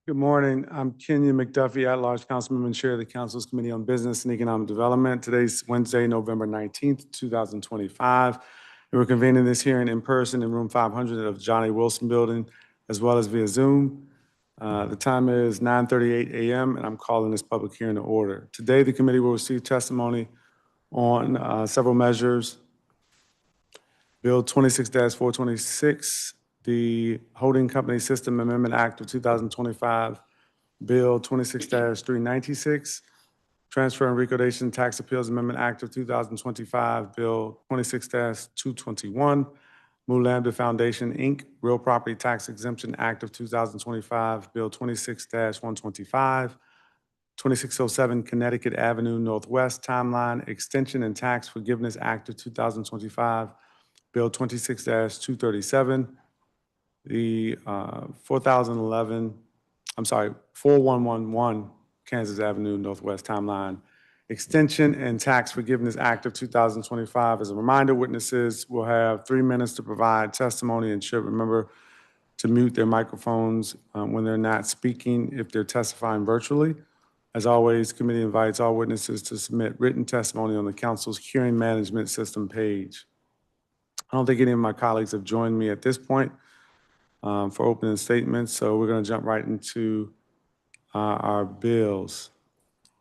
Good morning. I'm Kenyon McDuffie, at-large councilman and chair of the council's Committee on Business and Economic Development. Today's Wednesday, November 19th, 2025. And we're convening this hearing in person in room 500 of Johnny Wilson Building, as well as via Zoom. The time is 9:38 a.m., and I'm calling this public hearing to order. Today, the committee will receive testimony on several measures. Bill 26-426, the Holding Company System Amendment Act of 2025, Bill 26-396, Transfer and Recordation Tax Appeals Amendment Act of 2025, Bill 26-221, Mu Lambda Foundation, Inc., Real Property Tax Exemption Act of 2025, Bill 26-125, 2607 Connecticut Avenue Northwest Timeline Extension and Tax Forgiveness Act of 2025, Bill 26-237, the 4111 Kansas Avenue Northwest Timeline Extension and Tax Forgiveness Act of 2025. As a reminder, witnesses will have 3 minutes to provide testimony and should remember to mute their microphones when they're not speaking if they're testifying virtually. As always, the committee invites all witnesses to submit written testimony on the council's hearing management system page. I don't think any of my colleagues have joined me at this point for opening statements, so we're going to jump right into our bills.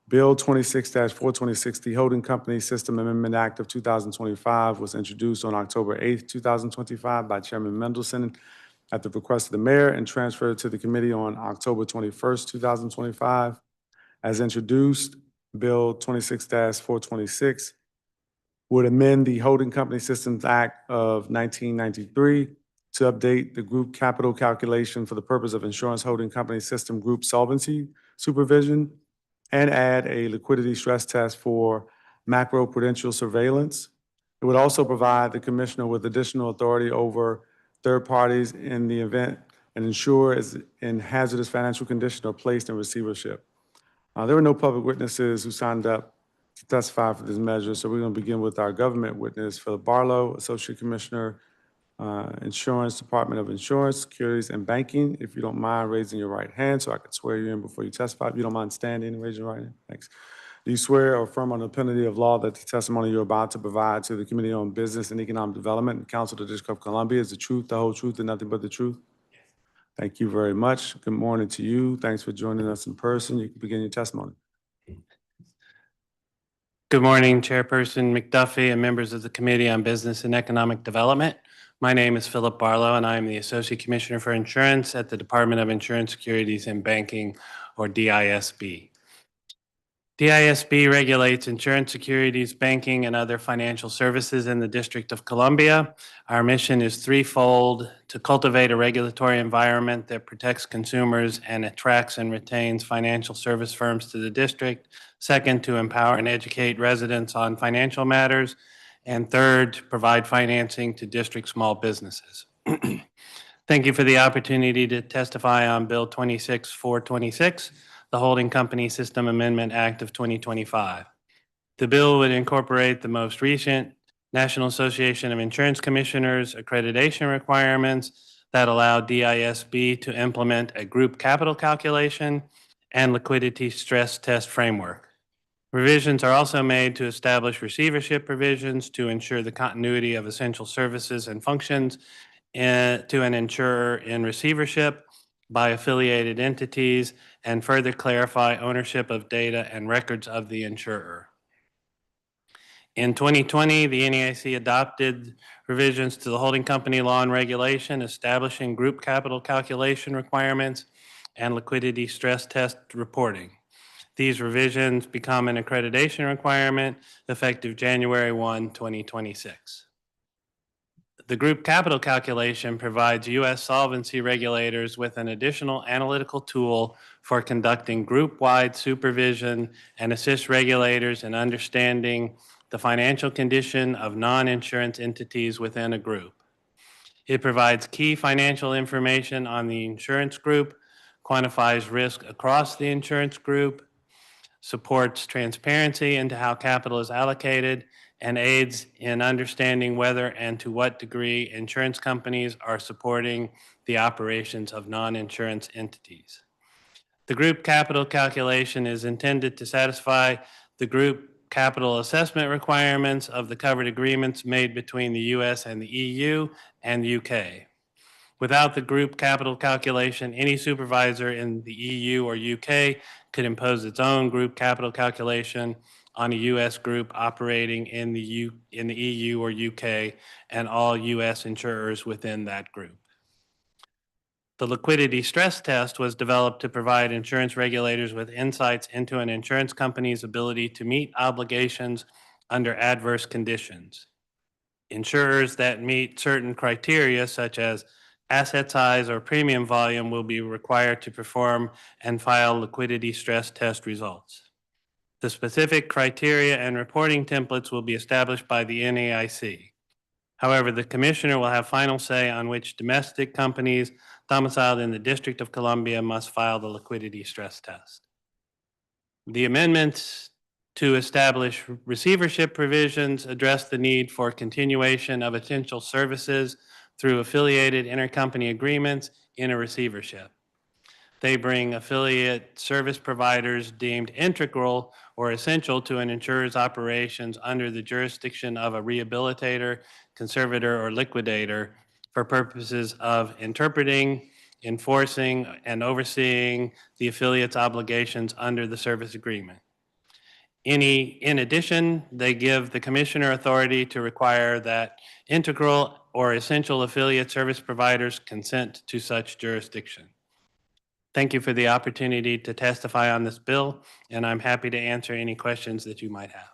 Bill 26-426, the Holding Company System Amendment Act of 2025, was introduced on October 8th, 2025 by Chairman Mendelson at the request of the mayor and transferred to the committee on October 21st, 2025. As introduced, Bill 26-426 would amend the Holding Company Systems Act of 1993 to update the group capital calculation for the purpose of insurance holding company system group solvency supervision and add a liquidity stress test for macroprudential surveillance. It would also provide the commissioner with additional authority over third parties in the event an insurer is in hazardous financial condition or placed in receivership. There were no public witnesses who signed up to testify for this measure, so we're going to begin with our government witness, Philip Barlow, Associate Commissioner, Insurance, Department of Insurance, Securities, and Banking. If you don't mind raising your right hand so I can swear you in before you testify. If you don't mind standing and raise your right hand. Thanks. Do you swear or affirm on the penalty of law that the testimony you're about to provide to the Committee on Business and Economic Development and Council of the District of Columbia is the truth, the whole truth, and nothing but the truth? Yes. Thank you very much. Good morning to you. Thanks for joining us in person. You can begin your testimony. Good morning, Chairperson McDuffie and members of the Committee on Business and Economic Development. My name is Philip Barlow, and I am the Associate Commissioner for Insurance at the Department of Insurance, Securities, and Banking, or DISB. DISB regulates insurance, securities, banking, and other financial services in the District of Columbia. Our mission is threefold: to cultivate a regulatory environment that protects consumers and attracts and retains financial service firms to the district. Second, to empower and educate residents on financial matters. And third, to provide financing to district small businesses. Thank you for the opportunity to testify on Bill 26-426, the Holding Company System Amendment Act of 2025. The bill would incorporate the most recent National Association of Insurance Commissioners accreditation requirements that allow DISB to implement a group capital calculation and liquidity stress test framework. Revisions are also made to establish receivership provisions to ensure the continuity of essential services and functions to an insurer in receivership by affiliated entities and further clarify ownership of data and records of the insurer. In 2020, the NAIC adopted revisions to the holding company law and regulation establishing group capital calculation requirements and liquidity stress test reporting. These revisions become an accreditation requirement effective January 1, 2026. The group capital calculation provides U.S. solvency regulators with an additional analytical tool for conducting group-wide supervision and assists regulators in understanding the financial condition of non-insurance entities within a group. It provides key financial information on the insurance group, quantifies risk across the insurance group, supports transparency into how capital is allocated, and aids in understanding whether and to what degree insurance companies are supporting the operations of non-insurance entities. The group capital calculation is intended to satisfy the group capital assessment requirements of the covered agreements made between the U.S. and the EU and UK. Without the group capital calculation, any supervisor in the EU or UK could impose its own group capital calculation on a U.S. group operating in the EU or UK and all U.S. insurers within that group. The liquidity stress test was developed to provide insurance regulators with insights into an insurance company's ability to meet obligations under adverse conditions. Insurers that meet certain criteria, such as asset size or premium volume, will be required to perform and file liquidity stress test results. The specific criteria and reporting templates will be established by the NAIC. However, the commissioner will have final say on which domestic companies domiciled in the District of Columbia must file the liquidity stress test. The amendments to establish receivership provisions address the need for continuation of essential services through affiliated intercompany agreements in a receivership. They bring affiliate service providers deemed integral or essential to an insurer's operations under the jurisdiction of a rehabilitator, conservator, or liquidator for purposes of interpreting, enforcing, and overseeing the affiliate's obligations under the service agreement. In addition, they give the commissioner authority to require that integral or essential affiliate service providers consent to such jurisdiction. Thank you for the opportunity to testify on this bill, and I'm happy to answer any questions that you might have.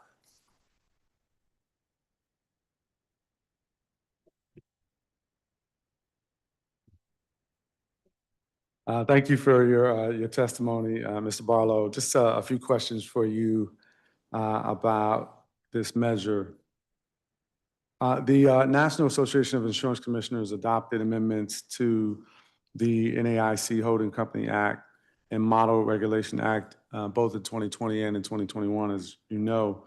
Thank you for your testimony, Mr. Barlow. Just a few questions for you about this measure. The National Association of Insurance Commissioners adopted amendments to the NAIC Holding Company Act and Model Regulation Act, both in 2020 and in 2021, as you know.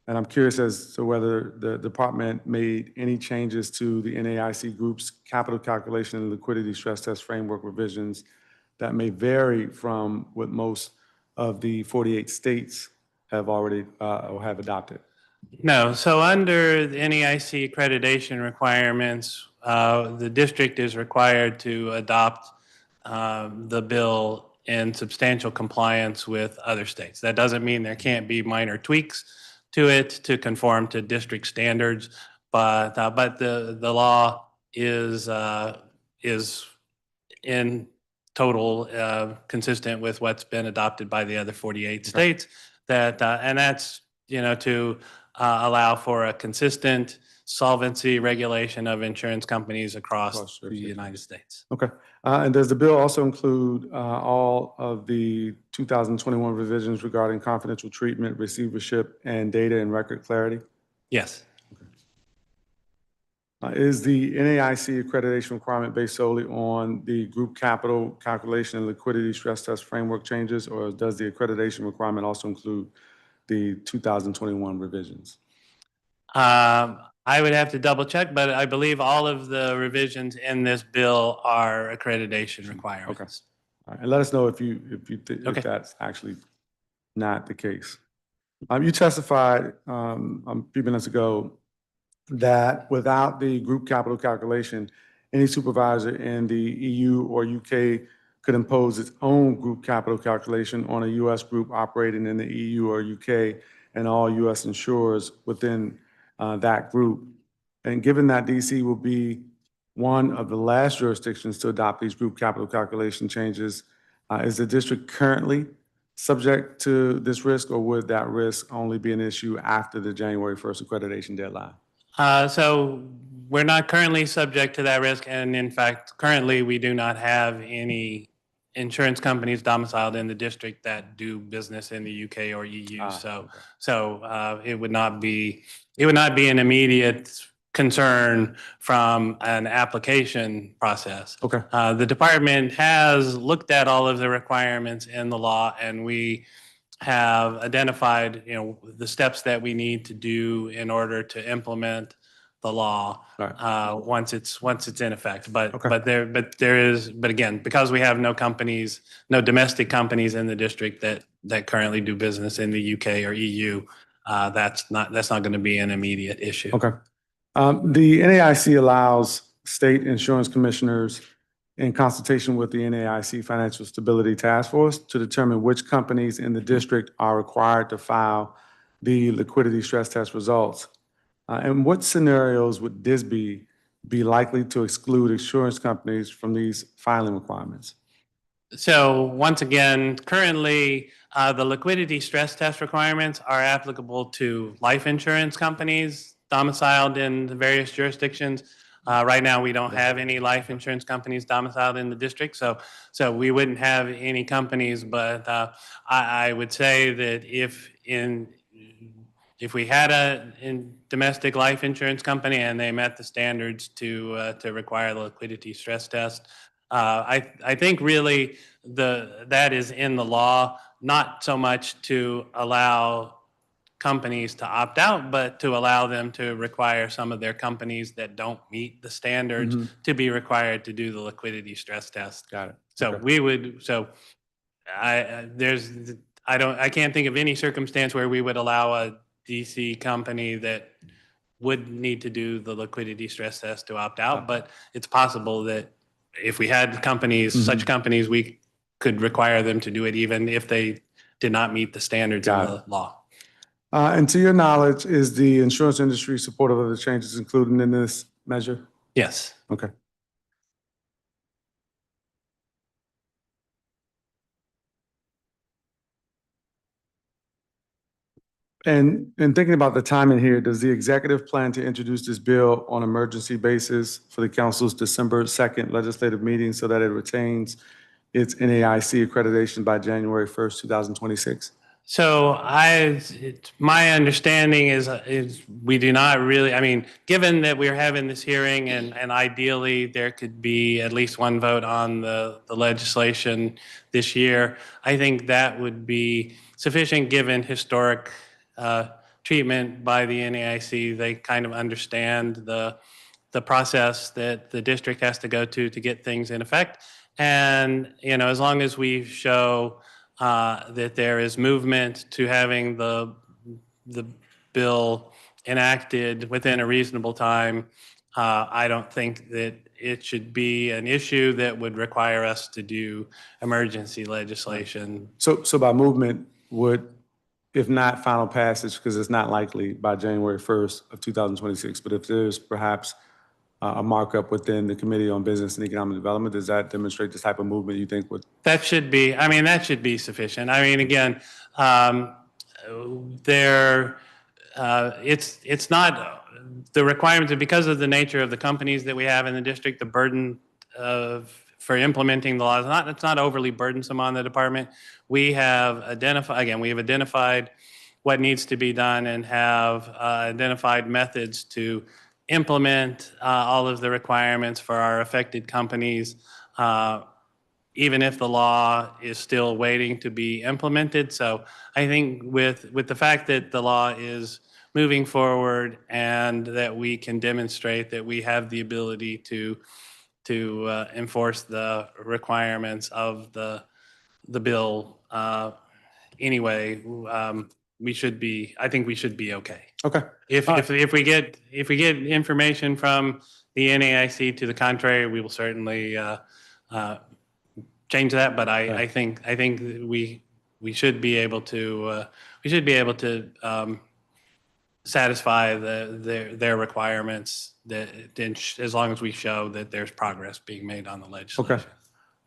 And I'm curious as to whether the department made any changes to the NAIC group's capital calculation and liquidity stress test framework revisions that may vary from what most of the 48 states have already or have adopted. No, so under the NAIC accreditation requirements, the district is required to adopt the bill in substantial compliance with other states. That doesn't mean there can't be minor tweaks to it to conform to district standards, but the law is in total consistent with what's been adopted by the other 48 states. And that's to allow for a consistent solvency regulation of insurance companies across the United States. Okay. And does the bill also include all of the 2021 revisions regarding confidential treatment, receivership, and data and record clarity? Yes. Is the NAIC accreditation requirement based solely on the group capital calculation and liquidity stress test framework changes, or does the accreditation requirement also include the 2021 revisions? I would have to double check, but I believe all of the revisions in this bill are accreditation requirements. Okay. All right. And let us know if if that's actually not the case. You testified a few minutes ago that without the group capital calculation, any supervisor in the EU or UK could impose its own group capital calculation on a U.S. group operating in the EU or UK and all U.S. insurers within that group. And given that DC will be one of the last jurisdictions to adopt these group capital calculation changes, is the district currently subject to this risk, or would that risk only be an issue after the January 1st accreditation deadline? So we're not currently subject to that risk. And in fact, currently we do not have any insurance companies domiciled in the district that do business in the UK or EU. So it would not be an immediate concern from an application process. Okay. The department has looked at all of the requirements in the law, and we have identified, the steps that we need to do in order to implement the law Right. once it's in effect. But Okay. but again, because we have no domestic companies in the district that currently do business in the UK or EU, that's not going to be an immediate issue. Okay. The NAIC allows state insurance commissioners in consultation with the NAIC Financial Stability Task Force to determine which companies in the district are required to file the liquidity stress test results. In what scenarios would DISB be likely to exclude insurance companies from these filing requirements? So once again, currently, the liquidity stress test requirements are applicable to life insurance companies domiciled in the various jurisdictions. Right now, we don't have any life insurance companies domiciled in the district, so we wouldn't have any companies. But I would say that if we had a domestic life insurance company and they met the standards to require the liquidity stress test, I think really that is in the law, not so much to allow companies to opt out, but to allow them to require some of their companies that don't meet the standards to be required to do the liquidity stress test. Got it. So Okay. I can't think of any circumstance where we would allow a DC company that would need to do the liquidity stress test to opt out, but it's possible that if we had such companies, we could require them to do it even if they did not meet the standards of the law. And to your knowledge, is the insurance industry supportive of the changes included in this measure? Yes. Okay. And thinking about the timing here, does the executive plan to introduce this bill on emergency basis for the council's December 2nd legislative meeting so that it retains its NAIC accreditation by January 1st, 2026? So my understanding is we do not really, I mean, given that we're having this hearing and ideally there could be at least one vote on the legislation this year, I think that would be sufficient given historic treatment by the NAIC. They kind of understand the process that the district has to go to get things in effect. And, as long as we show that there is movement to having the bill enacted within a reasonable time, I don't think that it should be an issue that would require us to do emergency legislation. So by movement would, if not final passage, because it's not likely by January 1st of 2026, but if there's perhaps a markup within the Committee on Business and Economic Development, does that demonstrate the type of movement you think would? That should be sufficient. I mean, again, it's not the requirements, because of the nature of the companies that we have in the district, the burden for implementing the law it's not overly burdensome on the department. We have identified what needs to be done and have identified methods to implement all of the requirements for our affected companies, even if the law is still waiting to be implemented. So I think with the fact that the law is moving forward and that we can demonstrate that we have the ability to enforce the requirements of the bill anyway, I think we should be okay. Okay. If we get information from the NAIC to the contrary, we will certainly change that. But I think we should be able to satisfy their requirements as long as we show that there's progress being made on the legislation. Okay.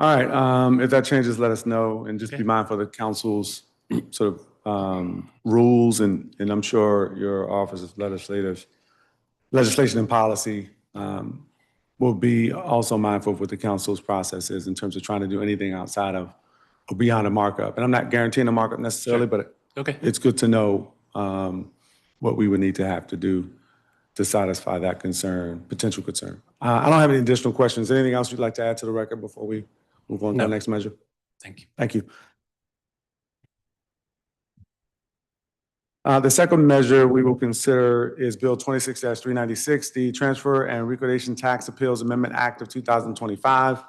All right. If that changes, let us know, and just be mindful of the council's sort of rules, and I'm sure your Office of Legislation and Policy will be also mindful of what the council's process is in terms of trying to do anything outside of or beyond a markup. And I'm not guaranteeing a markup necessarily, but it's good to know what we would need to have to do to satisfy that potential concern. I don't have any additional questions. Anything else you'd like to add to the record before we move on to the next measure? Thank you. Thank you. The second measure we will consider is Bill 26-396, the Transfer and Recordation Tax Appeals Amendment Act of 2025.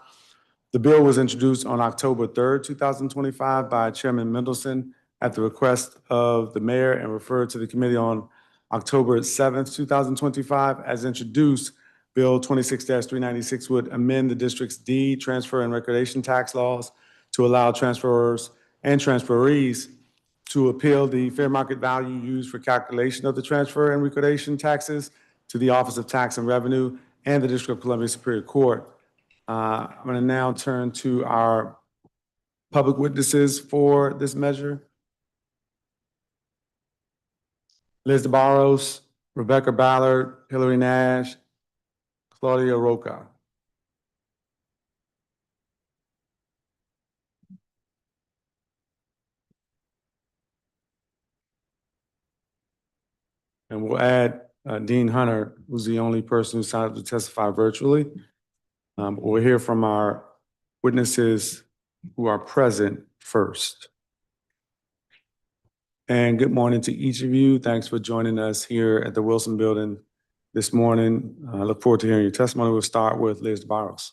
The bill was introduced on October 3rd, 2025 by Chairman Mendelson at the request of the mayor and referred to the committee on October 7th, 2025. As introduced, Bill 26-396 would amend the district's deed, transfer, and recordation tax laws to allow transferors and transferees to appeal the fair market value used for calculation of the transfer and recordation taxes to the Office of Tax and Revenue and the District of Columbia Superior Court. I'm going to now turn to our public witnesses for this measure. Liz DeBarros, Rebecca Ballard, Hillary Nash, Claudia Roca. And we'll add Dean Hunter, who's the only person who signed up to testify virtually. We'll hear from our witnesses who are present first. And good morning to each of you. Thanks for joining us here at the Wilson Building this morning. I look forward to hearing your testimony. We'll start with Liz DeBarros.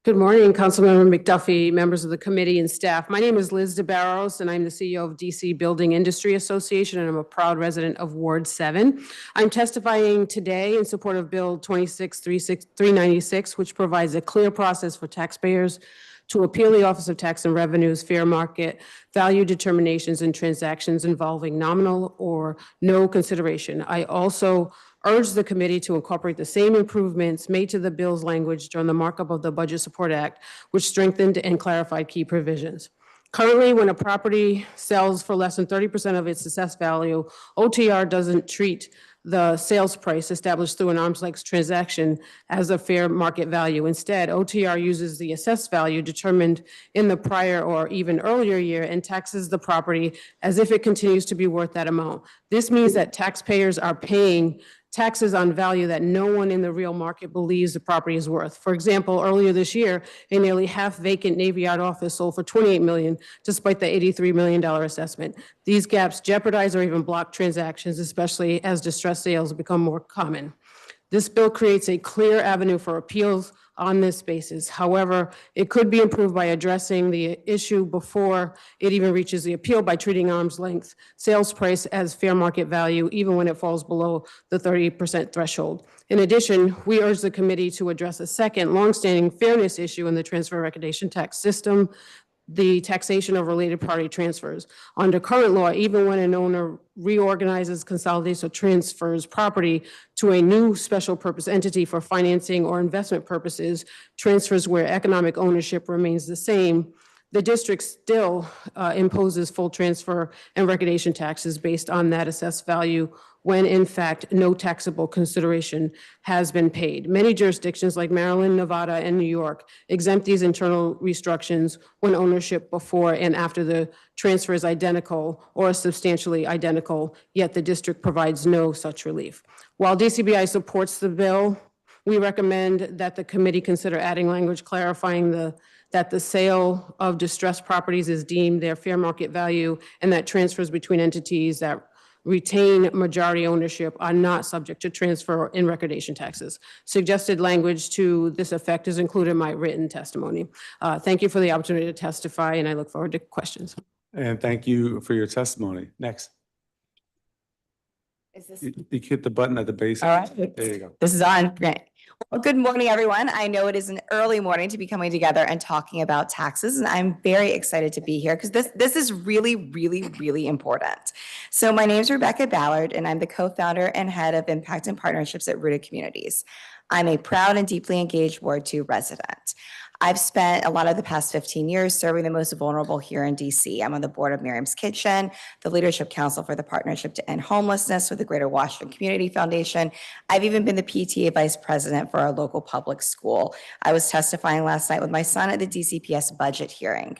Good morning, Councilmember McDuffie, members of the committee and staff. My name is Liz DeBarros, and I'm the CEO of DC Building Industry Association, and I'm a proud resident of Ward 7. I'm testifying today in support of Bill 26-396, which provides a clear process for taxpayers to appeal the Office of Tax and Revenue's fair market value determinations in transactions involving nominal or no consideration. I also urge the committee to incorporate the same improvements made to the bill's language during the markup of the Budget Support Act, which strengthened and clarified key provisions. Currently, when a property sells for less than 30% of its assessed value, OTR doesn't treat the sales price established through an arm's length transaction as a fair market value. Instead, OTR uses the assessed value determined in the prior or even earlier year and taxes the property as if it continues to be worth that amount. This means that taxpayers are paying taxes on value that no one in the real market believes the property is worth. For example, earlier this year, a nearly half vacant Navy Yard office sold for $28 million, despite the $83 million assessment. These gaps jeopardize or even block transactions, especially as distressed sales become more common. This bill creates a clear avenue for appeals on this basis. However, it could be improved by addressing the issue before it even reaches the appeal by treating arm's length sales price as fair market value, even when it falls below the 30% threshold. In addition, we urge the committee to address a second longstanding fairness issue in the transfer recordation tax system, the taxation of related party transfers. Under current law, even when an owner reorganizes, consolidates, or transfers property to a new special purpose entity for financing or investment purposes, transfers where economic ownership remains the same, the district still imposes full transfer and recordation taxes based on that assessed value when in fact no taxable consideration has been paid. Many jurisdictions like Maryland, Nevada, and New York exempt these internal restrictions when ownership before and after the transfer is identical or substantially identical, yet the district provides no such relief. While DCBI supports the bill, we recommend that the committee consider adding language clarifying that the sale of distressed properties is deemed their fair market value and that transfers between entities that retain majority ownership are not subject to transfer and recordation taxes. Suggested language to this effect is included in my written testimony. Thank you for the opportunity to testify, and I look forward to questions. And thank you for your testimony. Next. Is this You hit the button at the base. all right? There you go. This is on. Great. Well, good morning, everyone. I know it is an early morning to be coming together and talking about taxes, and I'm very excited to be here because this is really important. So my name is Rebecca Ballard, and I'm the co-founder and head of Impact and Partnerships at Rooted Communities. I'm a proud and deeply engaged Ward 2 resident. I've spent a lot of the past 15 years serving the most vulnerable here in DC. I'm on the board of Miriam's Kitchen, the Leadership Council for the Partnership to End Homelessness with the Greater Washington Community Foundation. I've even been the PTA vice president for our local public school. I was testifying last night with my son at the DCPS budget hearing.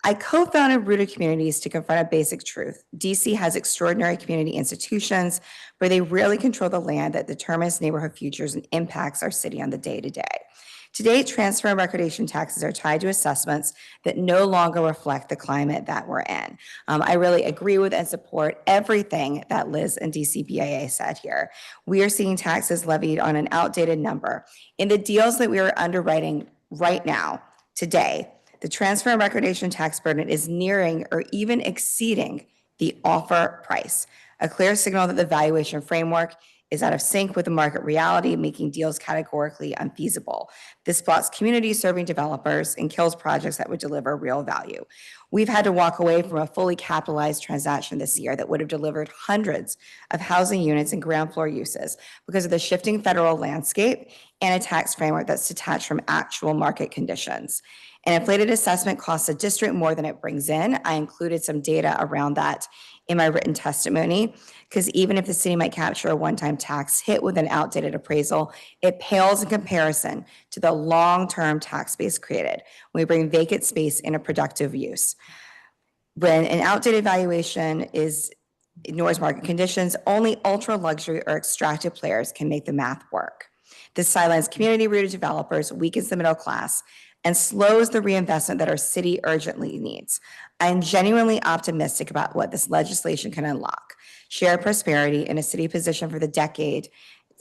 I co-founded Rooted Communities to confront a basic truth. DC has extraordinary community institutions, but they rarely control the land that determines neighborhood futures and impacts our city on the day-to-day. Today, transfer and recordation taxes are tied to assessments that no longer reflect the climate that we're in. I really agree with and support everything that Liz and DCBAA said here. We are seeing taxes levied on an outdated number. In the deals that we are underwriting right now, today, the transfer and recordation tax burden is nearing or even exceeding the offer price, a clear signal that the valuation framework is out of sync with the market reality, making deals categorically unfeasible. This blocks community-serving developers and kills projects that would deliver real value. We've had to walk away from a fully capitalized transaction this year that would have delivered hundreds of housing units and ground floor uses because of the shifting federal landscape and a tax framework that's detached from actual market conditions. An inflated assessment costs a district more than it brings in. I included some data around that in my written testimony, because even if the city might capture a one-time tax hit with an outdated appraisal, it pales in comparison to the long-term tax base created when we bring vacant space into productive use. When an outdated valuation ignores market conditions, only ultra-luxury or extractive players can make the math work. This sidelines community-rooted developers, weakens the middle class, and slows the reinvestment that our city urgently needs. I am genuinely optimistic about what this legislation can unlock. Shared prosperity in a city positioned for the decade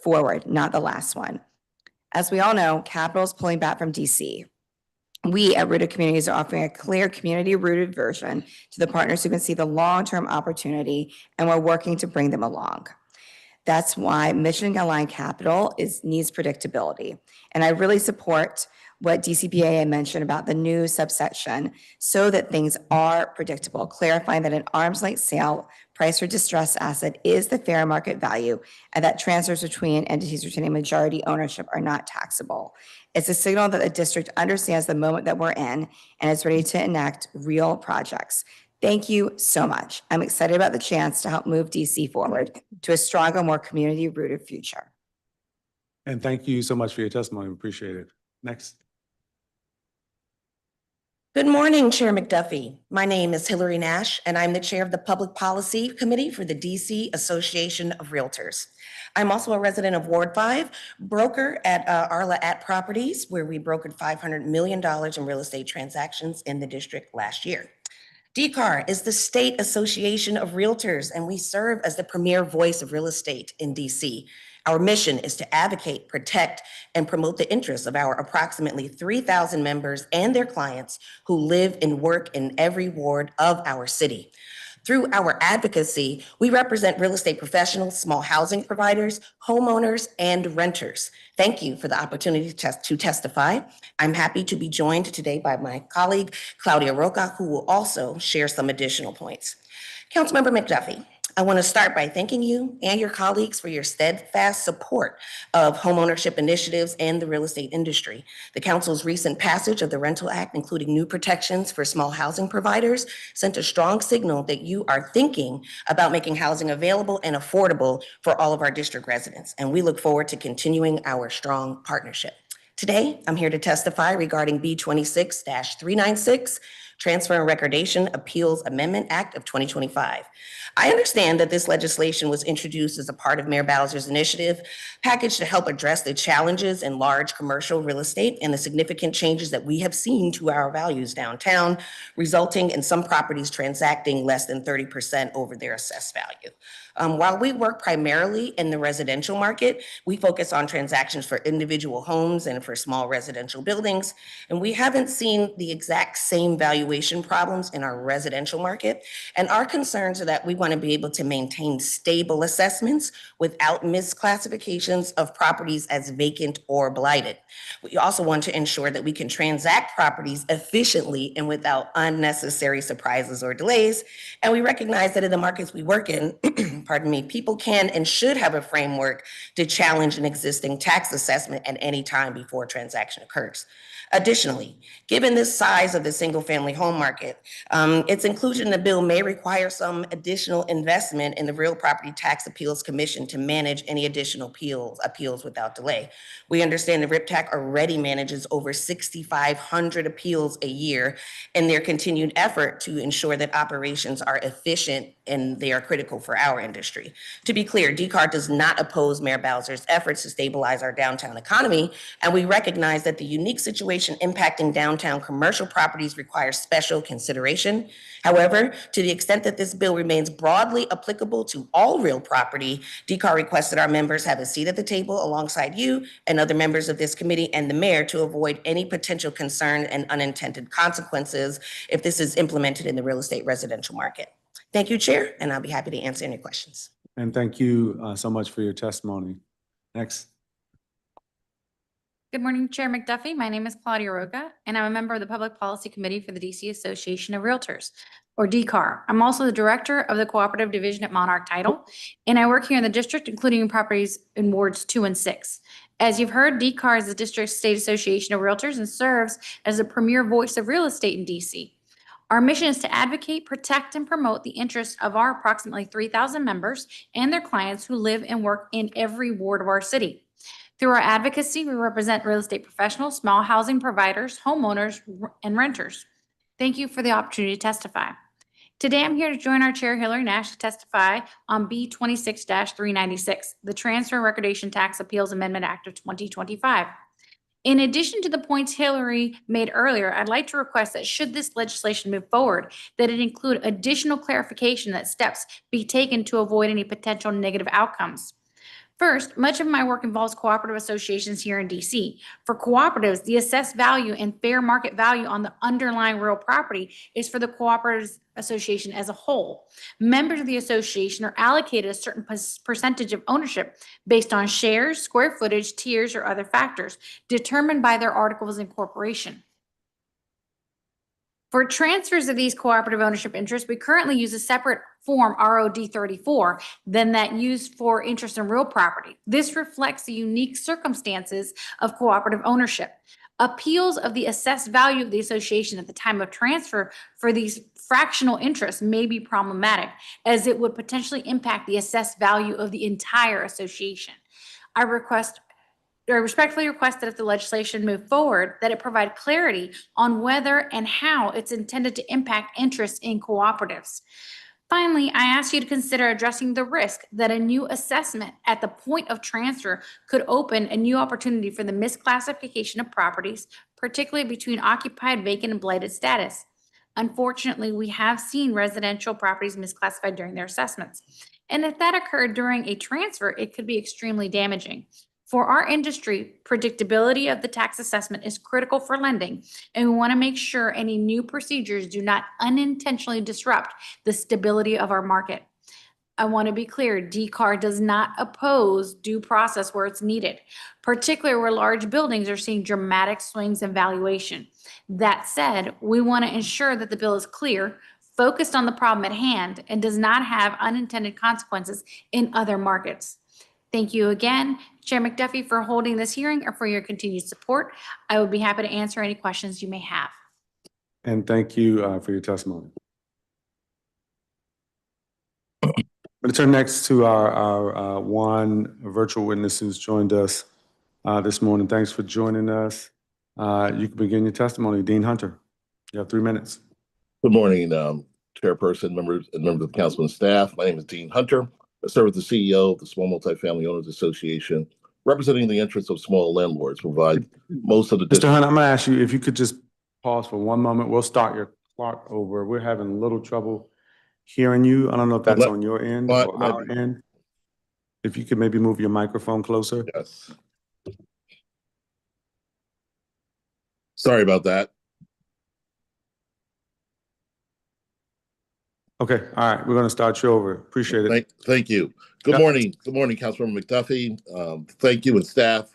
forward, not the last one. As we all know, capital is pulling back from DC. We at Rooted Communities are offering a clear community-rooted version to the partners who can see the long-term opportunity, and we're working to bring them along. That's why mission-aligned capital needs predictability. And I really support what DCPAA mentioned about the new subsection so that things are predictable, clarifying that an arm's length sale price for distressed asset is the fair market value and that transfers between entities retaining majority ownership are not taxable. It's a signal that the district understands the moment that we're in and is ready to enact real projects. Thank you so much. I'm excited about the chance to help move DC forward to a stronger, more community-rooted future. And thank you so much for your testimony. We appreciate it. Next. Good morning, Chair McDuffie. My name is Hillary Nash, and I'm the chair of the Public Policy Committee for the DC Association of Realtors. I'm also a resident of Ward 5, broker at Arla at Properties, where we brokered $500 million in real estate transactions in the district last year. DCAR is the State Association of Realtors, and we serve as the premier voice of real estate in DC. Our mission is to advocate, protect, and promote the interests of our approximately 3,000 members and their clients who live and work in every ward of our city. Through our advocacy, we represent real estate professionals, small housing providers, homeowners, and renters. Thank you for the opportunity to testify. I'm happy to be joined today by my colleague, Claudia Roca, who will also share some additional points. Councilmember McDuffie, I want to start by thanking you and your colleagues for your steadfast support of homeownership initiatives and the real estate industry. The council's recent passage of the Rental Act, including new protections for small housing providers, sent a strong signal that you are thinking about making housing available and affordable for all of our district residents. And we look forward to continuing our strong partnership. Today, I'm here to testify regarding B26-396, Transfer and Recordation Appeals Amendment Act of 2025. I understand that this legislation was introduced as a part of Mayor Bowser's initiative package to help address the challenges in large commercial real estate and the significant changes that we have seen to our values downtown, resulting in some properties transacting less than 30% over their assessed value. While we work primarily in the residential market, we focus on transactions for individual homes and for small residential buildings, and we haven't seen the exact same valuation problems in our residential market. And our concerns are that we want to be able to maintain stable assessments without misclassifications of properties as vacant or blighted. We also want to ensure that we can transact properties efficiently and without unnecessary surprises or delays. And we recognize that in the markets we work in, pardon me, people can and should have a framework to challenge an existing tax assessment at any time before a transaction occurs. Additionally, given the size of the single-family home market, its inclusion in the bill may require some additional investment in the Real Property Tax Appeals Commission to manage any additional appeals without delay. We understand the RIPTAC already manages over 6,500 appeals a year, and their continued effort to ensure that operations are efficient and they are critical for our industry. To be clear, DCAR does not oppose Mayor Bowser's efforts to stabilize our downtown economy, and we recognize that the unique situation impacting downtown commercial properties requires special consideration. However, to the extent that this bill remains broadly applicable to all real property, DCAR requests that our members have a seat at the table alongside you and other members of this committee and the mayor to avoid any potential concern and unintended consequences if this is implemented in the real estate residential market. Thank you, Chair, and I'll be happy to answer any questions. And thank you so much for your testimony. Next. Good morning, Chair McDuffie. My name is Claudia Roca, and I'm a member of the Public Policy Committee for the DC Association of Realtors, or DCAR. I'm also the director of the Cooperative Division at Monarch Title, and I work here in the district, including properties in wards 2 and 6. As you've heard, DCAR is the district state association of realtors and serves as a premier voice of real estate in DC. Our mission is to advocate, protect, and promote the interests of our approximately 3,000 members and their clients who live and work in every ward of our city. Through our advocacy, we represent real estate professionals, small housing providers, homeowners, and renters. Thank you for the opportunity to testify. Today, I'm here to join our chair, Hillary Nash, to testify on B 26-396, the Transfer and Recordation Tax Appeals Amendment Act of 2025. In addition to the points Hillary made earlier, I'd like to request that should this legislation move forward, that it include additional clarification that steps be taken to avoid any potential negative outcomes. First, much of my work involves cooperative associations here in DC. For cooperatives, the assessed value and fair market value on the underlying real property is for the cooperative association as a whole. Members of the association are allocated a certain percentage of ownership based on shares, square footage, tiers, or other factors determined by their articles of incorporation. For transfers of these cooperative ownership interests, we currently use a separate form, ROD 34, than that used for interest in real property. This reflects the unique circumstances of cooperative ownership. Appeals of the assessed value of the association at the time of transfer for these fractional interests may be problematic, as it would potentially impact the assessed value of the entire association. I respectfully request that if the legislation move forward, that it provide clarity on whether and how it's intended to impact interest in cooperatives. Finally, I ask you to consider addressing the risk that a new assessment at the point of transfer could open a new opportunity for the misclassification of properties, particularly between occupied, vacant, and blighted status. Unfortunately, we have seen residential properties misclassified during their assessments. And if that occurred during a transfer, it could be extremely damaging. For our industry, predictability of the tax assessment is critical for lending, and we want to make sure any new procedures do not unintentionally disrupt the stability of our market. I want to be clear, DCAR does not oppose due process where it's needed, particularly where large buildings are seeing dramatic swings in valuation. That said, we want to ensure that the bill is clear, focused on the problem at hand, and does not have unintended consequences in other markets. Thank you again, Chair McDuffie, for holding this hearing or for your continued support. I would be happy to answer any questions you may have. And thank you for your testimony. I'm going to turn next to our one virtual witness who's joined us this morning. Thanks for joining us. You can begin your testimony. Dean Hunter, you have 3 minutes. Good morning, Chairperson, members of the council and staff. My name is Dean Hunter. I serve as the CEO of the Small Multifamily Owners Association, representing the interests of small landlords, provide most of the... Mr. Hunter, I'm going to ask you if you could just pause for one moment. We'll start your clock over. We're having a little trouble hearing you. I don't know if that's on your end or our end. If you could maybe move your microphone closer. Yes. Sorry about that. Okay, all right, we're going to start you over. Appreciate it. Thank you. Good morning. Good morning, Councilmember McDuffie. Thank you and staff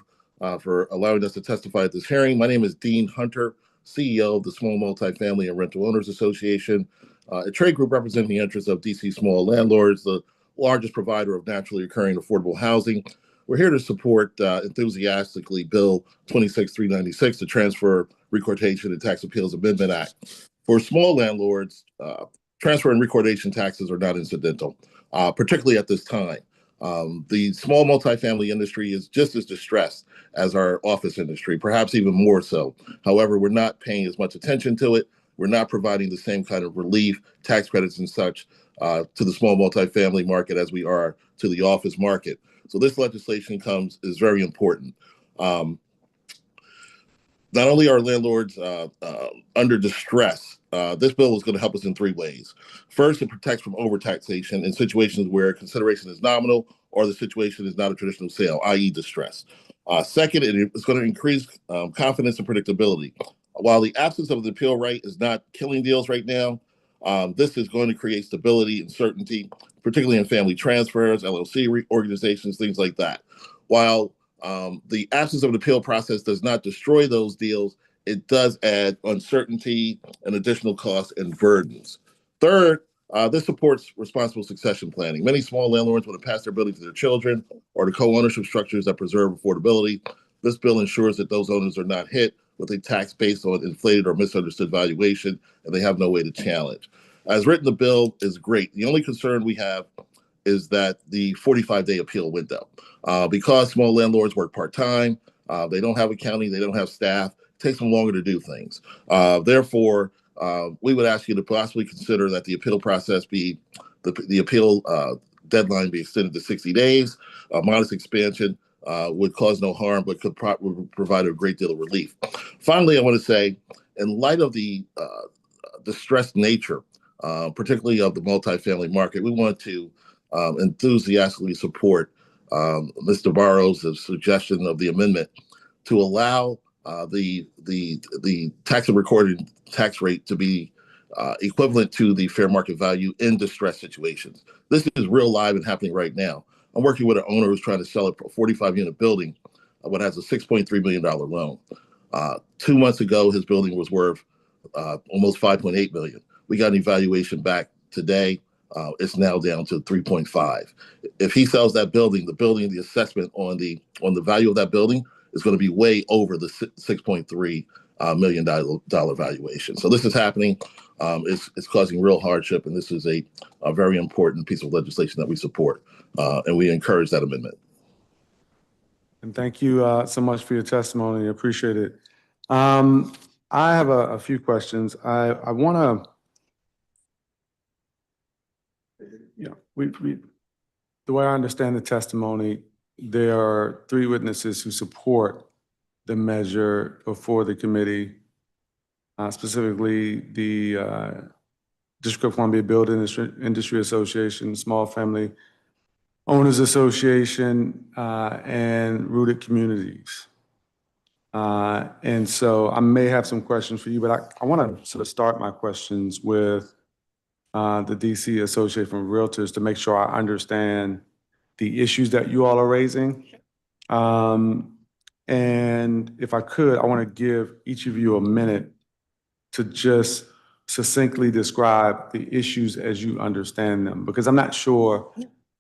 for allowing us to testify at this hearing. My name is Dean Hunter, CEO of the Small Multifamily and Rental Owners Association, a trade group representing the interests of DC small landlords, the largest provider of naturally occurring affordable housing. We're here to support enthusiastically Bill 26-396, the Transfer, Recordation, and Tax Appeals Amendment Act. For small landlords, transfer and recordation taxes are not incidental, particularly at this time. The small multifamily industry is just as distressed as our office industry, perhaps even more so. However, we're not paying as much attention to it we're not providing the same kind of relief, tax credits and such to the small multifamily market as we are to the office market. So this legislation is very important. Not only are landlords under distress, this bill is going to help us in three ways. First, it protects from overtaxation in situations where consideration is nominal or the situation is not a traditional sale, i.e. distress. Second, it's going to increase confidence and predictability. While the absence of the appeal right is not killing deals right now, this is going to create stability and certainty, particularly in family transfers, LLC reorganizations, things like that. While the absence of an appeal process does not destroy those deals, it does add uncertainty and additional costs and burdens. Third, this supports responsible succession planning. Many small landlords want to pass their building to their children or to co-ownership structures that preserve affordability. This bill ensures that those owners are not hit with a tax based on inflated or misunderstood valuation, and they have no way to challenge. As written, the bill is great. The only concern we have is that the 45-day appeal window. Because small landlords work part-time, they don't have accounting, they don't have staff, it takes them longer to do things. Therefore, we would ask you to possibly consider that the appeal process be, the appeal deadline be extended to 60 days. A modest expansion would cause no harm, but would provide a great deal of relief. Finally, I want to say, in light of the distressed nature, particularly of the multifamily market, we want to enthusiastically support Mr. Barrows' suggestion of the amendment to allow the tax and recorded tax rate to be equivalent to the fair market value in distressed situations. This is real live and happening right now. I'm working with an owner who's trying to sell a 45-unit building, what has a $6.3 million loan. 2 months ago, his building was worth almost $5.8 million. We got an evaluation back today. It's now down to 3.5. If he sells that building, the assessment on the value of that building is going to be way over the $6.3 million valuation. So this is happening. It's causing real hardship, and this is a very important piece of legislation that we support, and we encourage that amendment. And thank you so much for your testimony. I appreciate it. I have a few questions. I want to, the way I understand the testimony, there are three witnesses who support the measure before the committee, specifically the District of Columbia Building Industry Association, Small Family Owners Association, and Rooted Communities. And so I may have some questions for you, but I want to sort of start my questions with the DC Association of Realtors to make sure I understand the issues that you all are raising. And if I could, I want to give each of you a minute to just succinctly describe the issues as you understand them, because I'm not sure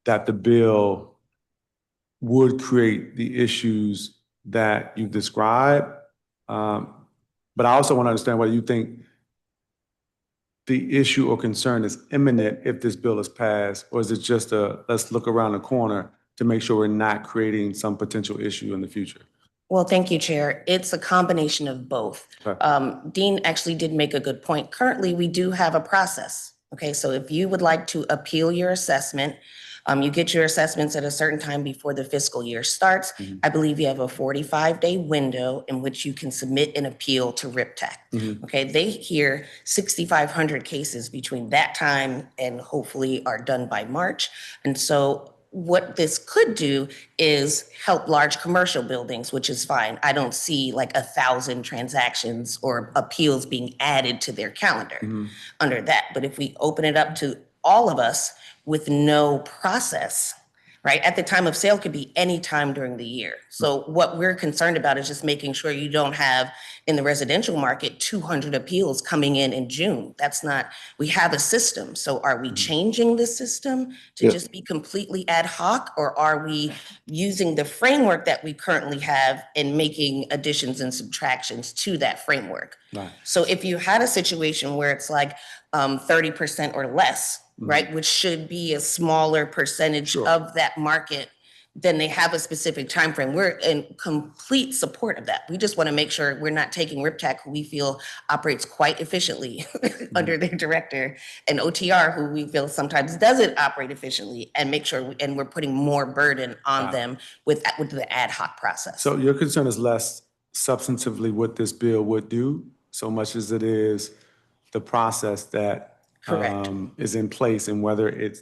that the bill would create the issues that you described. But I also want to understand whether you think the issue or concern is imminent if this bill is passed, or is it just let's look around the corner to make sure we're not creating some potential issue in the future? Well, thank you, Chair. It's a combination of both. Okay. Dean actually did make a good point. Currently, we do have a process. Okay, so if you would like to appeal your assessment, you get your assessments at a certain time before the fiscal year starts. Mhm. I believe you have a 45-day window in which you can submit an appeal to RIPTAC. Mhm. Okay, they hear 6,500 cases between that time and hopefully are done by March. And so what this could do is help large commercial buildings, which is fine. I don't see like 1,000 transactions or appeals being added to their calendar under that. But if we open it up to all of us with no process, right? At the time of sale could be any time during the year. So what we're concerned about is just making sure you don't have in the residential market 200 appeals coming in June. That's not, we have a system. So are we changing the system to just be completely ad hoc, or are we using the framework that we currently have and making additions and subtractions to that framework? Right. So if you had a situation where it's like 30% or less, right, which should be a smaller percentage Sure. of that market then they have a specific time frame. We're in complete support of that. We just want to make sure we're not taking RIPTAC, who we feel operates quite efficiently under their director, and OTR, who we feel sometimes doesn't operate efficiently, and make sure, and we're putting more burden on them with the ad hoc process. So your concern is less substantively what this bill would do, so much as it is the process that Correct. is in place, and whether it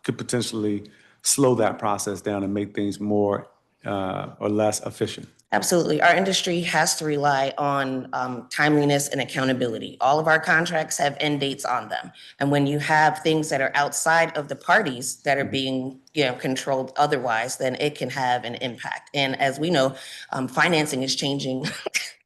could potentially slow that process down and make things more or less efficient. Absolutely. Our industry has to rely on timeliness and accountability. All of our contracts have end dates on them. And when you have things that are outside of the parties that are being, controlled otherwise, then it can have an impact. And as we know, financing is changing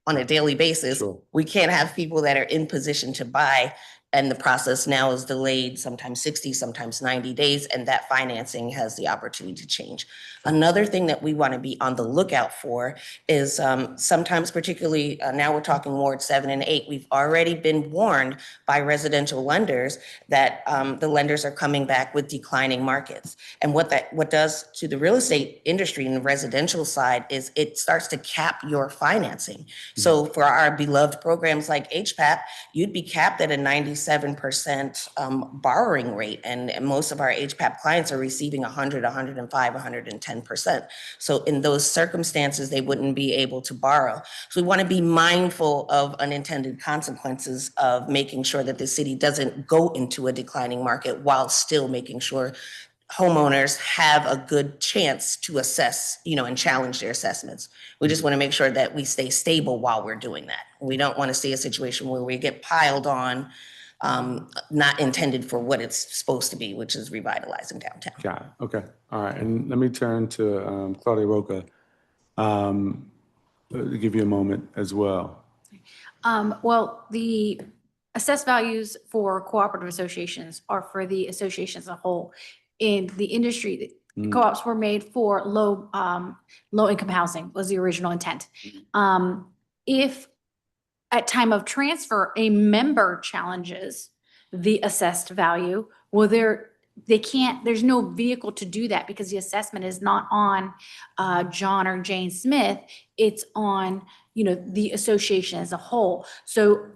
on a daily basis. Sure. We can't have people that are in position to buy, and the process now is delayed, sometimes 60, sometimes 90 days, and that financing has the opportunity to change. Another thing that we want to be on the lookout for is sometimes, particularly now we're talking Ward 7 and 8, we've already been warned by residential lenders that the lenders are coming back with declining markets. And what does to the real estate industry and the residential side is it starts to cap your financing. So for our beloved programs like HPAP, you'd be capped at a 97% borrowing rate. And most of our HPAP clients are receiving 100, 105, 110%. So in those circumstances, they wouldn't be able to borrow. So we want to be mindful of unintended consequences of making sure that the city doesn't go into a declining market while still making sure homeowners have a good chance to assess, and challenge their assessments. We just want to make sure that we stay stable while we're doing that. We don't want to see a situation where we get piled on, not intended for what it's supposed to be, which is revitalizing downtown. Got it. Okay. All right. And let me turn to Claudia Roca to give you a moment as well. Well, the assessed values for cooperative associations are for the associations as a whole. In the industry, co-ops were made for low income housing was the original intent. If at time of transfer, a member challenges the assessed value, well, there's no vehicle to do that because the assessment is not on John or Jane Smith. It's on, the association as a whole. So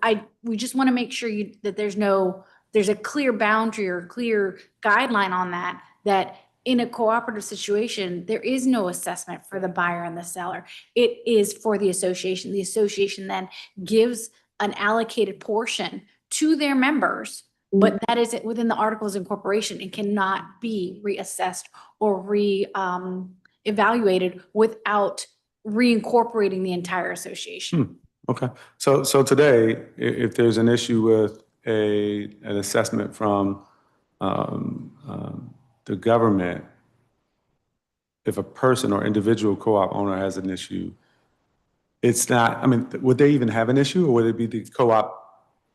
we just want to make sure that there's a clear boundary or clear guideline on that in a cooperative situation, there is no assessment for the buyer and the seller. It is for the association. The association then gives an allocated portion to their members, but that is within the articles of incorporation and cannot be reassessed or evaluated without reincorporating the entire association. Okay. So today, if there's an issue with an assessment from the government, if a person or individual co-op owner has an issue, it's not, would they even have an issue, or would it be the co-op?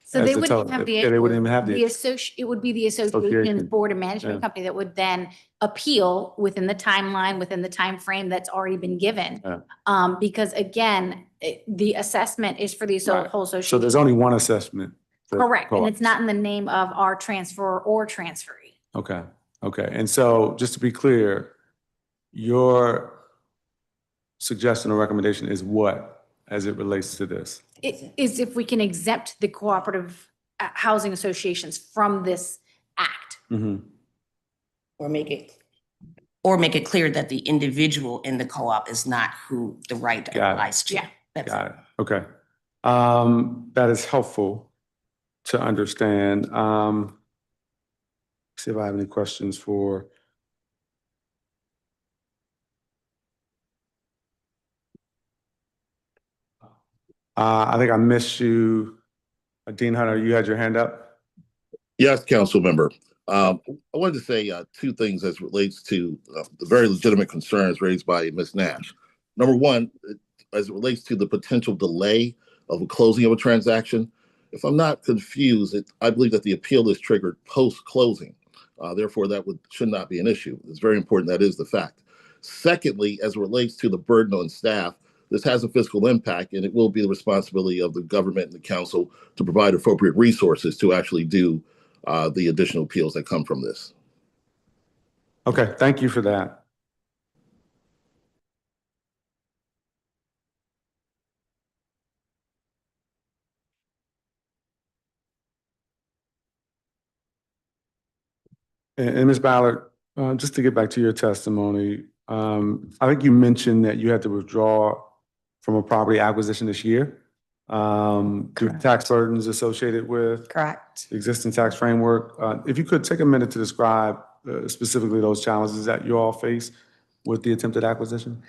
So they wouldn't even have the issue. They wouldn't even have the It would be the association's board and management company that would then appeal within the timeline, within the time frame that's already been given. Because again, the assessment is for the whole association. So there's only one assessment. Correct, and it's not in the name of our transfer or transferee. Okay. And so just to be clear, your suggestion or recommendation is what as it relates to this? It is if we can exempt the cooperative housing associations from this act. Or make it clear that the individual in the co-op is not who the right applies to. Yeah. Got it. Okay. That is helpful to understand. See if I have any questions for. I think I missed you. Dean Hunter, you had your hand up? Yes, council member. I wanted to say two things as it relates to the very legitimate concerns raised by Ms. Nash. Number one, as it relates to the potential delay of a closing of a transaction, if I'm not confused, I believe that the appeal is triggered post-closing. Therefore, that should not be an issue. It's very important. That is the fact. Secondly, as it relates to the burden on staff, this has a fiscal impact, and it will be the responsibility of the government and the council to provide appropriate resources to actually do the additional appeals that come from this. Okay, thank you for that. And Ms. Ballard, just to get back to your testimony, I think you mentioned that you had to withdraw from a property acquisition this year due to tax burdens associated with Correct. the existing tax framework. If you could take a minute to describe specifically those challenges that you all face with the attempted acquisition.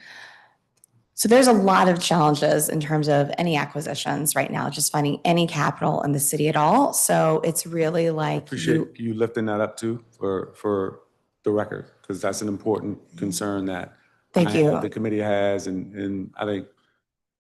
So there's a lot of challenges in terms of any acquisitions right now, just finding any capital in the city at all. So it's really like Appreciate you lifting that up too for the record, because that's an important concern that Thank you. the committee has and I think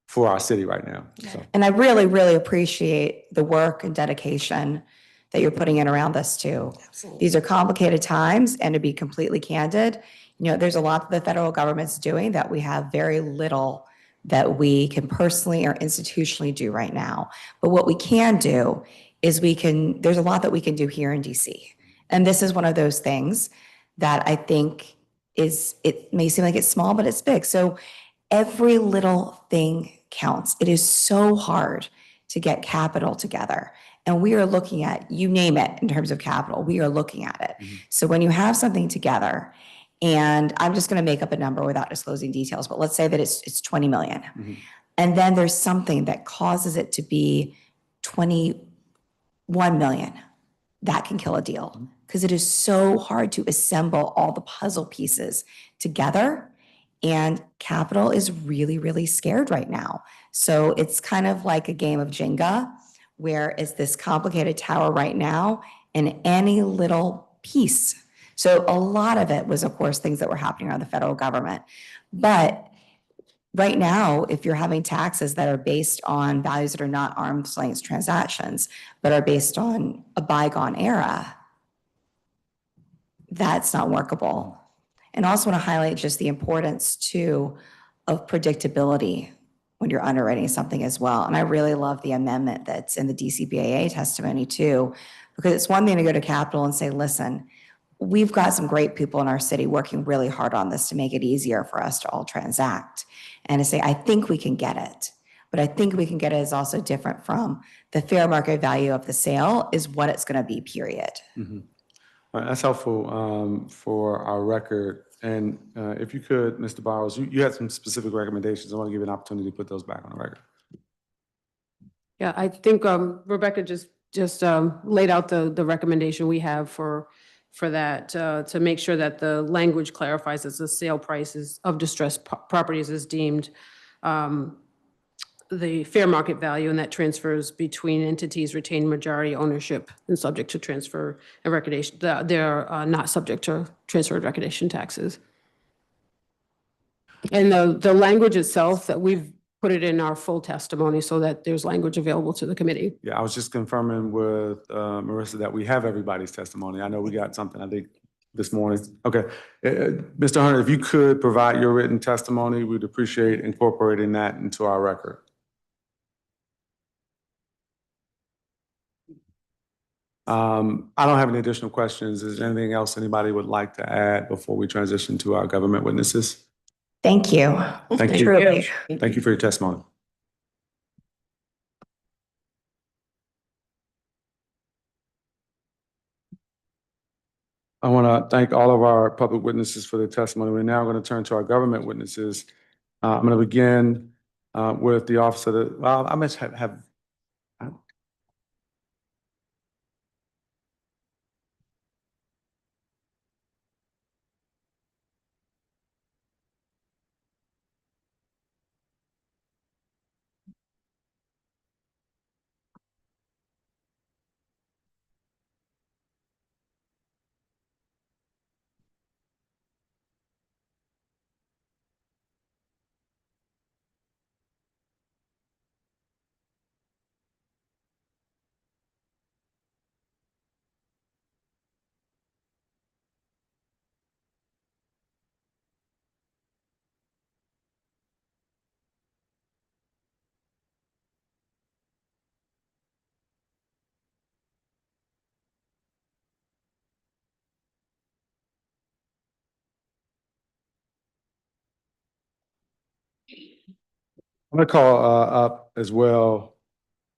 for our city right now. So And I really, really appreciate the work and dedication that you're putting in around this too. These are complicated times, and to be completely candid, there's a lot that the federal government's doing that we have very little that we can personally or institutionally do right now. But what we can do is there's a lot that we can do here in DC. And this is one of those things that I think it may seem like it's small, but it's big. So every little thing counts. It is so hard to get capital together. And we are looking at, you name it in terms of capital, we are looking at it. So when you have something together, and I'm just going to make up a number without disclosing details, but let's say that it's 20 million. And then there's something that causes it to be 21 million. That can kill a deal because it is so hard to assemble all the puzzle pieces together. And capital is really, really scared right now. So it's kind of like a game of Jenga, where it's this complicated tower right now, and any little piece. So a lot of it was, of course, things that were happening around the federal government. But right now, if you're having taxes that are based on values that are not arm's length transactions, but are based on a bygone era, that's not workable. And I also want to highlight just the importance too of predictability when you're underwriting something as well. And I really love the amendment that's in the DCBAA testimony too, because it's one thing to go to Capitol and say, listen, we've got some great people in our city working really hard on this to make it easier for us to all transact. And to say, I think we can get it. But I think we can get it is also different from the fair market value of the sale is what it's going to be, period. All right, that's helpful for our record. And if you could, Mr. Barrows, you had some specific recommendations. I want to give you an opportunity to put those back on the record. Yeah, I think Rebecca just laid out the recommendation we have for that, to make sure that the language clarifies that the sale prices of distressed properties is deemed the fair market value, and that transfers between entities retain majority ownership and subject to transfer and recordation. They're not subject to transfer and recordation taxes. And the language itself, that we've put it in our full testimony so that there's language available to the committee. Yeah, I was just confirming with Marissa that we have everybody's testimony. I know we got something, I think, this morning. Okay. Mr. Hunter, if you could provide your written testimony, we'd appreciate incorporating that into our record. I don't have any additional questions. Is there anything else anybody would like to add before we transition to our government witnesses? Thank you. Thank you. Truly. Thank you for your testimony. I want to thank all of our public witnesses for their testimony. We're now going to turn to our government witnesses. I'm going to begin with the officer that, well, I must have I'm going to call up as well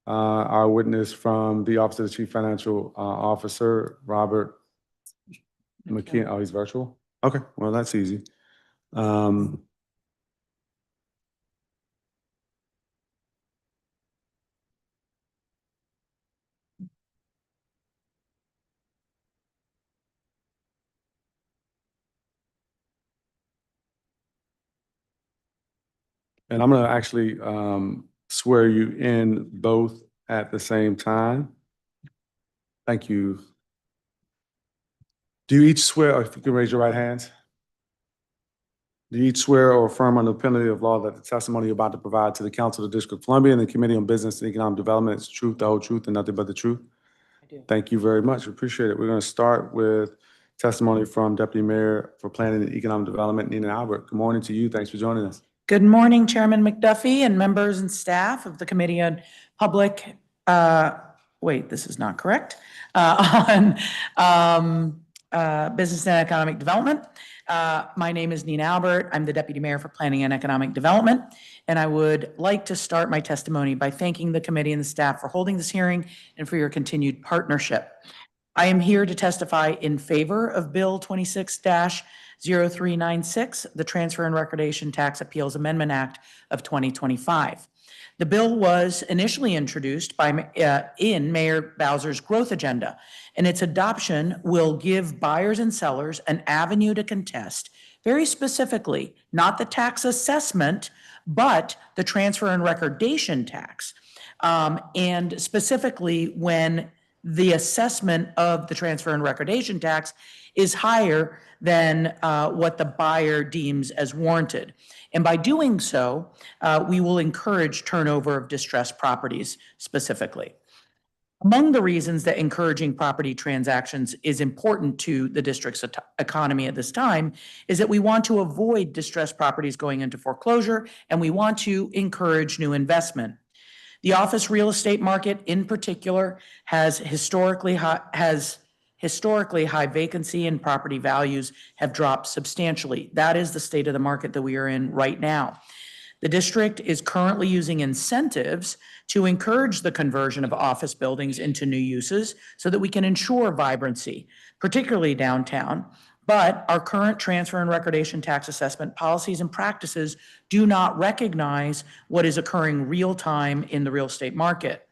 our witness from the Office of the Chief Financial Officer, Robert McKeon, oh, he's virtual? Okay, well, that's easy. Um, And I'm going to actually swear you in both at the same time. Thank you. Do you each swear, or if you can raise your right hands? Do you each swear or affirm under the penalty of law that the testimony you're about to provide to the Council of the District of Columbia and the Committee on Business and Economic Development is truth, the whole truth, and nothing but the truth? I do. Thank you very much. Appreciate it. We're going to start with testimony from Deputy Mayor for Planning and Economic Development, Nina Albert. Good morning to you. Thanks for joining us. Good morning, Chairman McDuffie and members and staff of the Committee on Public, this is not correct, on Business and Economic Development. My name is Nina Albert. I'm the Deputy Mayor for Planning and Economic Development. And I would like to start my testimony by thanking the committee and the staff for holding this hearing and for your continued partnership. I am here to testify in favor of Bill 26-0396, the Transfer and Recordation Tax Appeals Amendment Act of 2025. The bill was initially introduced in Mayor Bowser's growth agenda, and its adoption will give buyers and sellers an avenue to contest, very specifically, not the tax assessment, but the transfer and recordation tax. And specifically when the assessment of the transfer and recordation tax is higher than what the buyer deems as warranted. And by doing so, we will encourage turnover of distressed properties specifically. Among the reasons that encouraging property transactions is important to the district's economy at this time is that we want to avoid distressed properties going into foreclosure, and we want to encourage new investment. The office real estate market in particular has historically high vacancy, and property values have dropped substantially. That is the state of the market that we are in right now. The district is currently using incentives to encourage the conversion of office buildings into new uses so that we can ensure vibrancy, particularly downtown. But our current transfer and recordation tax assessment policies and practices do not recognize what is occurring real time in the real estate market.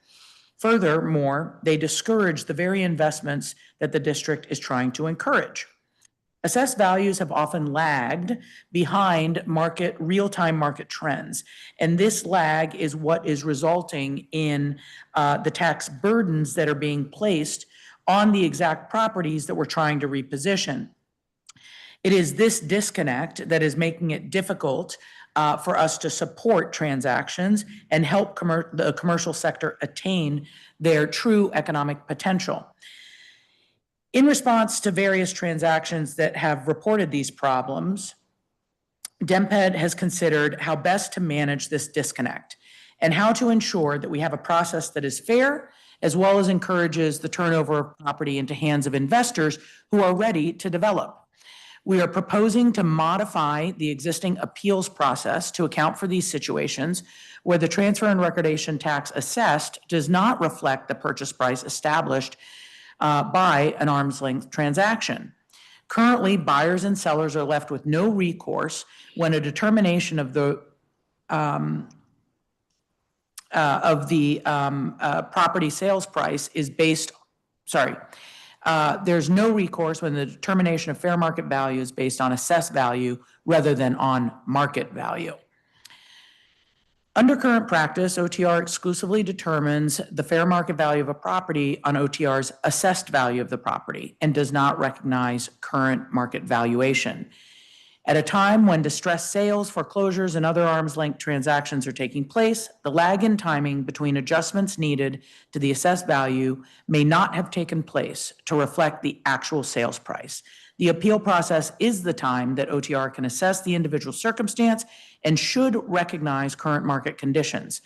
Furthermore, they discourage the very investments that the district is trying to encourage. Assessed values have often lagged behind real-time market trends. And this lag is what is resulting in the tax burdens that are being placed on the exact properties that we're trying to reposition. It is this disconnect that is making it difficult for us to support transactions and help the commercial sector attain their true economic potential. In response to various transactions that have reported these problems, DMPED has considered how best to manage this disconnect and how to ensure that we have a process that is fair, as well as encourages the turnover of property into hands of investors who are ready to develop. We are proposing to modify the existing appeals process to account for these situations where the transfer and recordation tax assessed does not reflect the purchase price established by an arm's length transaction. Currently, buyers and sellers are left with no recourse when a determination of the property sales price is there's no recourse when the determination of fair market value is based on assessed value rather than on market value. Under current practice, OTR exclusively determines the fair market value of a property on OTR's assessed value of the property and does not recognize current market valuation. At a time when distressed sales, foreclosures, and other arm's length transactions are taking place, the lag in timing between adjustments needed to the assessed value may not have taken place to reflect the actual sales price. The appeal process is the time that OTR can assess the individual circumstance and should recognize current market conditions.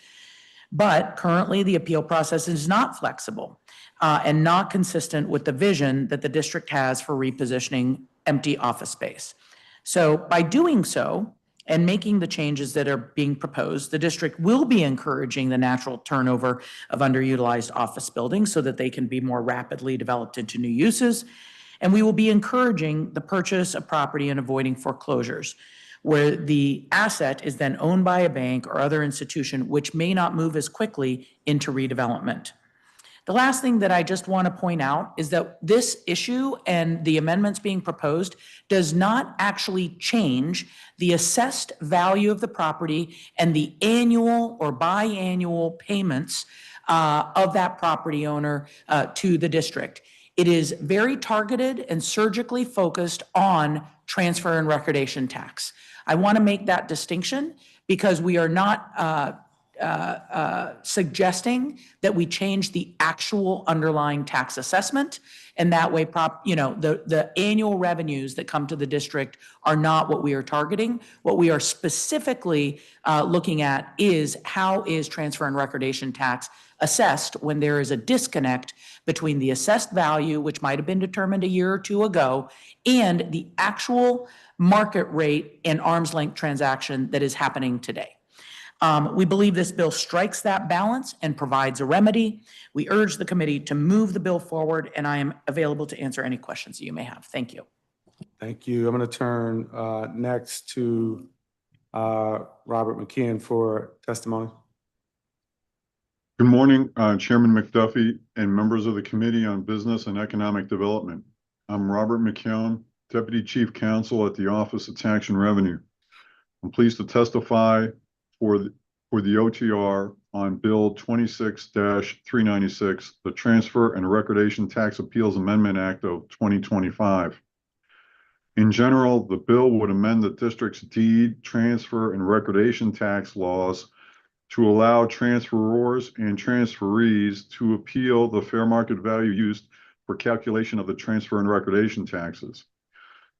But currently, the appeal process is not flexible and not consistent with the vision that the district has for repositioning empty office space. So by doing so and making the changes that are being proposed, the district will be encouraging the natural turnover of underutilized office buildings so that they can be more rapidly developed into new uses. And we will be encouraging the purchase of property and avoiding foreclosures, where the asset is then owned by a bank or other institution which may not move as quickly into redevelopment. The last thing that I just want to point out is that this issue and the amendments being proposed does not actually change the assessed value of the property and the annual or biannual payments of that property owner to the district. It is very targeted and surgically focused on transfer and recordation tax. I want to make that distinction because we are not suggesting that we change the actual underlying tax assessment. And that way, the annual revenues that come to the district are not what we are targeting. What we are specifically looking at is how is transfer and recordation tax assessed when there is a disconnect between the assessed value, which might have been determined a year or two ago, and the actual market rate and arm's length transaction that is happening today. We believe this bill strikes that balance and provides a remedy. We urge the committee to move the bill forward, and I am available to answer any questions that you may have. Thank you. Thank you. I'm going to turn next to Robert McKeon for testimony. Good morning, Chairman McDuffie and members of the Committee on Business and Economic Development. I'm Robert McKeon, Deputy Chief Counsel at the Office of Tax and Revenue. I'm pleased to testify for the OTR on Bill 26-396, the Transfer and Recordation Tax Appeals Amendment Act of 2025. In general, the bill would amend the district's deed, transfer, and recordation tax laws to allow transferors and transferees to appeal the fair market value used for calculation of the transfer and recordation taxes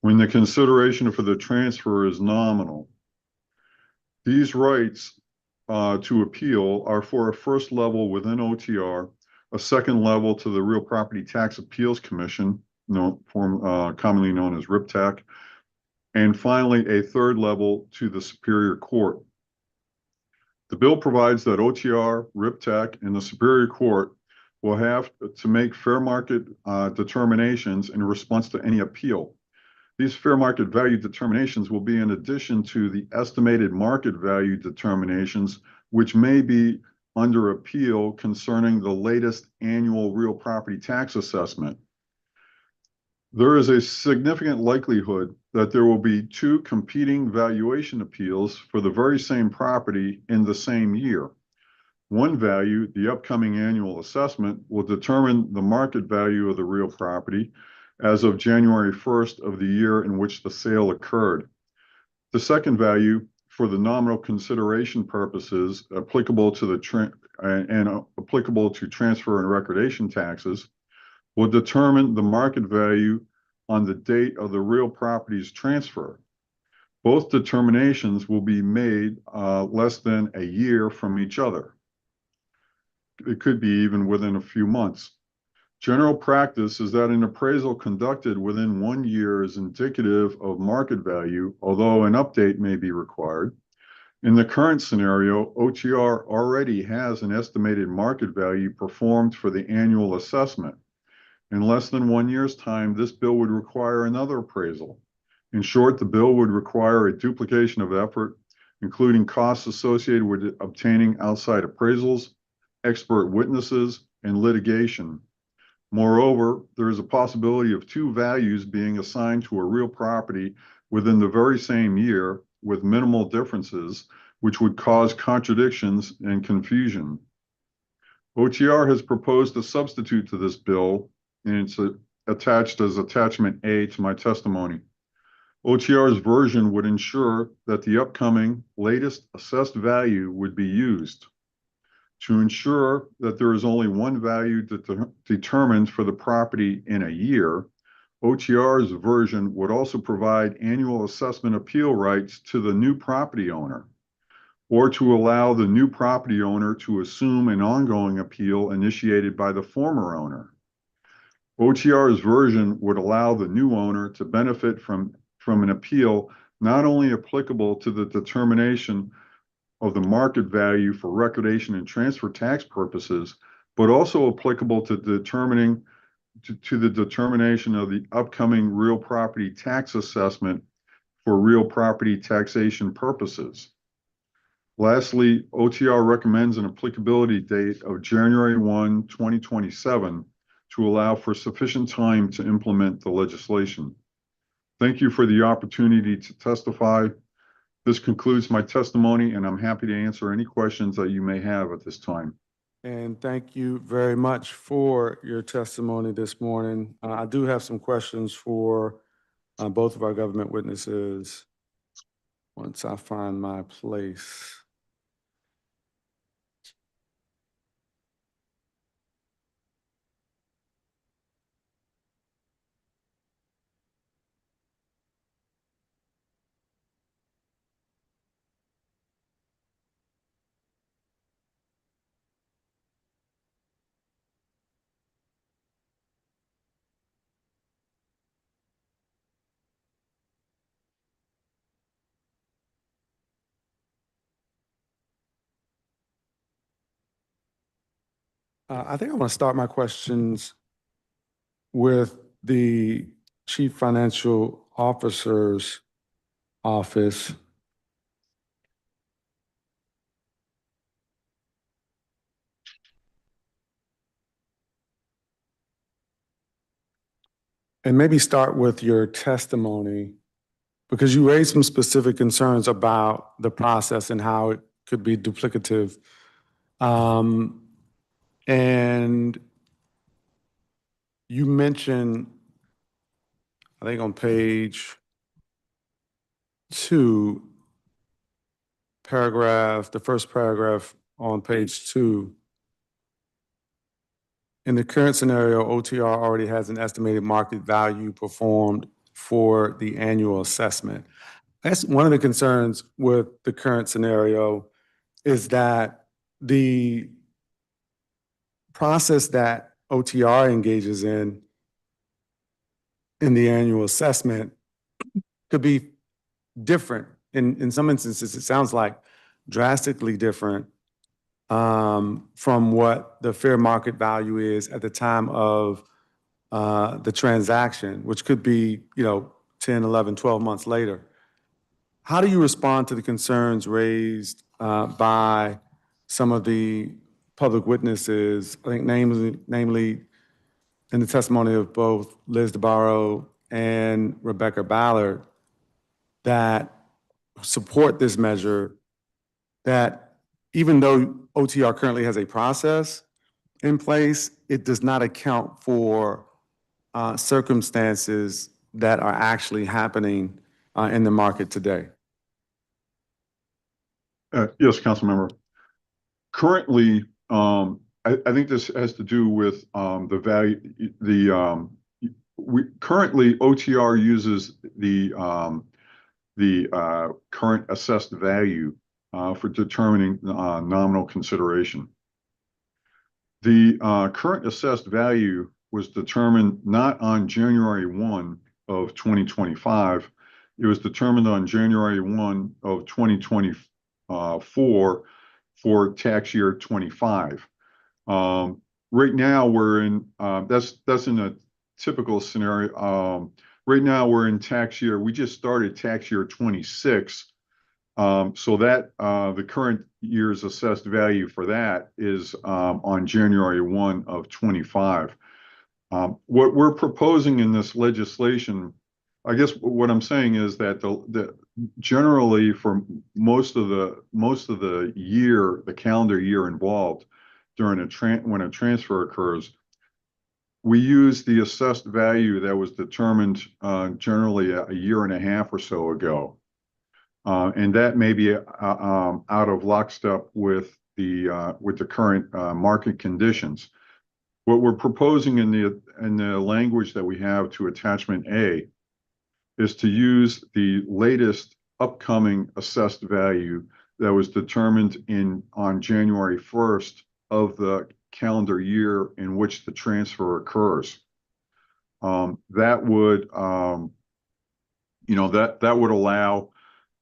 when the consideration for the transfer is nominal. These rights to appeal are for a first level within OTR, a second level to the Real Property Tax Appeals Commission, commonly known as RIPTAC, and finally a third level to the Superior Court. The bill provides that OTR, RIPTAC, and the Superior Court will have to make fair market determinations in response to any appeal. These fair market value determinations will be in addition to the estimated market value determinations, which may be under appeal concerning the latest annual real property tax assessment. There is a significant likelihood that there will be two competing valuation appeals for the very same property in the same year. One value, the upcoming annual assessment, will determine the market value of the real property as of January 1st of the year in which the sale occurred. The second value, for the nominal consideration purposes applicable to applicable to transfer and recordation taxes, will determine the market value on the date of the real property's transfer. Both determinations will be made less than a year from each other. It could be even within a few months. General practice is that an appraisal conducted within 1 year is indicative of market value, although an update may be required. In the current scenario, OTR already has an estimated market value performed for the annual assessment. In less than 1 year's time, this bill would require another appraisal. In short, the bill would require a duplication of effort, including costs associated with obtaining outside appraisals, expert witnesses, and litigation. Moreover, there is a possibility of two values being assigned to a real property within the very same year with minimal differences, which would cause contradictions and confusion. OTR has proposed a substitute to this bill, and it's attached as attachment A to my testimony. OTR's version would ensure that the upcoming latest assessed value would be used. To ensure that there is only one value determined for the property in a year, OTR's version would also provide annual assessment appeal rights to the new property owner, or to allow the new property owner to assume an ongoing appeal initiated by the former owner. OTR's version would allow the new owner to benefit from an appeal not only applicable to the determination of the market value for recordation and transfer tax purposes, but also applicable to determining to the determination of the upcoming real property tax assessment for real property taxation purposes. Lastly, OTR recommends an applicability date of January 1, 2027 to allow for sufficient time to implement the legislation. Thank you for the opportunity to testify. This concludes my testimony, and I'm happy to answer any questions that you may have at this time. And thank you very much for your testimony this morning. I do have some questions for both of our government witnesses once I find my place. I think I want to start my questions with the Chief Financial Officer's office. And maybe start with your testimony, because you raised some specific concerns about the process and how it could be duplicative. And you mentioned, I think on page 2, the first paragraph on page 2, in the current scenario, OTR already has an estimated market value performed for the annual assessment. That's one of the concerns with the current scenario, is that the process that OTR engages in the annual assessment could be different. In some instances, it sounds like drastically different from what the fair market value is at the time of the transaction, which could be, 10, 11, 12 months later. How do you respond to the concerns raised by some of the public witnesses, I think namely in the testimony of both Liz DeBarro and Rebecca Ballard, that support this measure, that even though OTR currently has a process in place, it does not account for circumstances that are actually happening in the market today? Yes, council member. Currently, I think this has to do with the value. Currently OTR uses the current assessed value for determining nominal consideration. The current assessed value was determined not on January 1 of 2025. It was determined on January 1 of 2024 for tax year 25. Right now we're in, that's in a typical scenario. Right now we're in tax year, we just started tax year 26. So that the current year's assessed value for that is on January 1 of 25. What we're proposing in this legislation, I guess what I'm saying is that generally for most of the year, the calendar year involved during when a transfer occurs, we use the assessed value that was determined generally a year and a half or so ago. And that may be out of lockstep with the current market conditions. What we're proposing in the language that we have to attachment A is to use the latest upcoming assessed value that was determined on January 1st of the calendar year in which the transfer occurs. That would that would allow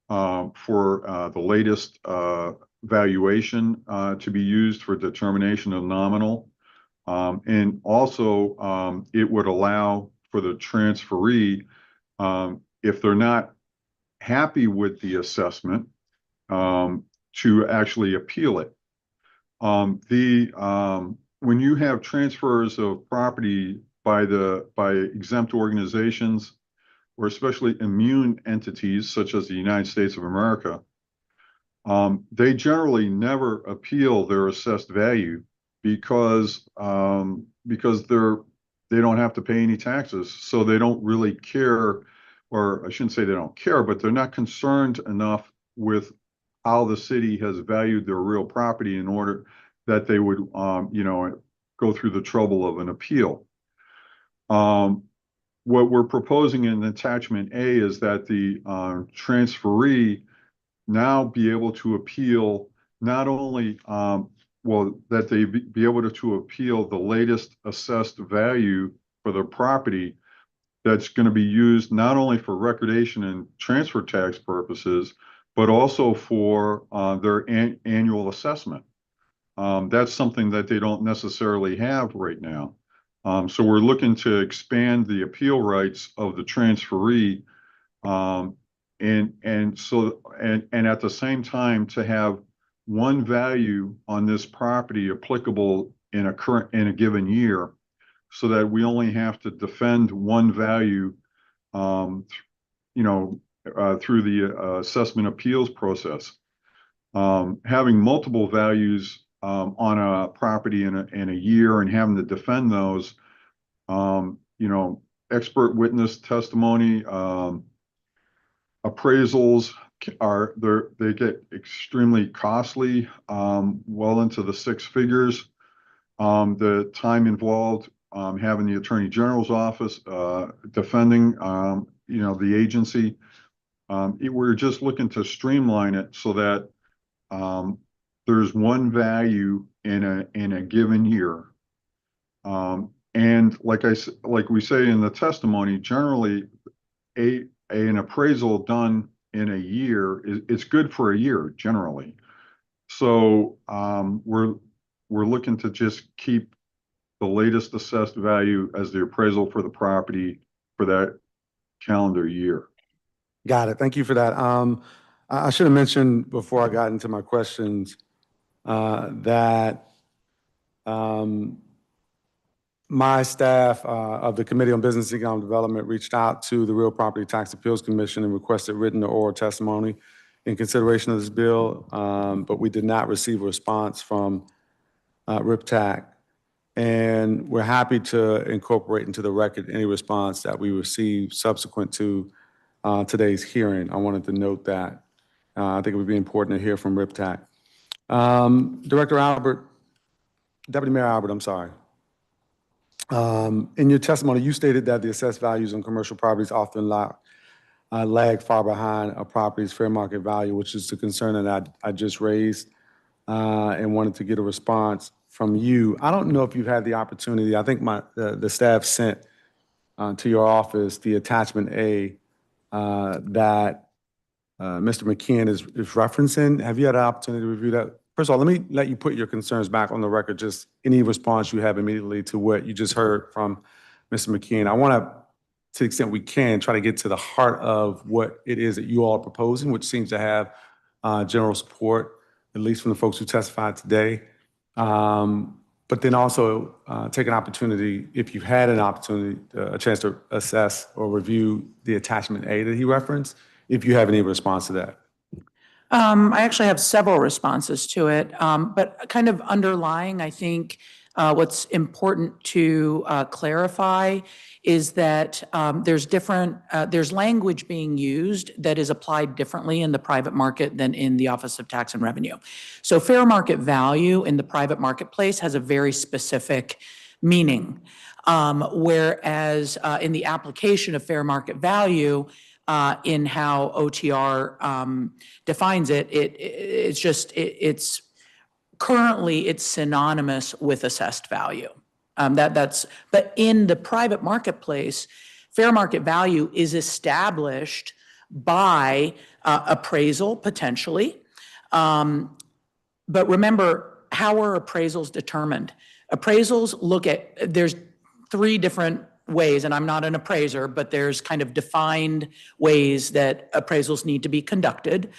for the latest valuation to be used for determination of nominal. And also, it would allow for the transferee, if they're not happy with the assessment, to actually appeal it. When you have transfers of property by exempt organizations, or especially immune entities such as the United States of America, they generally never appeal their assessed value because they don't have to pay any taxes, so they don't really care, or I shouldn't say they don't care, but they're not concerned enough with how the city has valued their real property in order that they would, go through the trouble of an appeal. What we're proposing in attachment A is that the transferee now be able to appeal not only, that they be able to appeal the latest assessed value for their property that's going to be used not only for recordation and transfer tax purposes, but also for their annual assessment. That's something that they don't necessarily have right now. So we're looking to expand the appeal rights of the transferee, and at the same time to have one value on this property applicable in a given year, so that we only have to defend one value, through the assessment appeals process. Having multiple values on a property in a year and having to defend those, expert witness testimony, appraisals they get extremely costly, well into the six figures. The time involved, having the Attorney General's office defending, the agency. We're just looking to streamline it so that there's one value in a given year. And like we say in the testimony, generally an appraisal done in a year it's good for a year generally. So we're looking to just keep the latest assessed value as the appraisal for the property for that calendar year. Got it. Thank you for that. I should have mentioned before I got into my questions that my staff of the Committee on Business and Economic Development reached out to the Real Property Tax Appeals Commission and requested written or oral testimony in consideration of this bill, but we did not receive a response from RIPTAC. And we're happy to incorporate into the record any response that we receive subsequent to today's hearing. I wanted to note that. I think it would be important to hear from RIPTAC. Director Albert, Deputy Mayor Albert, I'm sorry. In your testimony, you stated that the assessed values on commercial properties often lag far behind a property's fair market value, which is the concern that I just raised, and wanted to get a response from you. I don't know if you've had the opportunity. I think the staff sent to your office the attachment A that Mr. McKeon is referencing. Have you had an opportunity to review that? First of all, let me let you put your concerns back on the record, just any response you have immediately to what you just heard from Mr. McKeon. I want to the extent we can, try to get to the heart of what it is that you all are proposing, which seems to have general support, at least from the folks who testified today. But then also take an opportunity, if you've had an opportunity, a chance to assess or review the attachment A that he referenced, if you have any response to that. I actually have several responses to it, but kind of underlying, I think, what's important to clarify is that there's language being used that is applied differently in the private market than in the Office of Tax and Revenue. So fair market value in the private marketplace has a very specific meaning, whereas in the application of fair market value, in how OTR defines it, it's currently it's synonymous with assessed value. But in the private marketplace, fair market value is established by appraisal potentially. But remember, how are appraisals determined? Appraisals look at, there's 3 different ways, and I'm not an appraiser, but there's kind of defined ways that appraisals need to be conducted.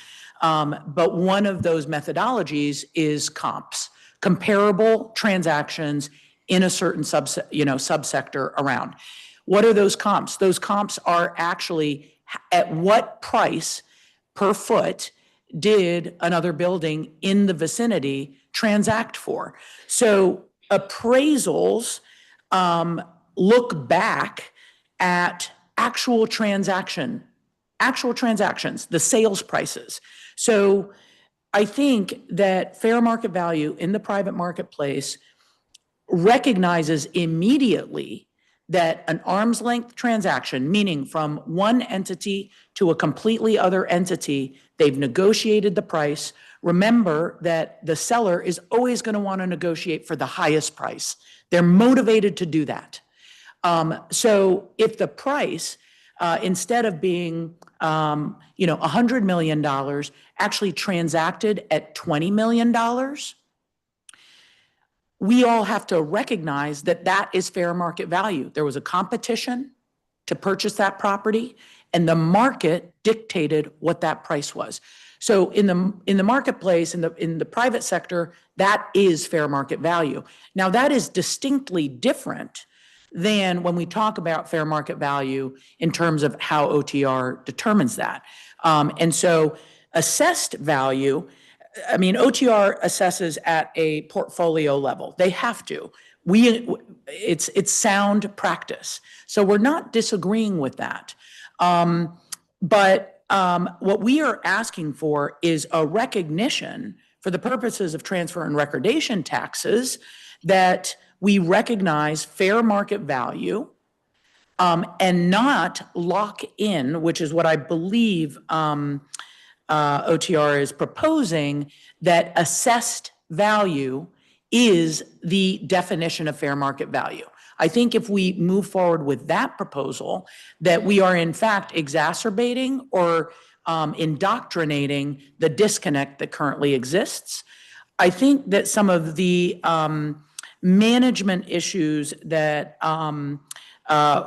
But one of those methodologies is comps, comparable transactions in a certain subsector around. What are those comps? Those comps are actually at what price per foot did another building in the vicinity transact for? So appraisals look back at actual transactions, the sales prices. So I think that fair market value in the private marketplace recognizes immediately that an arm's length transaction, meaning from one entity to a completely other entity, they've negotiated the price. Remember that the seller is always going to want to negotiate for the highest price. They're motivated to do that. So if the price, instead of being, $100 million, actually transacted at $20 million, we all have to recognize that that is fair market value. There was a competition to purchase that property, and the market dictated what that price was. So in the marketplace, in the private sector, that is fair market value. Now, that is distinctly different than when we talk about fair market value in terms of how OTR determines that. And so assessed value, OTR assesses at a portfolio level. They have to. It's sound practice. So we're not disagreeing with that. But what we are asking for is a recognition for the purposes of transfer and recordation taxes that we recognize fair market value and not lock in, which is what I believe OTR is proposing, that assessed value is the definition of fair market value. I think if we move forward with that proposal, that we are in fact exacerbating or indoctrinating the disconnect that currently exists. I think that some of the management issues that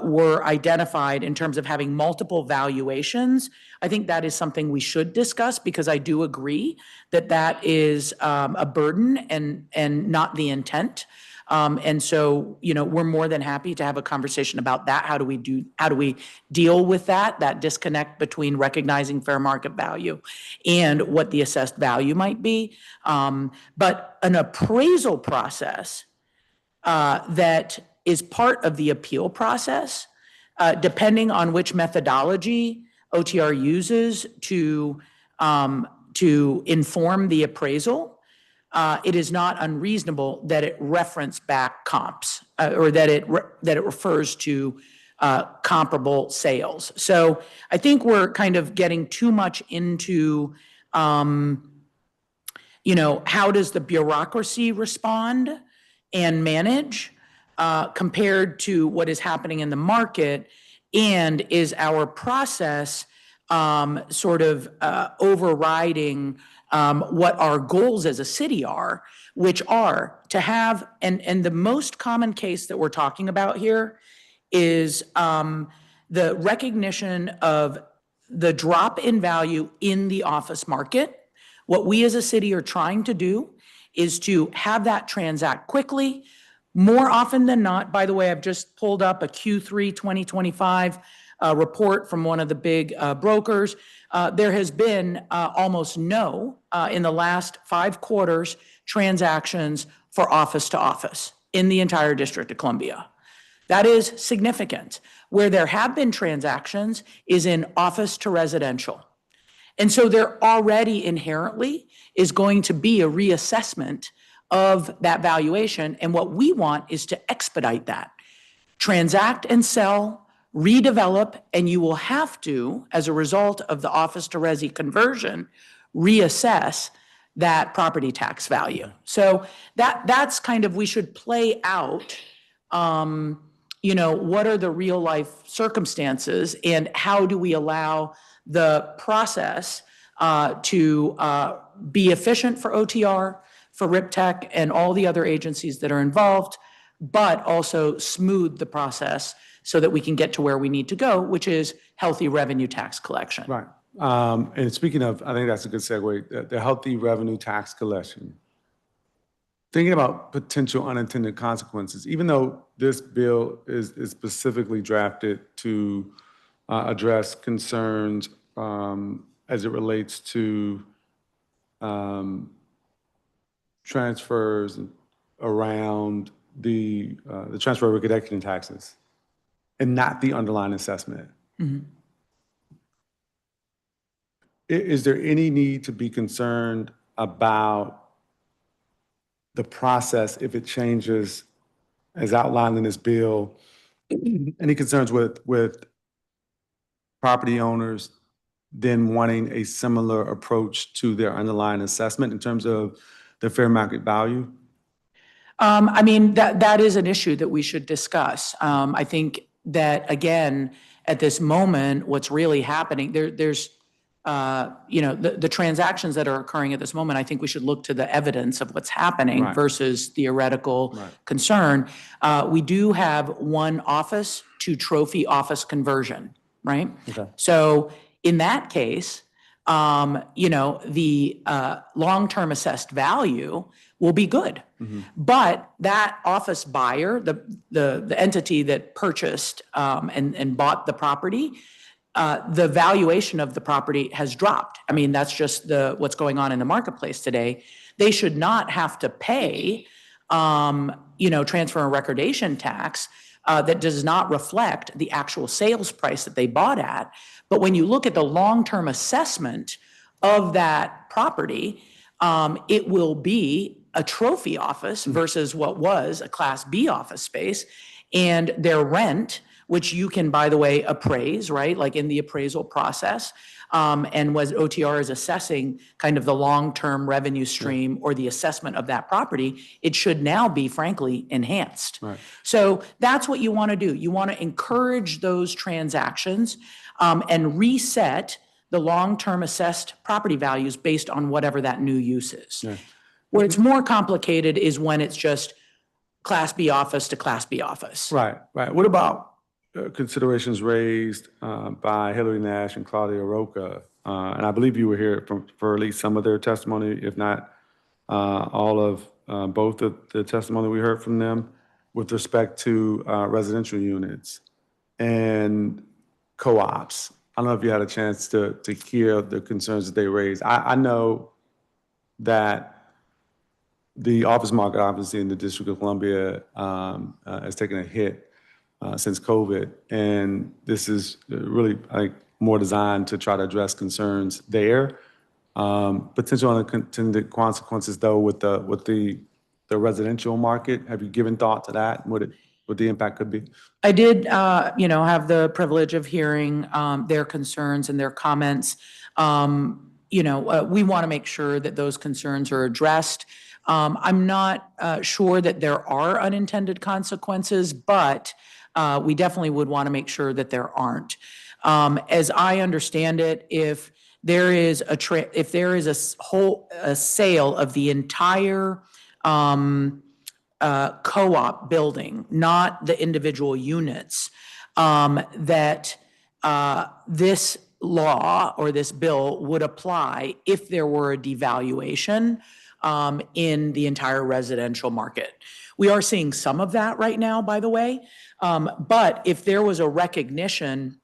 were identified in terms of having multiple valuations, I think that is something we should discuss, because I do agree that that is a burden and not the intent. And so, we're more than happy to have a conversation about that. How do we deal with that disconnect between recognizing fair market value and what the assessed value might be? But an appraisal process that is part of the appeal process, depending on which methodology OTR uses to inform the appraisal, it is not unreasonable that it reference back comps or that it refers to comparable sales. So I think we're kind of getting too much into, how does the bureaucracy respond and manage compared to what is happening in the market, and is our process overriding what our goals as a city are, which are to have, and the most common case that we're talking about here is the recognition of the drop in value in the office market. What we as a city are trying to do is to have that transact quickly. More often than not, by the way, I've just pulled up a Q3 2025 report from one of the big brokers. There has been almost no, in the last 5 quarters, transactions for office to office in the entire District of Columbia. That is significant. Where there have been transactions is in office to residential. And so there already inherently is going to be a reassessment of that valuation. And what we want is to expedite that. Transact and sell, redevelop, and you will have to, as a result of the office to resi conversion, reassess that property tax value. So that's kind of, we should play out, what are the real life circumstances and how do we allow the process to be efficient for OTR, for RIPTEC and all the other agencies that are involved, but also smooth the process so that we can get to where we need to go, which is healthy revenue tax collection. Right. And speaking of, I think that's a good segue, the healthy revenue tax collection. Thinking about potential unintended consequences, even though this bill is specifically drafted to address concerns as it relates to transfers around the transfer of recollection taxes and not the underlying assessment. Is there any need to be concerned about the process if it changes as outlined in this bill? Any concerns with property owners then wanting a similar approach to their underlying assessment in terms of the fair market value? I mean, that is an issue that we should discuss. I think that, again, at this moment, what's really happening, there's the transactions that are occurring at this moment, I think we should look to the evidence of what's happening Right. versus theoretical concern. We do have one office to trophy office conversion, right? Okay. So in that case, the long-term assessed value will be good. But that office buyer, the entity that purchased and bought the property, the valuation of the property has dropped. I mean, that's just what's going on in the marketplace today. They should not have to pay, transfer and recordation tax that does not reflect the actual sales price that they bought at. But when you look at the long-term assessment of that property, it will be a trophy office versus what was a Class B office space. And their rent, which you can, by the way, appraise, right? Like in the appraisal process. And was OTR is assessing kind of the long-term revenue stream or the assessment of that property, it should now be, frankly, enhanced. Right. So that's what you want to do. You want to encourage those transactions and reset the long-term assessed property values based on whatever that new use is. Yeah. Where it's more complicated is when it's just Class B office to Class B office. Right. What about considerations raised by Hillary Nash and Claudia Roca? And I believe you were here for at least some of their testimony, if not all of both of the testimony we heard from them with respect to residential units and co-ops. I don't know if you had a chance to hear the concerns that they raised. I know that the office market, obviously, in the District of Columbia has taken a hit since COVID. And this is really, I think, more designed to try to address concerns there. Potential unintended consequences, though, with the residential market. Have you given thought to that? What the impact could be? I did, have the privilege of hearing their concerns and their comments. We want to make sure that those concerns are addressed. I'm not sure that there are unintended consequences, but we definitely would want to make sure that there aren't. As I understand it, if there is a sale of the entire co-op building, not the individual units, that this law or this bill would apply if there were a devaluation in the entire residential market. We are seeing some of that right now, by the way. But if there was a recognition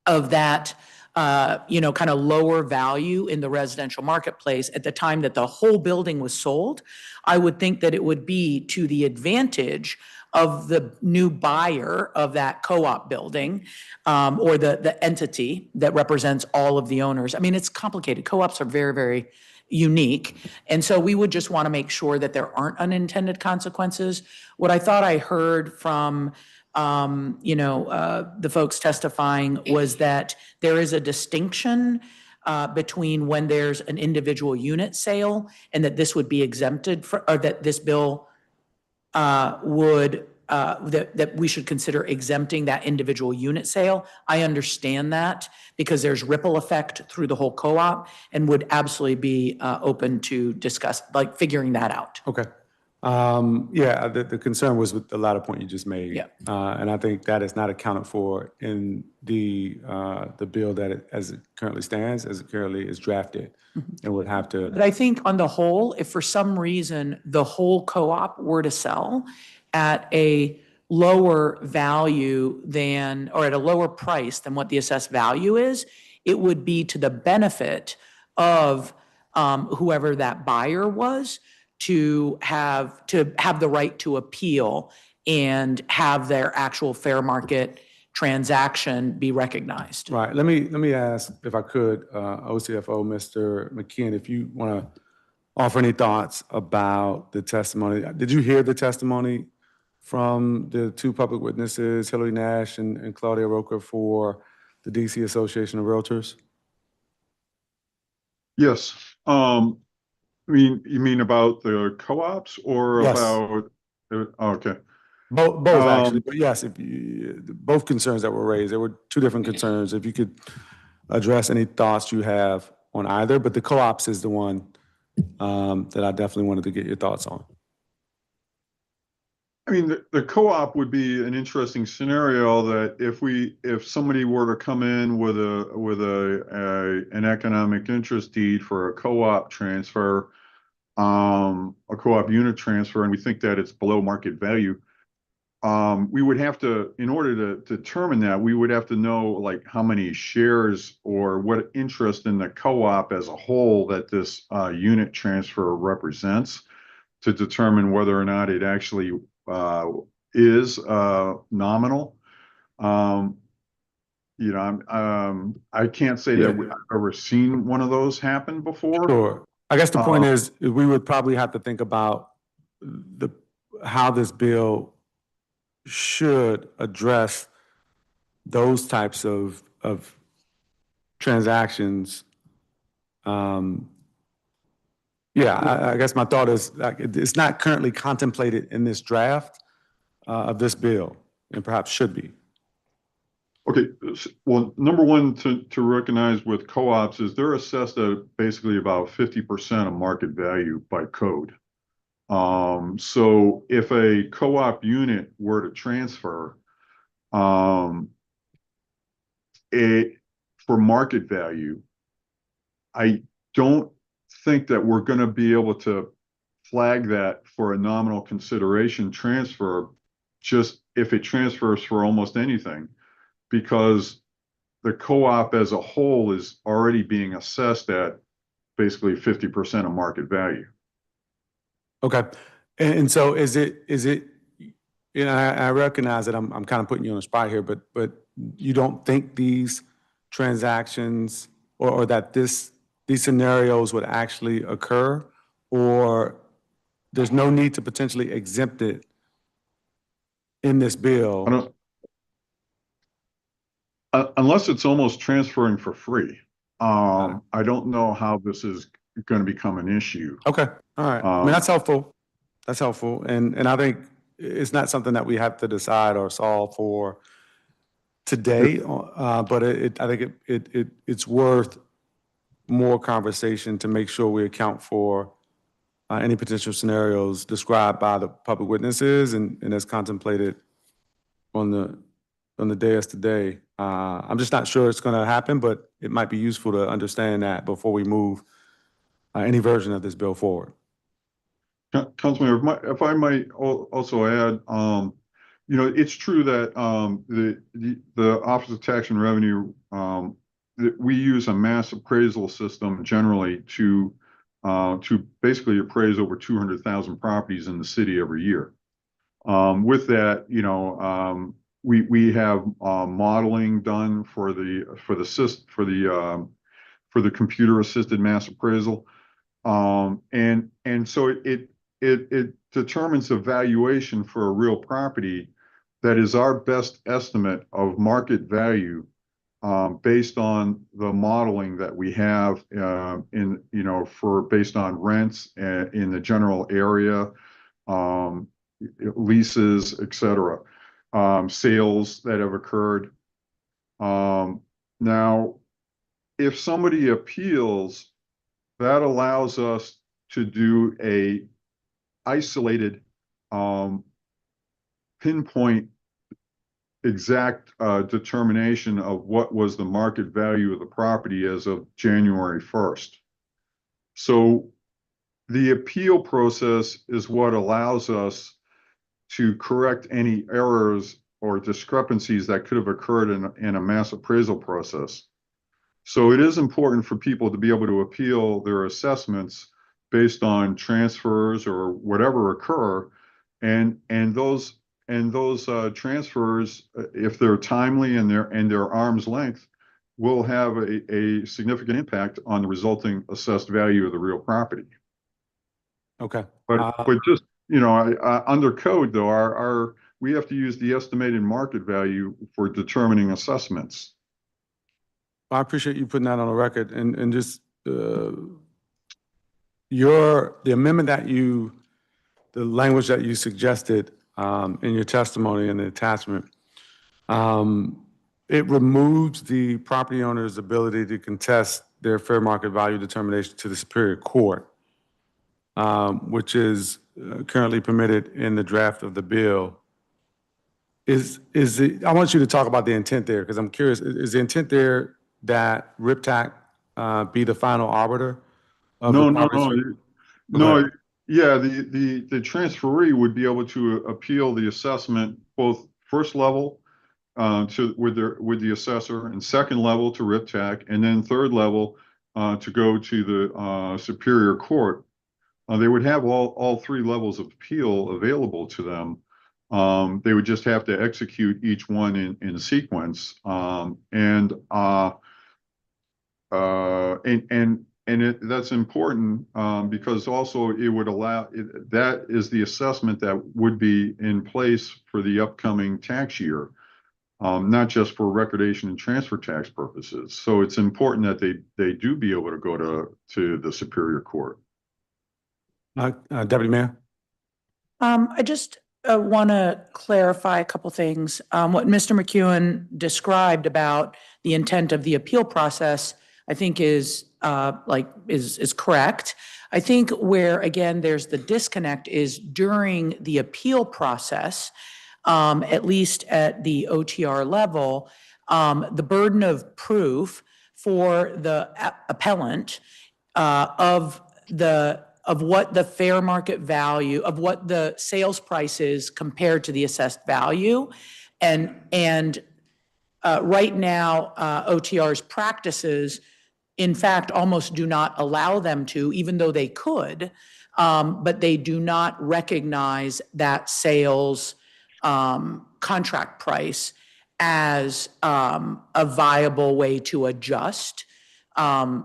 of that, kind of lower value in the residential marketplace at the time that the whole building was sold, I would think that it would be to the advantage of the new buyer of that co-op building, or the entity that represents all of the owners. I mean, it's complicated. Co-ops are very, very unique. And so we would just want to make sure that there aren't unintended consequences. What I thought I heard from the folks testifying was that there is a distinction between when there's an individual unit sale and that this would be exempted or that this bill would that we should consider exempting that individual unit sale. I understand that because there's ripple effect through the whole co-op and would absolutely be open to discuss, like figuring that out. Okay. Yeah, the concern was with the latter point you just made. Yeah. And I think that is not accounted for in the bill as it currently stands, as it currently is drafted, and would have to. But I think on the whole, if for some reason the whole co-op were to sell at a lower value than, or at a lower price than what the assessed value is, it would be to the benefit of whoever that buyer was to have the right to appeal and have their actual fair market transaction be recognized. Right. Let me ask, if I could, OCFO, Mr. McKeon, if you want to offer any thoughts about the testimony. Did you hear the testimony from the two public witnesses, Hillary Nash and Claudia Roker, for the DC Association of Realtors? Yes. You mean about the co-ops or Yes. about, okay. Both actually, but yes, both concerns that were raised, there were two different concerns. If you could address any thoughts you have on either, but the co-ops is the one that I definitely wanted to get your thoughts on. I mean, the co-op would be an interesting scenario that if somebody were to come in with an economic interest deed for a co-op transfer, a co-op unit transfer, and we think that it's below market value, we would have to, in order to determine that, we would have to know like how many shares or what interest in the co-op as a whole that this unit transfer represents to determine whether or not it actually is nominal. I can't say that I've ever seen one of those happen before. Sure. I guess the point is we would probably have to think about how this bill should address those types of transactions. I guess my thought is it's not currently contemplated in this draft of this bill, and perhaps should be. Okay, well, number one to recognize with co-ops is they're assessed at basically about 50% of market value by code. So if a co-op unit were to transfer, for market value, I don't think that we're going to be able to flag that for a nominal consideration transfer just if it transfers for almost anything, because the co-op as a whole is already being assessed at basically 50% of market value. Okay. And so is it, I recognize that I'm kind of putting you on the spot here, but you don't think these transactions or that these scenarios would actually occur, or there's no need to potentially exempt it in this bill? Unless it's almost transferring for free. I don't know how this is going to become an issue. Okay. All right. I mean, that's helpful. That's helpful. And I think it's not something that we have to decide or solve for today, but I think it's worth more conversation to make sure we account for any potential scenarios described by the public witnesses and as contemplated on the dais today. I'm just not sure it's going to happen, but it might be useful to understand that before we move any version of this bill forward. Councilman, if I might also add, it's true that the Office of Tax and Revenue, we use a mass appraisal system generally to basically appraise over 200,000 properties in the city every year. With that, we have modeling done for the computer assisted mass appraisal, and so it determines a valuation for a real property that is our best estimate of market value based on the modeling that we have based on rents in the general area, leases, et cetera, sales that have occurred. Now, if somebody appeals, that allows us to do a isolated, pinpoint exact determination of what was the market value of the property as of January 1st. So the appeal process is what allows us to correct any errors or discrepancies that could have occurred in a mass appraisal process. So it is important for people to be able to appeal their assessments based on transfers or whatever occur. And those transfers, if they're timely and they're arm's length, will have a significant impact on the resulting assessed value of the real property. Okay. But just, under code though, we have to use the estimated market value for determining assessments. I appreciate you putting that on the record, and just the amendment the language that you suggested in your testimony and the attachment, it removes the property owner's ability to contest their fair market value determination to the Superior Court, which is currently permitted in the draft of the bill. I want you to talk about the intent there, because I'm curious, is the intent there that RIPTAC be the final arbiter of the property? No. Yeah, the transferee would be able to appeal the assessment both first level with the assessor, and second level to RIPTAC, and then third level to go to the Superior Court. They would have all three levels of appeal available to them. They would just have to execute each one in sequence. That's important because also it would allow, that is the assessment that would be in place for the upcoming tax year, not just for recordation and transfer tax purposes. So it's important that they do be able to go to the Superior Court. Deputy Mayor? I just want to clarify a couple things. What Mr. McEwen described about the intent of the appeal process, I think is correct. I think where, again, there's the disconnect is during the appeal process, at least at the OTR level, the burden of proof for the appellant of what the fair market value, of what the sales price is compared to the assessed value. And right now, OTR's practices, in fact, almost do not allow them to, even though they could, but they do not recognize that sales contract price as a viable way to adjust, to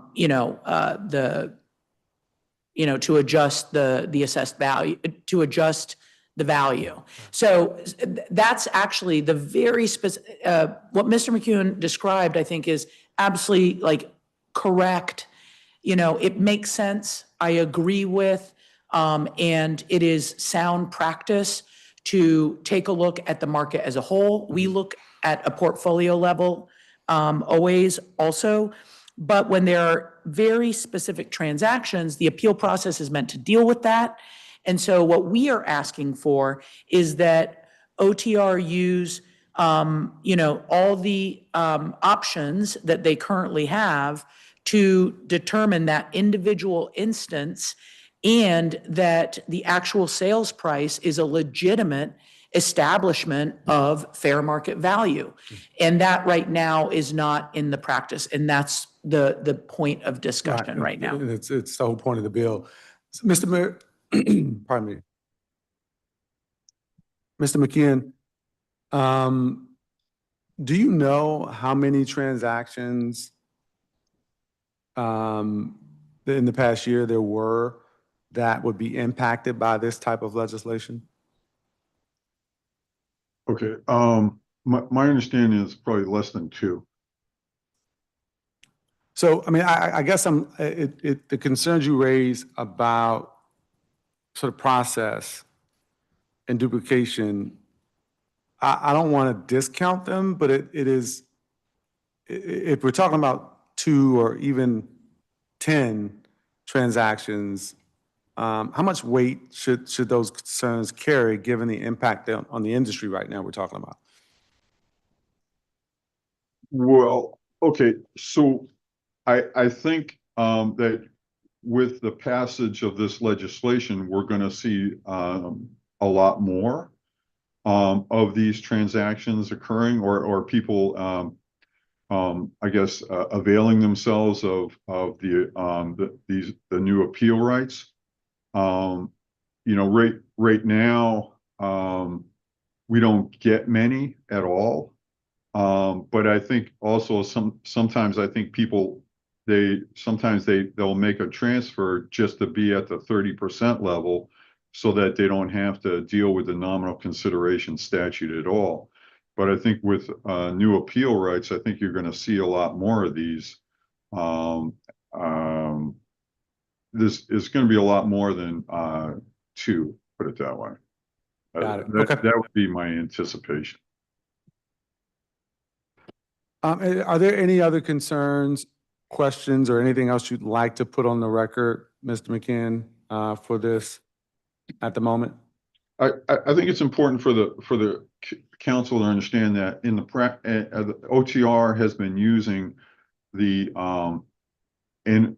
adjust the assessed value, to adjust the value. So that's actually the very specific, what Mr. McEwen described, I think, is absolutely correct. It makes sense. I agree with, and it is sound practice to take a look at the market as a whole. We look at a portfolio level always also. But when there are very specific transactions, the appeal process is meant to deal with that. And so what we are asking for is that OTR use, all the options that they currently have to determine that individual instance, and that the actual sales price is a legitimate establishment of fair market value. And that right now is not in the practice. And that's the point of discussion right now. And it's the whole point of the bill. So, Mr. Mayor, pardon me. Mr. McKeon, do you know how many transactions in the past year there were that would be impacted by this type of legislation? Okay. My understanding is probably less than 2. So, I mean, I guess the concerns you raise about sort of process and duplication, I don't want to discount them, but it is, if we're talking about 2 or even 10 transactions, how much weight should those concerns carry, given the impact on the industry right now we're talking about? Well, okay, so I think that with the passage of this legislation, we're going to see a lot more of these transactions occurring, or people, I guess, availing themselves of the new appeal rights. You know, right now, we don't get many at all. But I think also sometimes I think people, they'll make a transfer just to be at the 30% level so that they don't have to deal with the nominal consideration statute at all. But I think with new appeal rights, I think you're going to see a lot more of these. This is going to be a lot more than 2, put it that way. Got it. Okay. That would be my anticipation. Are there any other concerns, questions, or anything else you'd like to put on the record, Mr. McKinn, for this at the moment? I think it's important for the council to understand that in the OTR has been using the and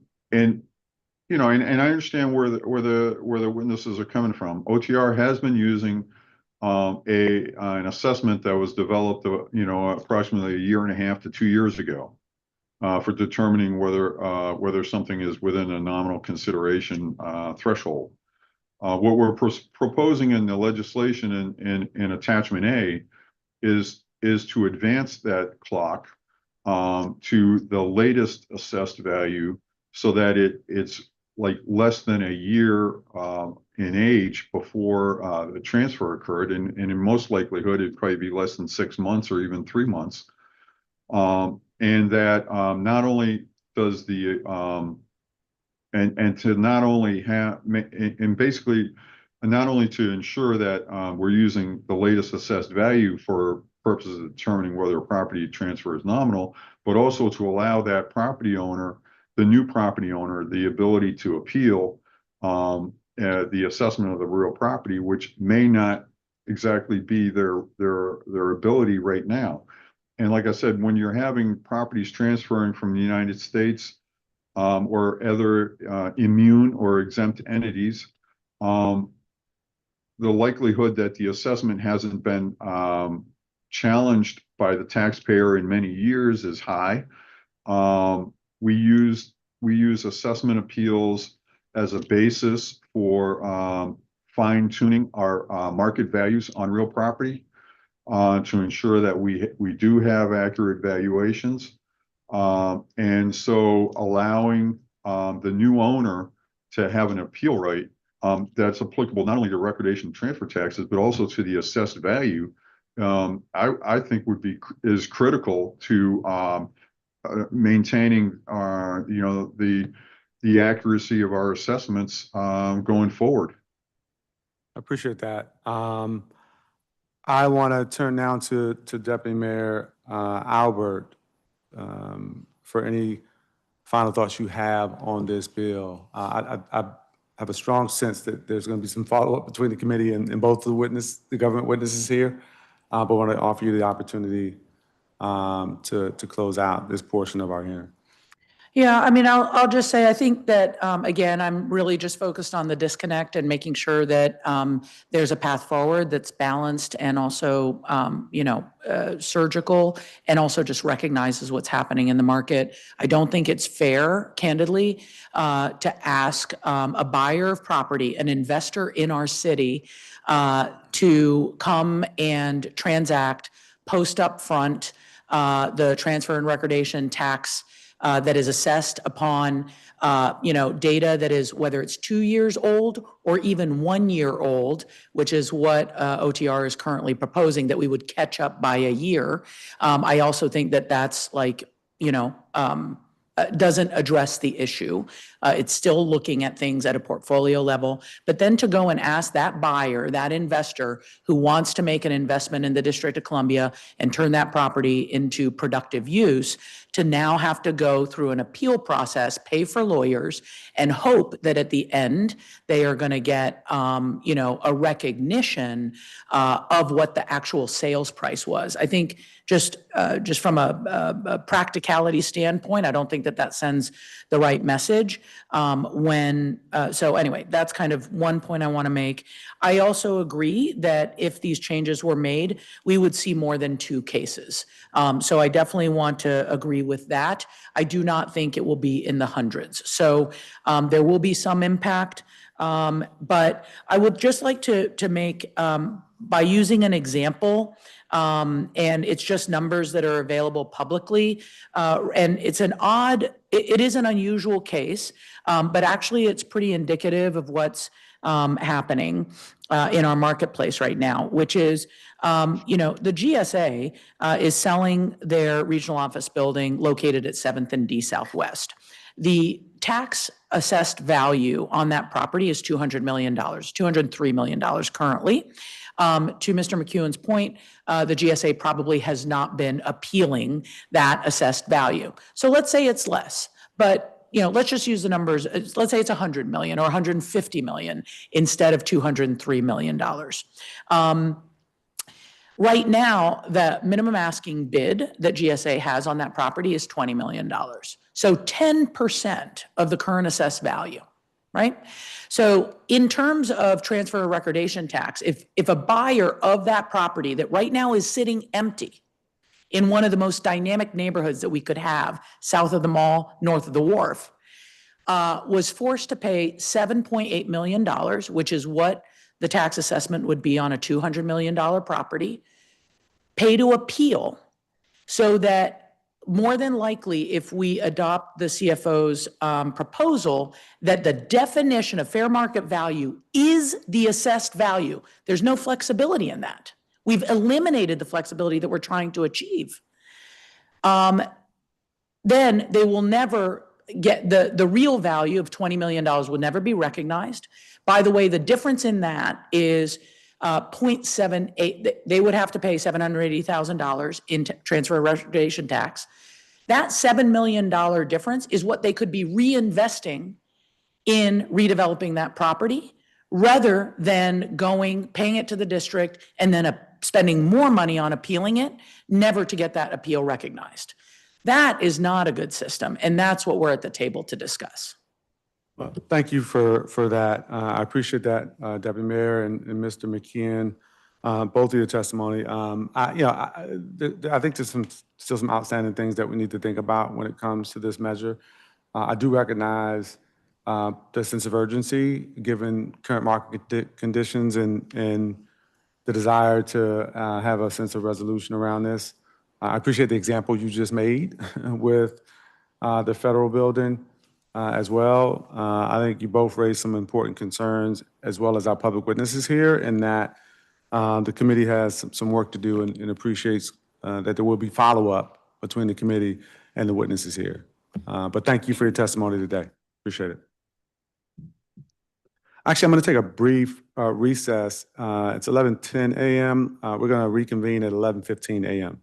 you know, and I understand where the witnesses are coming from. OTR has been using an assessment that was developed, you know, approximately 1.5 to 2 years ago, for determining whether something is within a nominal consideration threshold. What we're proposing in the legislation in attachment A is to advance that clock to the latest assessed value, so that it's like less than a year in age before the transfer occurred, and in most likelihood it'd probably be less than 6 months or even 3 months, and that not only does the and to not only have and basically not only to ensure that we're using the latest assessed value for purposes of determining whether a property transfer is nominal, but also to allow that property owner, the new property owner, the ability to appeal the assessment of the real property, which may not exactly be their ability right now. And like I said, when you're having properties transferring from the United States or other immune or exempt entities, the likelihood that the assessment hasn't been challenged by the taxpayer in many years is high. We use assessment appeals as a basis for fine tuning our market values on real property to ensure that we do have accurate valuations. And so allowing the new owner to have an appeal right that's applicable not only to recordation transfer taxes, but also to the assessed value, I think is critical to maintaining you know, the accuracy of our assessments going forward. I appreciate that. I want to turn now to Deputy Mayor Albert for any final thoughts you have on this bill. I have a strong sense that there's going to be some follow-up between the committee and both the government witnesses here, but I want to offer you the opportunity to close out this portion of our hearing. Yeah, I mean, I'll just say, I think that, again, I'm really just focused on the disconnect and making sure that there's a path forward that's balanced and also, you know, surgical, and also just recognizes what's happening in the market. I don't think it's fair, candidly, to ask a buyer of property, an investor in our city, to come and transact post up front the transfer and recordation tax that is assessed upon, you know, data that is, whether it's 2 years old or even 1 year old, which is what OTR is currently proposing, that we would catch up by a year. I also think that that's like, you know, doesn't address the issue. It's still looking at things at a portfolio level. But then to go and ask that buyer, that investor who wants to make an investment in the District of Columbia and turn that property into productive use, to now have to go through an appeal process, pay for lawyers, and hope that at the end they are going to get, a recognition of what the actual sales price was. I think just from a practicality standpoint, I don't think that sends the right message. So anyway, that's kind of one point I want to make. I also agree that if these changes were made, we would see more than 2 cases. So I definitely want to agree with that. I do not think it will be in the hundreds. So there will be some impact. But I would just like to make, by using an example, and it's just numbers that are available publicly, and it is an unusual case, but actually it's pretty indicative of what's happening in our marketplace right now, which is, the GSA is selling their regional office building located at 7th and D Southwest. The tax assessed value on that property is $200 million, $203 million currently. To Mr. McEwen's point, the GSA probably has not been appealing that assessed value. So let's say it's less, but let's just use the numbers. Let's say it's 100 million or 150 million instead of $203 million. Right now, the minimum asking bid that GSA has on that property is $20 million. So 10% of the current assessed value, right? So in terms of transfer of recordation tax, if a buyer of that property that right now is sitting empty in one of the most dynamic neighborhoods that we could have, south of the mall, north of the wharf, was forced to pay $7.8 million, which is what the tax assessment would be on a $200 million property, pay to appeal, so that more than likely, if we adopt the CFO's proposal, that the definition of fair market value is the assessed value. There's no flexibility in that. We've eliminated the flexibility that we're trying to achieve. Then they will never get the real value of $20 million will never be recognized. By the way, the difference in that is 0.78. They would have to pay $780,000 in transfer of recordation tax. That $7 million difference is what they could be reinvesting in redeveloping that property, rather than paying it to the district and then spending more money on appealing it, never to get that appeal recognized. That is not a good system, and that's what we're at the table to discuss. Well, thank you for that. I appreciate that, Deputy Mayor and Mr. McKeon, both of your testimony. I think there's still some outstanding things that we need to think about when it comes to this measure. I do recognize the sense of urgency, given current market conditions and the desire to have a sense of resolution around this. I appreciate the example you just made with the federal building as well. I think you both raised some important concerns, as well as our public witnesses here, in that the committee has some work to do and appreciates that there will be follow-up between the committee and the witnesses here. But thank you for your testimony today. Appreciate it. Actually, I'm going to take a brief recess. It's 11:10 a.m. We're going to reconvene at 11:15 a.m.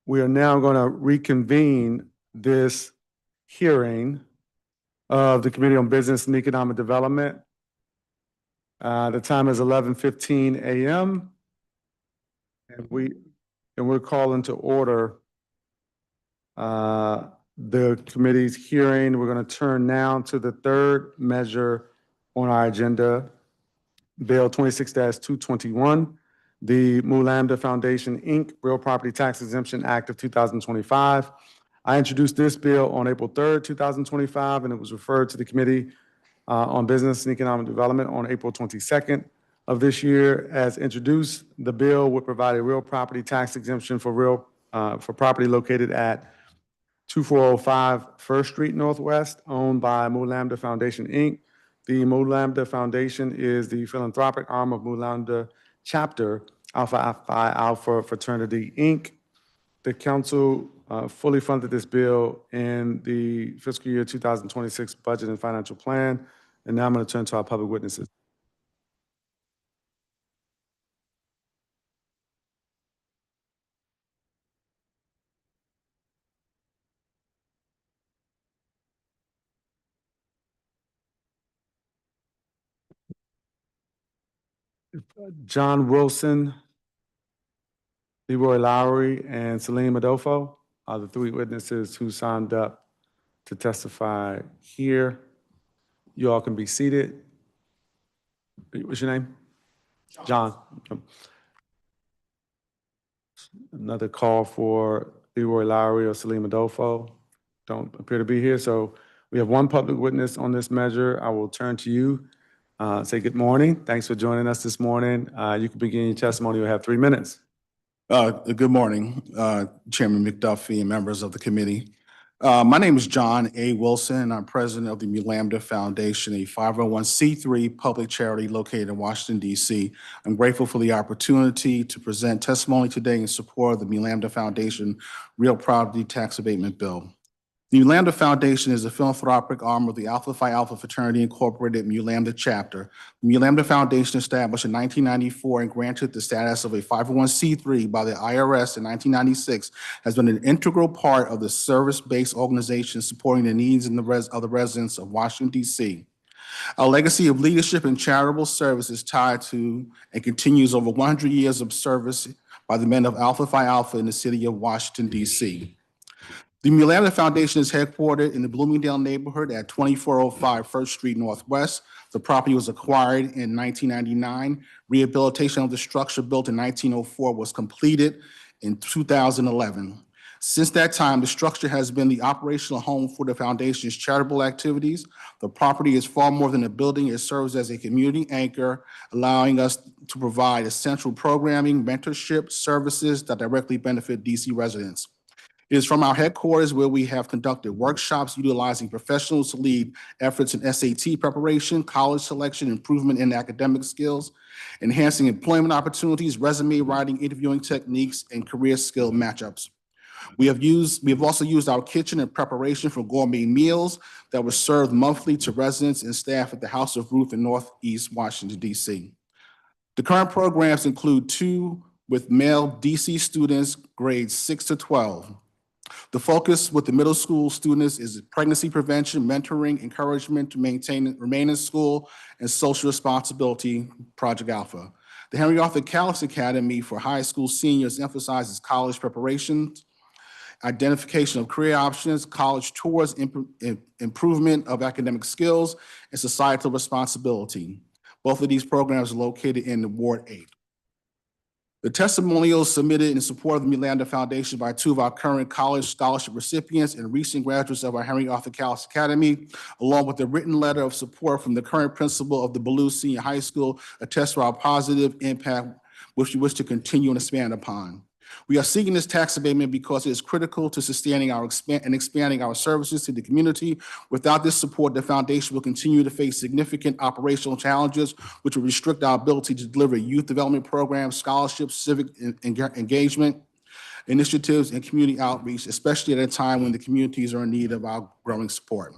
We are now going to reconvene this hearing of the Committee on Business and Economic Development. The time is 11:15 a.m. And we're calling to order the committee's hearing. We're going to turn now to the third measure on our agenda, Bill 26-221, the Mu Lambda Foundation, Inc. Real Property Tax Exemption Act of 2025. I introduced this bill on April 3rd, 2025, and it was referred to the Committee on Business and Economic Development on April 22nd of this year. As introduced, the bill would provide a real property tax exemption for property located at 2405 First Street Northwest, owned by Mu Lambda Foundation, Inc. The Mu Lambda Foundation is the philanthropic arm of Mu Lambda Chapter Alpha Phi Alpha Fraternity, Inc. The council fully funded this bill in the fiscal year 2026 budget and financial plan. And now I'm going to turn to our public witnesses. John Wilson, Leroy Lowry, and Celine Adolfo are the three witnesses who signed up to testify here. You all can be seated. What's your name? John. Another call for Leroy Lowry or Celine Adolfo. Don't appear to be here, so we have one public witness on this measure. I will turn to you. Say good morning. Thanks for joining us this morning. You can begin your testimony. You'll have 3 minutes. Good morning, Chairman McDuffie and members of the committee. My name is John A. Wilson. I'm president of the Mu Lambda Foundation, a 501c3 public charity located in Washington, D.C. I'm grateful for the opportunity to present testimony today in support of the Mu Lambda Foundation Real Property Tax Abatement Bill. The Mu Lambda Foundation is a philanthropic arm of the Alpha Phi Alpha Fraternity Incorporated Mu Lambda Chapter. The Mu Lambda Foundation, established in 1994 and granted the status of a 501c3 by the IRS in 1996, has been an integral part of the service-based organization supporting the needs of the residents of Washington, D.C. Our legacy of leadership and charitable service is tied to and continues over 100 years of service by the men of Alpha Phi Alpha in the city of Washington, D.C. The Mu Lambda Foundation is headquartered in the Bloomingdale neighborhood at 2405 First Street Northwest. The property was acquired in 1999. Rehabilitation of the structure, built in 1904, was completed in 2011. Since that time, the structure has been the operational home for the foundation's charitable activities. The property is far more than a building. It serves as a community anchor, allowing us to provide essential programming, mentorship, services that directly benefit DC residents. It is from our headquarters where we have conducted workshops utilizing professionals to lead efforts in SAT preparation, college selection, improvement in academic skills, enhancing employment opportunities, resume writing, interviewing techniques, and career skill matchups. We have also used our kitchen in preparation for gourmet meals that were served monthly to residents and staff at the House of Ruth in Northeast Washington, D.C. The current programs include 2 with male DC students grades 6 to 12. The focus with the middle school students is pregnancy prevention, mentoring, encouragement to remain in school, and social responsibility, Project Alpha. The Henry Arthur Callis Academy for high school seniors emphasizes college preparation, identification of career options, college tours, improvement of academic skills, and societal responsibility. Both of these programs are located in Ward 8. The testimonials submitted in support of the Mu Lambda Foundation by 2 of our current college scholarship recipients and recent graduates of our Henry Arthur Callis Academy, along with the written letter of support from the current principal of the Ballou Senior High School, attest to our positive impact, which we wish to continue and expand upon. We are seeking this tax abatement because it is critical to sustaining and expanding our services to the community. Without this support, the foundation will continue to face significant operational challenges, which will restrict our ability to deliver youth development programs, scholarships, civic engagement initiatives, and community outreach, especially at a time when the communities are in need of our growing support.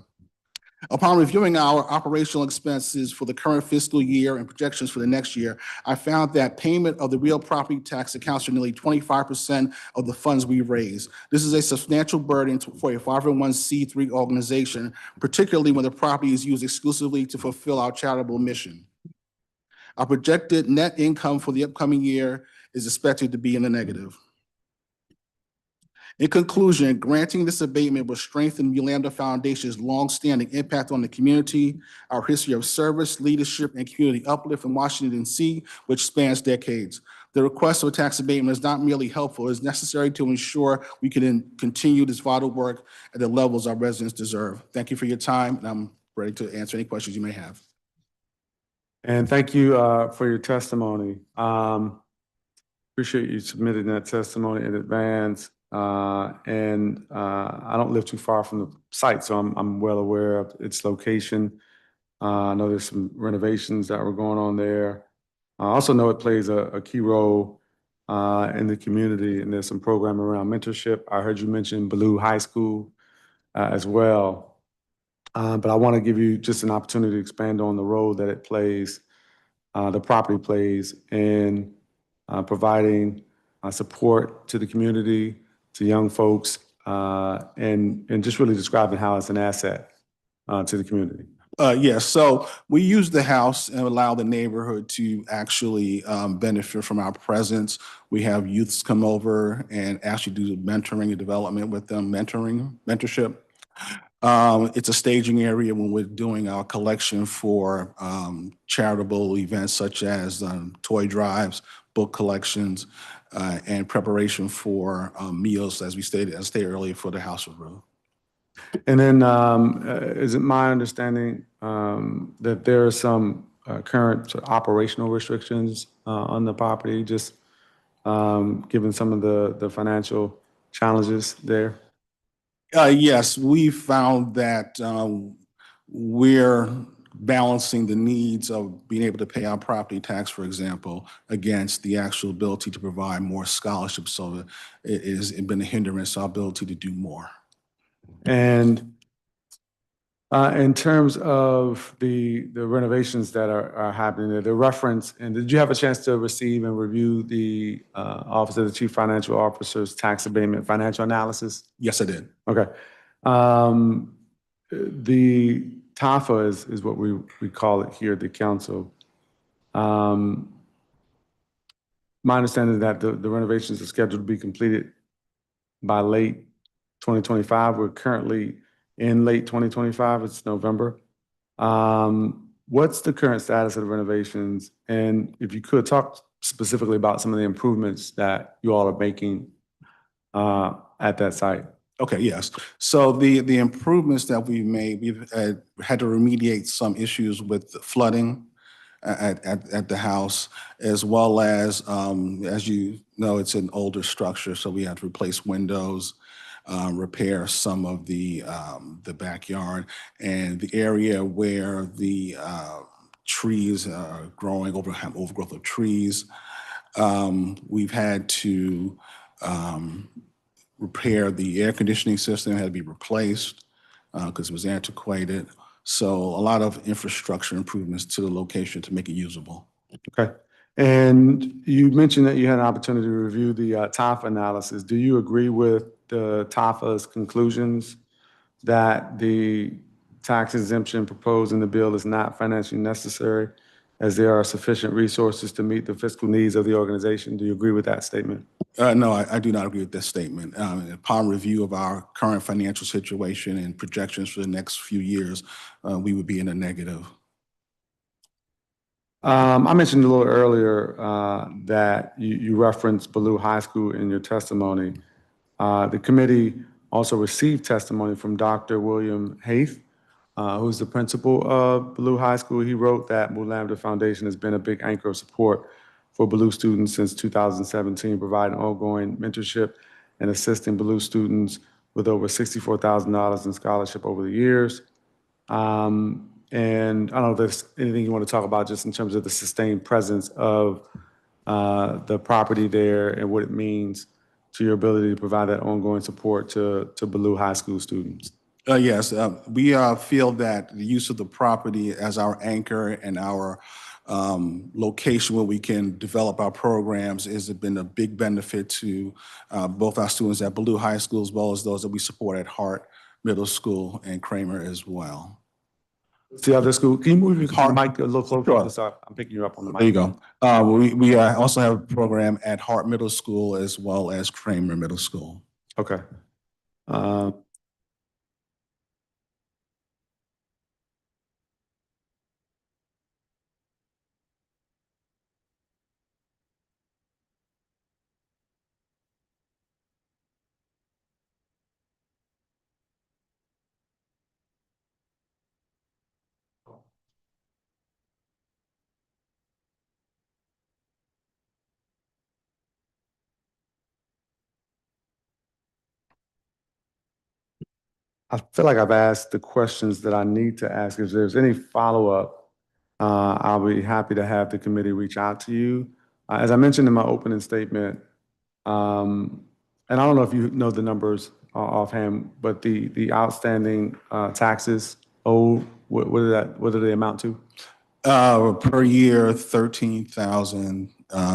Upon reviewing our operational expenses for the current fiscal year and projections for the next year, I found that payment of the real property tax accounts for nearly 25% of the funds we raise. This is a substantial burden for a 501c3 organization, particularly when the property is used exclusively to fulfill our charitable mission. Our projected net income for the upcoming year is expected to be in the negative. In conclusion, granting this abatement will strengthen Lambda Foundation's longstanding impact on the community, our history of service, leadership, and community uplift in Washington, D.C., which spans decades. The request for tax abatement is not merely helpful, it is necessary to ensure we can continue this vital work at the levels our residents deserve. Thank you for your time, and I'm ready to answer any questions you may have. And thank you for your testimony. Appreciate you submitting that testimony in advance. I don't live too far from the site, so I'm well aware of its location. I know there's some renovations that were going on there. I also know it plays a key role in the community, and there's some programming around mentorship. I heard you mention Ballou High School as well. But I want to give you just an opportunity to expand on the role that it plays, the property plays in providing support to the community, to young folks, and just really describing how it's an asset to the community. Yes, so we use the house and allow the neighborhood to actually benefit from our presence. We have youths come over and actually do mentoring and development with them, mentorship. It's a staging area when we're doing our collection for charitable events such as toy drives, book collections, and preparation for meals, as we stated earlier, for the House of Rule. And then is it my understanding that there are some current operational restrictions on the property, just given some of the financial challenges there? Yes, we found that we're balancing the needs of being able to pay our property tax, for example, against the actual ability to provide more scholarships. So it has been a hindrance to our ability to do more. And in terms of the renovations that are happening there, the reference, and did you have a chance to receive and review the Office of the Chief Financial Officer's tax abatement financial analysis? Yes, I did. Okay. The TAFA is what we call it here at the council. My understanding is that the renovations are scheduled to be completed by late 2025. We're currently in late 2025. It's November. What's the current status of the renovations? And if you could talk specifically about some of the improvements that you all are making at that site. Okay, yes. So the improvements that we've made, we've had to remediate some issues with flooding at the house, as well as you know, it's an older structure, so we had to replace windows, repair some of the backyard, and the area where the trees are growing, overgrowth of trees. We've had to repair the air conditioning system, had to be replaced because it was antiquated. So a lot of infrastructure improvements to the location to make it usable. Okay. And you mentioned that you had an opportunity to review the TAFA analysis. Do you agree with the TAFA's conclusions that the tax exemption proposed in the bill is not financially necessary, as there are sufficient resources to meet the fiscal needs of the organization? Do you agree with that statement? No, I do not agree with this statement. Upon review of our current financial situation and projections for the next few years, we would be in a negative. I mentioned a little earlier that you referenced Ballou High School in your testimony. The committee also received testimony from Dr. William Haith, who's the principal of Ballou High School. He wrote that Lambda Foundation has been a big anchor of support for Ballou students since 2017, providing ongoing mentorship and assisting Ballou students with over $64,000 in scholarship over the years. And I don't know if there's anything you want to talk about just in terms of the sustained presence of the property there and what it means to your ability to provide that ongoing support to Ballou High School students. Yes, we feel that the use of the property as our anchor and our location where we can develop our programs has been a big benefit to both our students at Ballou High School as well as those that we support at Hart Middle School and Kramer as well. The other school, can you move your Hart- mic a little closer? Sure. Just so I'm picking you up on the mic. There you go. We also have a program at Hart Middle School as well as Kramer Middle School. Okay. Uh, I feel like I've asked the questions that I need to ask. If there's any follow-up, I'll be happy to have the committee reach out to you. As I mentioned in my opening statement, and I don't know if you know the numbers offhand, but the outstanding taxes owed, what do they amount to? Per year, 13,000,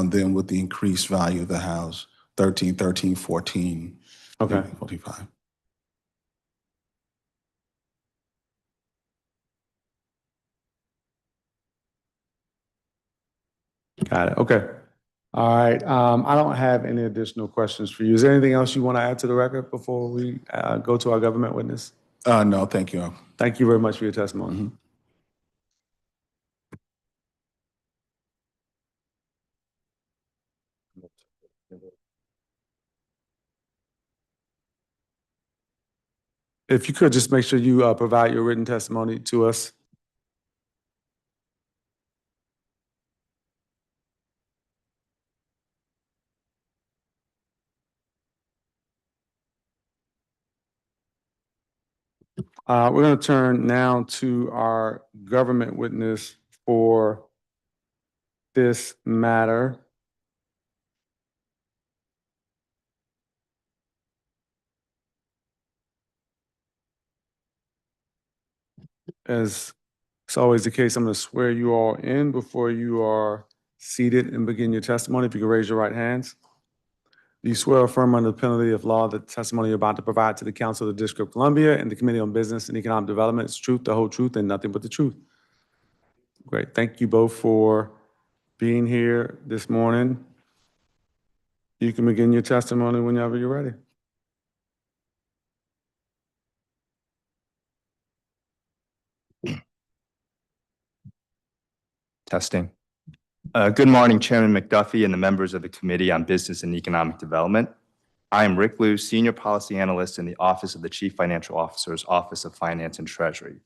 then with the increased value of the house, 14, Okay. 45. Got it. Okay. All right. I don't have any additional questions for you. Is there anything else you want to add to the record before we go to our government witness? No, thank you. Thank you very much for your testimony. If you could just make sure you provide your written testimony to us. We're going to turn now to our government witness for this matter. As it's always the case, I'm going to swear you all in before you are seated and begin your testimony. If you could raise your right hands. Do you swear or affirm under the penalty of law that the testimony you're about to provide to the Council of the District of Columbia and the Committee on Business and Economic Development is truth, the whole truth, and nothing but the truth? Great. Thank you both for being here this morning. You can begin your testimony whenever you're ready. Testing. Good morning, Chairman McDuffie and the members of the Committee on Business and Economic Development. I am Rick Liu, Senior Policy Analyst in the Office of the Chief Financial Officer's Office of Finance and Treasury.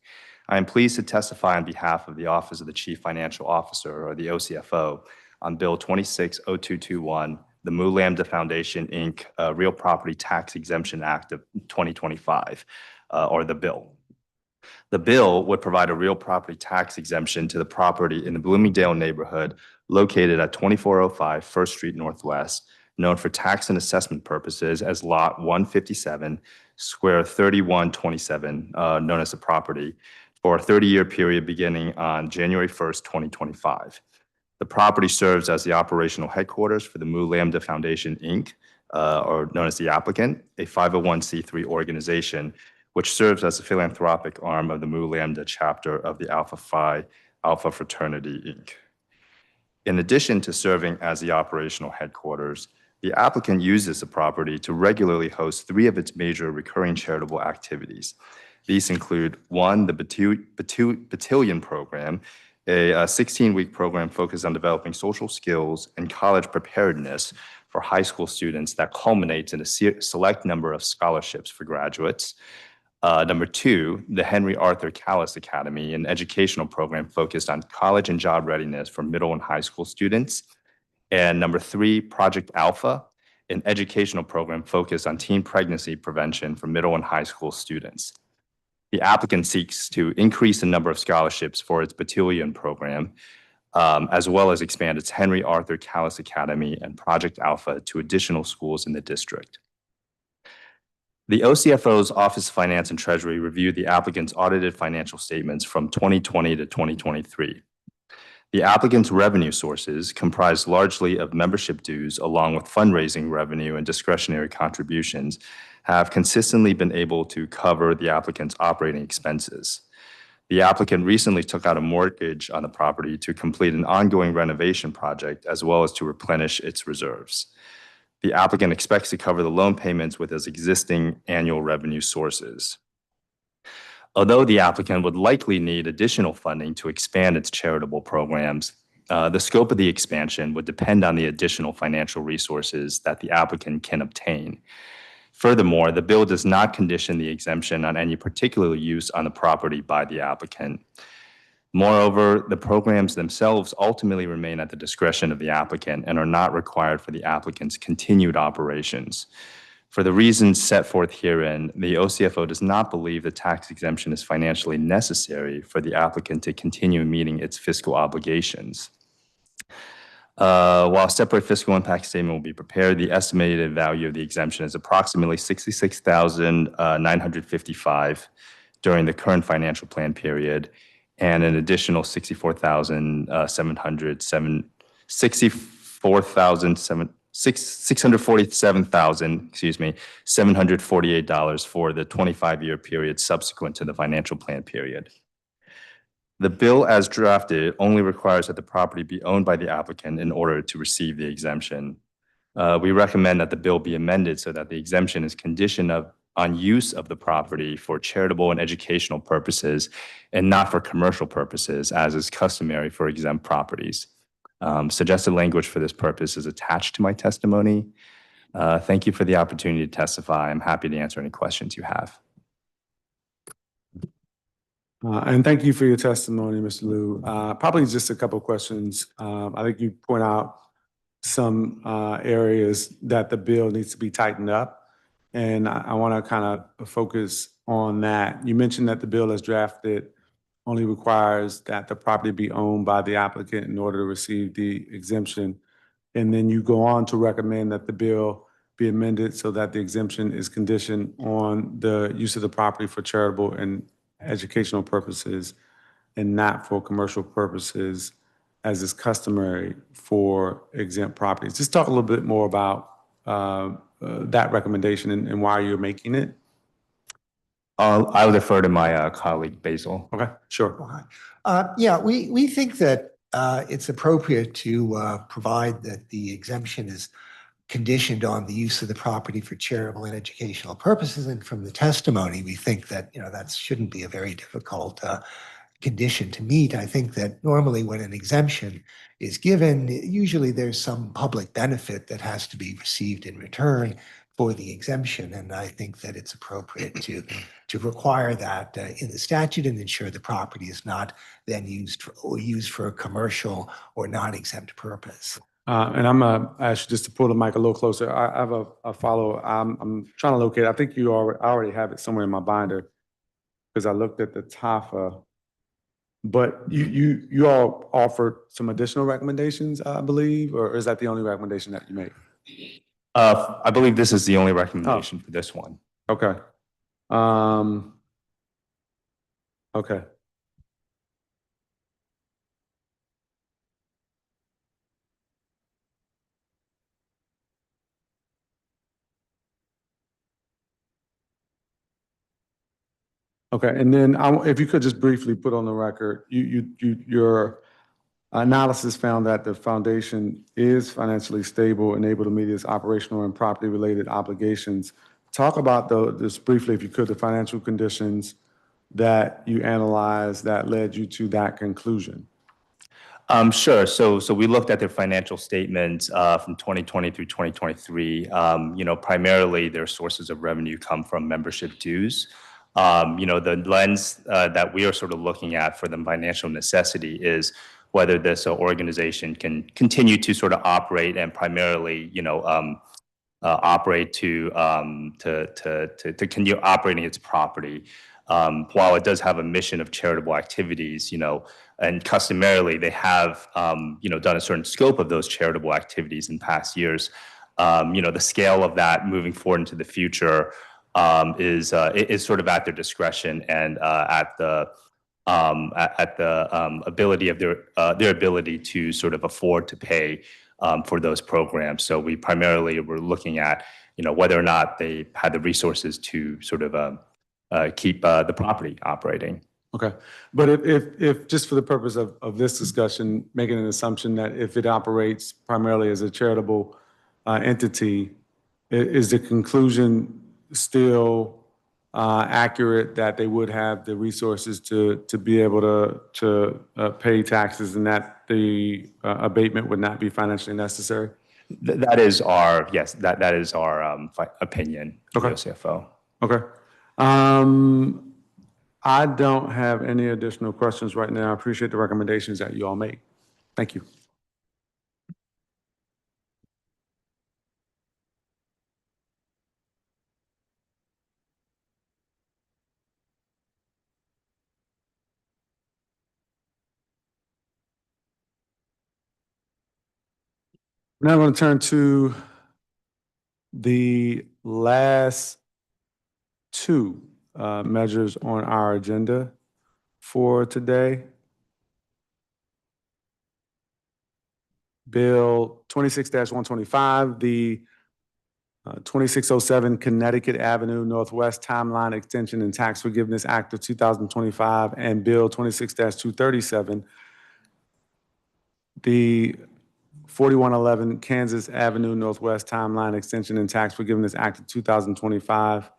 I am pleased to testify on behalf of the Office of the Chief Financial Officer, or the OCFO, on Bill 260221, the Mu Lambda Foundation, Inc. Real Property Tax Exemption Act of 2025, or the bill. The bill would provide a real property tax exemption to the property in the Bloomingdale neighborhood located at 2405 First Street Northwest, known for tax and assessment purposes as Lot 157, Square 3127, known as the property, for a 30-year period beginning on January 1st, 2025. The property serves as the operational headquarters for the Mu Lambda Foundation, Inc., or known as the applicant, a 501c3 organization which serves as the philanthropic arm of the Mu Lambda chapter of the Alpha Phi Alpha Fraternity, Inc. In addition to serving as the operational headquarters, the applicant uses the property to regularly host 3 of its major recurring charitable activities. These include, 1, the Battalion Program, a 16-week program focused on developing social skills and college preparedness for high school students that culminates in a select number of scholarships for graduates. Number 2, the Henry Arthur Callis Academy, an educational program focused on college and job readiness for middle and high school students. And number 3, Project Alpha, an educational program focused on teen pregnancy prevention for middle and high school students. The applicant seeks to increase the number of scholarships for its Battalion program, as well as expand its Henry Arthur Callis Academy and Project Alpha to additional schools in the district. The OCFO's Office of Finance and Treasury reviewed the applicant's audited financial statements from 2020 to 2023. The applicant's revenue sources comprised largely of membership dues along with fundraising revenue and discretionary contributions have consistently been able to cover the applicant's operating expenses. The applicant recently took out a mortgage on the property to complete an ongoing renovation project as well as to replenish its reserves. The applicant expects to cover the loan payments with his existing annual revenue sources. Although the applicant would likely need additional funding to expand its charitable programs, the scope of the expansion would depend on the additional financial resources that the applicant can obtain. Furthermore, the bill does not condition the exemption on any particular use on the property by the applicant. Moreover, the programs themselves ultimately remain at the discretion of the applicant and are not required for the applicant's continued operations. For the reasons set forth herein, the OCFO does not believe the tax exemption is financially necessary for the applicant to continue meeting its fiscal obligations. While a separate fiscal impact statement will be prepared, the estimated value of the exemption is approximately $66,955 during the current financial plan period, and an additional $647,748 for the 25-year period subsequent to the financial plan period. The bill as drafted only requires that the property be owned by the applicant in order to receive the exemption. We recommend that the bill be amended so that the exemption is conditioned on use of the property for charitable and educational purposes and not for commercial purposes, as is customary for exempt properties. Suggested language for this purpose is attached to my testimony. Thank you for the opportunity to testify. I'm happy to answer any questions you have. And thank you for your testimony, Mr. Liu. Probably just a couple of questions. I think you point out some areas that the bill needs to be tightened up, and I want to kind of focus on that. You mentioned that the bill as drafted only requires that the property be owned by the applicant in order to receive the exemption. And then you go on to recommend that the bill be amended so that the exemption is conditioned on the use of the property for charitable and educational purposes and not for commercial purposes, as is customary for exempt properties. Just talk a little bit more about that recommendation and why you're making it. I'll defer to my colleague Basil. Okay, sure. Yeah, we think that it's appropriate to provide that the exemption is conditioned on the use of the property for charitable and educational purposes. And from the testimony, we think that, that shouldn't be a very difficult condition to meet. I think that normally when an exemption is given, usually there's some public benefit that has to be received in return for the exemption. And I think that it's appropriate to require that in the statute and ensure the property is not then used for a commercial or non-exempt purpose. And I'm going to ask you just to pull the mic a little closer. I have a follow. I'm trying to locate. I think I already have it somewhere in my binder because I looked at the TAFA. But you all offered some additional recommendations, I believe, or is that the only recommendation that you made? I believe this is the only recommendation for this one. Okay. Okay. Okay, and then if you could just briefly put on the record, your analysis found that the foundation is financially stable and able to meet its operational and property-related obligations. Talk about just briefly, if you could, the financial conditions that you analyzed that led you to that conclusion. Sure. So we looked at their financial statements from 2020 through 2023. Primarily their sources of revenue come from membership dues. The lens that we are sort of looking at for the financial necessity is whether this organization can continue to sort of operate and primarily, operate to continue operating its property. While it does have a mission of charitable activities, and customarily they have, done a certain scope of those charitable activities in past years. The scale of that moving forward into the future, is sort of at their discretion and at the ability of their ability to sort of afford to pay for those programs. So we primarily were looking at, whether or not they had the resources to sort of keep the property operating. Okay. But if just for the purpose of this discussion, making an assumption that if it operates primarily as a charitable entity, is the conclusion still accurate that they would have the resources to be able to pay taxes and that the abatement would not be financially necessary? That is our, yes, that is our opinion, Okay. the CFO. Okay. I don't have any additional questions right now. I appreciate the recommendations that you all made. Thank you. Now I'm going to turn to the last two measures on our agenda for today. Bill 26-125, the 2607 Connecticut Avenue Northwest Timeline Extension and Tax Forgiveness Act of 2025, and Bill 26-237, the 4111 Kansas Avenue Northwest Timeline Extension and Tax Forgiveness Act of 2025.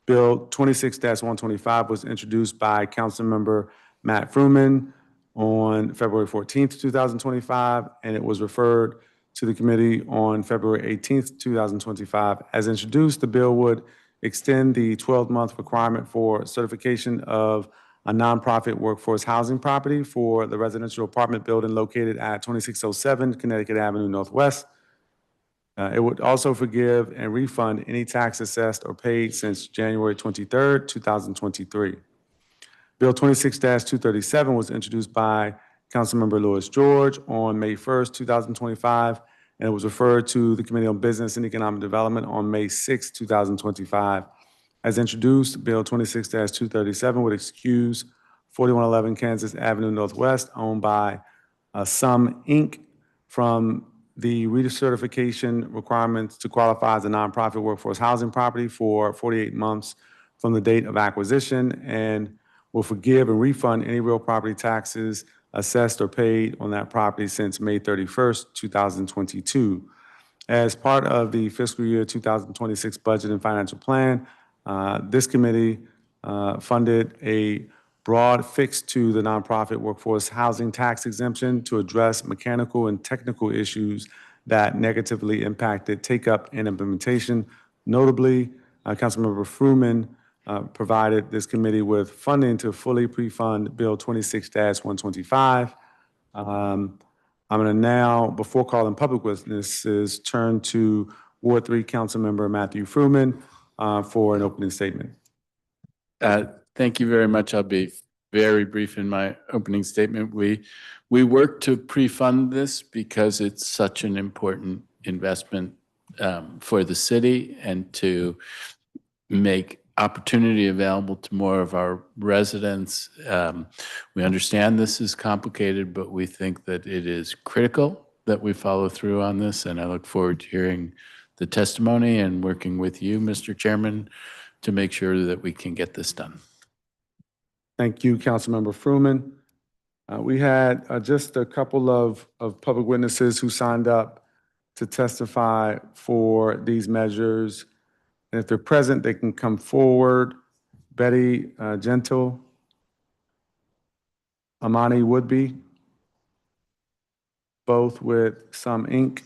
Bill 26-125 was introduced by Councilmember Matt Fruman on February 14th, 2025, and it was referred to the committee on February 18th, 2025. As introduced, the bill would extend the 12-month requirement for certification of a nonprofit workforce housing property for the residential apartment building located at 2607 Connecticut Avenue Northwest. It would also forgive and refund any tax assessed or paid since January 23rd, 2023. Bill 26-237 was introduced by Councilmember Louis George on May 1st, 2025, and it was referred to the Committee on Business and Economic Development on May 6, 2025. As introduced, Bill 26-237 would excuse 4111 Kansas Avenue Northwest, owned by Sum Inc., from the recertification requirements to qualify as a nonprofit workforce housing property for 48 months from the date of acquisition, and will forgive and refund any real property taxes assessed or paid on that property since May 31st, 2022. As part of the fiscal year 2026 budget and financial plan, this committee funded a broad fix to the nonprofit workforce housing tax exemption to address mechanical and technical issues that negatively impacted take-up and implementation. Notably, Councilmember Fruman provided this committee with funding to fully pre-fund Bill 26-125. I'm going to now, before calling public witnesses, turn to Ward 3 Councilmember Matthew Fruman for an opening statement. Thank you very much. I'll be very brief in my opening statement. We work to pre-fund this because it's such an important investment for the city and to make opportunity available to more of our residents. We understand this is complicated, but we think that it is critical that we follow through on this, and I look forward to hearing the testimony and working with you, Mr. Chairman, to make sure that we can get this done. Thank you, Councilmember Fruman. We had just a couple of public witnesses who signed up to testify for these measures. And if they're present, they can come forward. Betty Gentle, Amani Woodby, both with Sum Inc.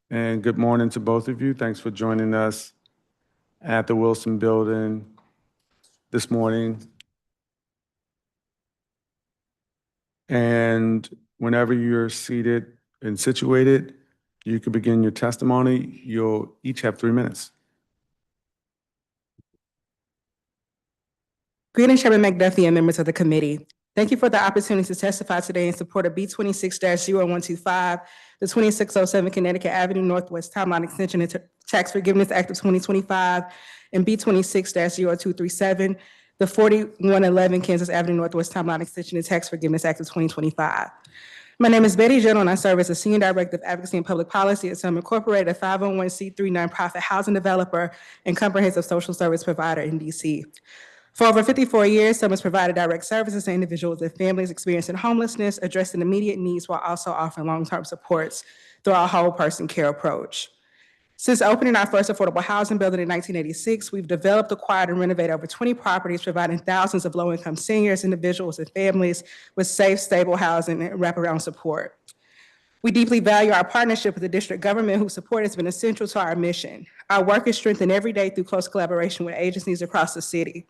And good morning to both of you. Thanks for joining us at the Wilson Building this morning. And whenever you're seated and situated, you can begin your testimony. You'll each have 3 minutes. Greetings, Chairman McDuffie and members of the committee. Thank you for the opportunity to testify today in support of B 26-0125, the 2607 Connecticut Avenue Northwest Timeline Extension and Tax Forgiveness Act of 2025, and B 26-0237, the 4111 Kansas Avenue Northwest Timeline Extension and Tax Forgiveness Act of 2025. My name is Betty Gentle, and I serve as the Senior Director of Advocacy and Public Policy at Sum Incorporated, a 501c3 nonprofit housing developer and comprehensive social service provider in DC. For over 54 years, Sum has provided direct services to individuals and families experiencing homelessness, addressing immediate needs while also offering long-term supports through our whole person care approach. Since opening our first affordable housing building in 1986, we've developed, acquired, and renovated over 20 properties, providing thousands of low-income seniors, individuals, and families with safe, stable housing and wraparound support. We deeply value our partnership with the district government, whose support has been essential to our mission. Our work is strengthened every day through close collaboration with agencies across the city.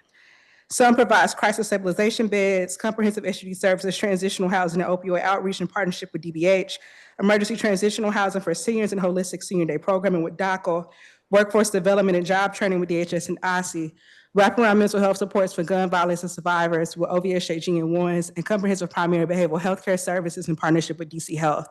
Sum provides crisis stabilization beds, comprehensive SUD services, transitional housing, and opioid outreach in partnership with DBH, emergency transitional housing for seniors and holistic senior day programming with DACA, workforce development and job training with DHS and OSSI, wraparound mental health supports for gun violence and survivors with OVSHG and ONES, and comprehensive primary behavioral health care services in partnership with DC Health.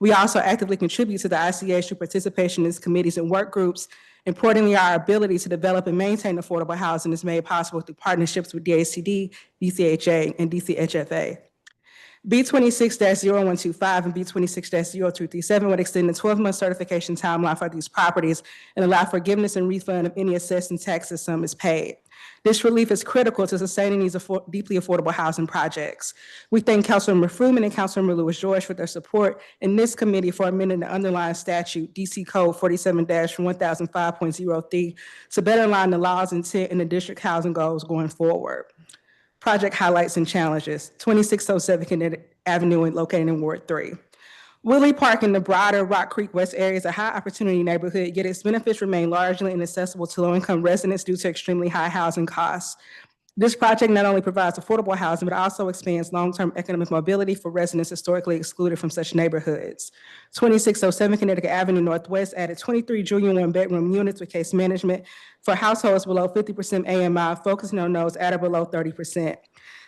We also actively contribute to the ICH through participation in its committees and work groups. Importantly, our ability to develop and maintain affordable housing is made possible through partnerships with DACD, DCHA, and DCHFA. B 26-0125 and B 26-0237 would extend the 12-month certification timeline for these properties and allow forgiveness and refund of any assessed and taxes sum is paid. This relief is critical to sustaining these deeply affordable housing projects. We thank Councilmember Fruman and Councilmember Lewis George for their support in this committee for amending the underlying statute, DC Code 47-1005.03, to better align the law's intent and the district housing goals going forward. Project highlights and challenges: 2607 Connecticut Avenue located in Ward 3. Willie Park and the broader Rock Creek West area is a high opportunity neighborhood, yet its benefits remain largely inaccessible to low-income residents due to extremely high housing costs. This project not only provides affordable housing, but also expands long-term economic mobility for residents historically excluded from such neighborhoods. 2607 Connecticut Avenue Northwest added 23 junior one-bedroom units with case management for households below 50% AMI, focusing on those at or below 30%.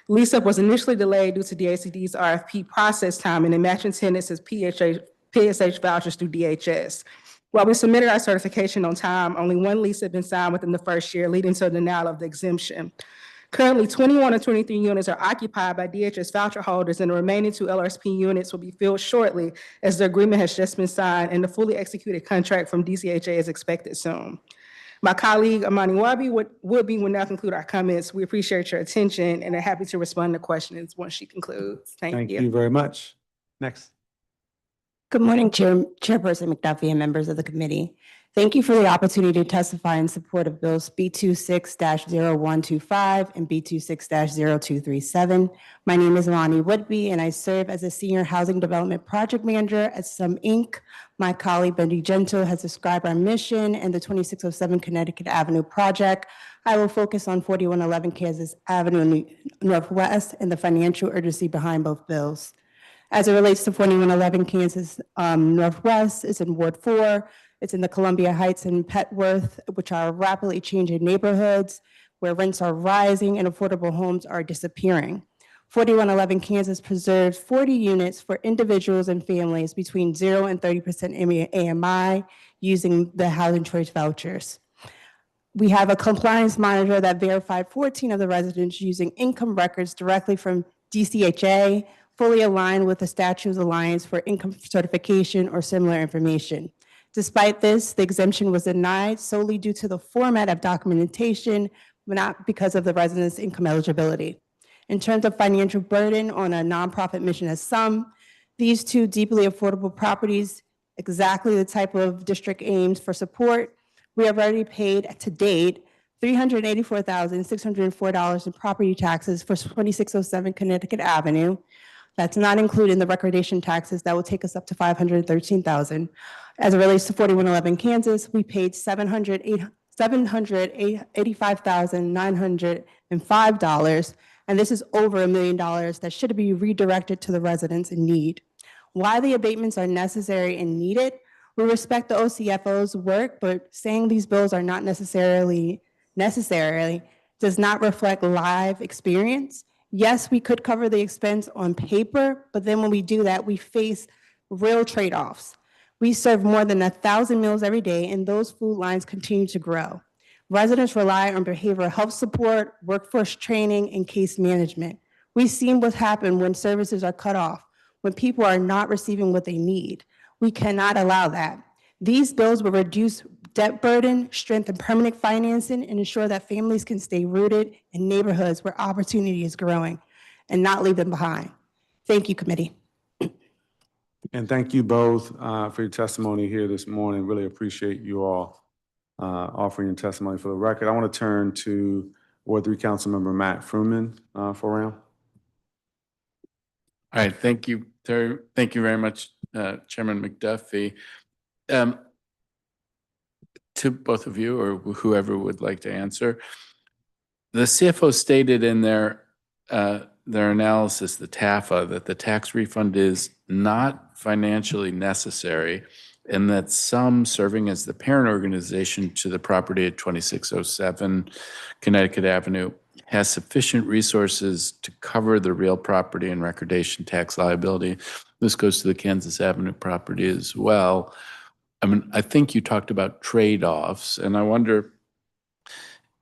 Lease-up was initially delayed due to DACD's RFP process timing and matching tenants as PSH vouchers through DHS. While we submitted our certification on time, only one lease had been signed within the first year, leading to a denial of the exemption. Currently, 21 of 23 units are occupied by DHS voucher holders, and the remaining 2 LRSP units will be filled shortly as the agreement has just been signed and the fully executed contract from DCHA is expected soon. My colleague, Amani Wabi, will now conclude our comments. We appreciate your attention and are happy to respond to questions once she concludes. Thank you. Thank you very much. Next. Good morning, Chairperson McDuffie and members of the committee. Thank you for the opportunity to testify in support of Bills B26-0125 and B26-0237. My name is Lonnie Woodby, and I serve as a Senior Housing Development Project Manager at Sum Inc. My colleague, Bendy Gentle, has described our mission and the 2607 Connecticut Avenue project. I will focus on 4111 Kansas Avenue Northwest and the financial urgency behind both bills. As it relates to 4111 Kansas Northwest, it's in Ward 4. It's in the Columbia Heights and Petworth, which are rapidly changing neighborhoods where rents are rising and affordable homes are disappearing. 4111 Kansas preserves 40 units for individuals and families between 0 and 30% AMI using the housing choice vouchers. We have a compliance monitor that verified 14 of the residents using income records directly from DCHA, fully aligned with the Statutes Alliance for Income Certification or similar information. Despite this, the exemption was denied solely due to the format of documentation, but not because of the residents' income eligibility. In terms of financial burden on a nonprofit mission as Sum, these 2 deeply affordable properties, exactly the type of district aims for support, we have already paid to date $384,604 in property taxes for 2607 Connecticut Avenue. That's not including the recordation taxes that will take us up to $513,000. As it relates to 4111 Kansas, we paid $785,905, and this is over $1 million that should be redirected to the residents in need. Why the abatements are necessary and needed? We respect the OCFO's work, but saying these bills are not necessarily does not reflect live experience Yes, we could cover the expense on paper, but then when we do that, we face real trade-offs. We serve more than 1,000 meals every day, and those food lines continue to grow. Residents rely on behavioral health support, workforce training, and case management. We've seen what happens when services are cut off, when people are not receiving what they need. We cannot allow that. These bills will reduce debt burden, strengthen permanent financing, and ensure that families can stay rooted in neighborhoods where opportunity is growing and not leave them behind. Thank you, committee. And thank you both for your testimony here this morning. Really appreciate you all offering your testimony for the record. I want to turn to Ward 3 Councilmember Matt Fruman for a round. All right, thank you, Terry. Thank you very much, Chairman McDuffie. To both of you or whoever would like to answer, the CFO stated in their analysis, the TAFA, that the tax refund is not financially necessary and that some serving as the parent organization to the property at 2607 Connecticut Avenue has sufficient resources to cover the real property and recordation tax liability. This goes to the Kansas Avenue property as well. I mean, I think you talked about trade-offs, and I wonder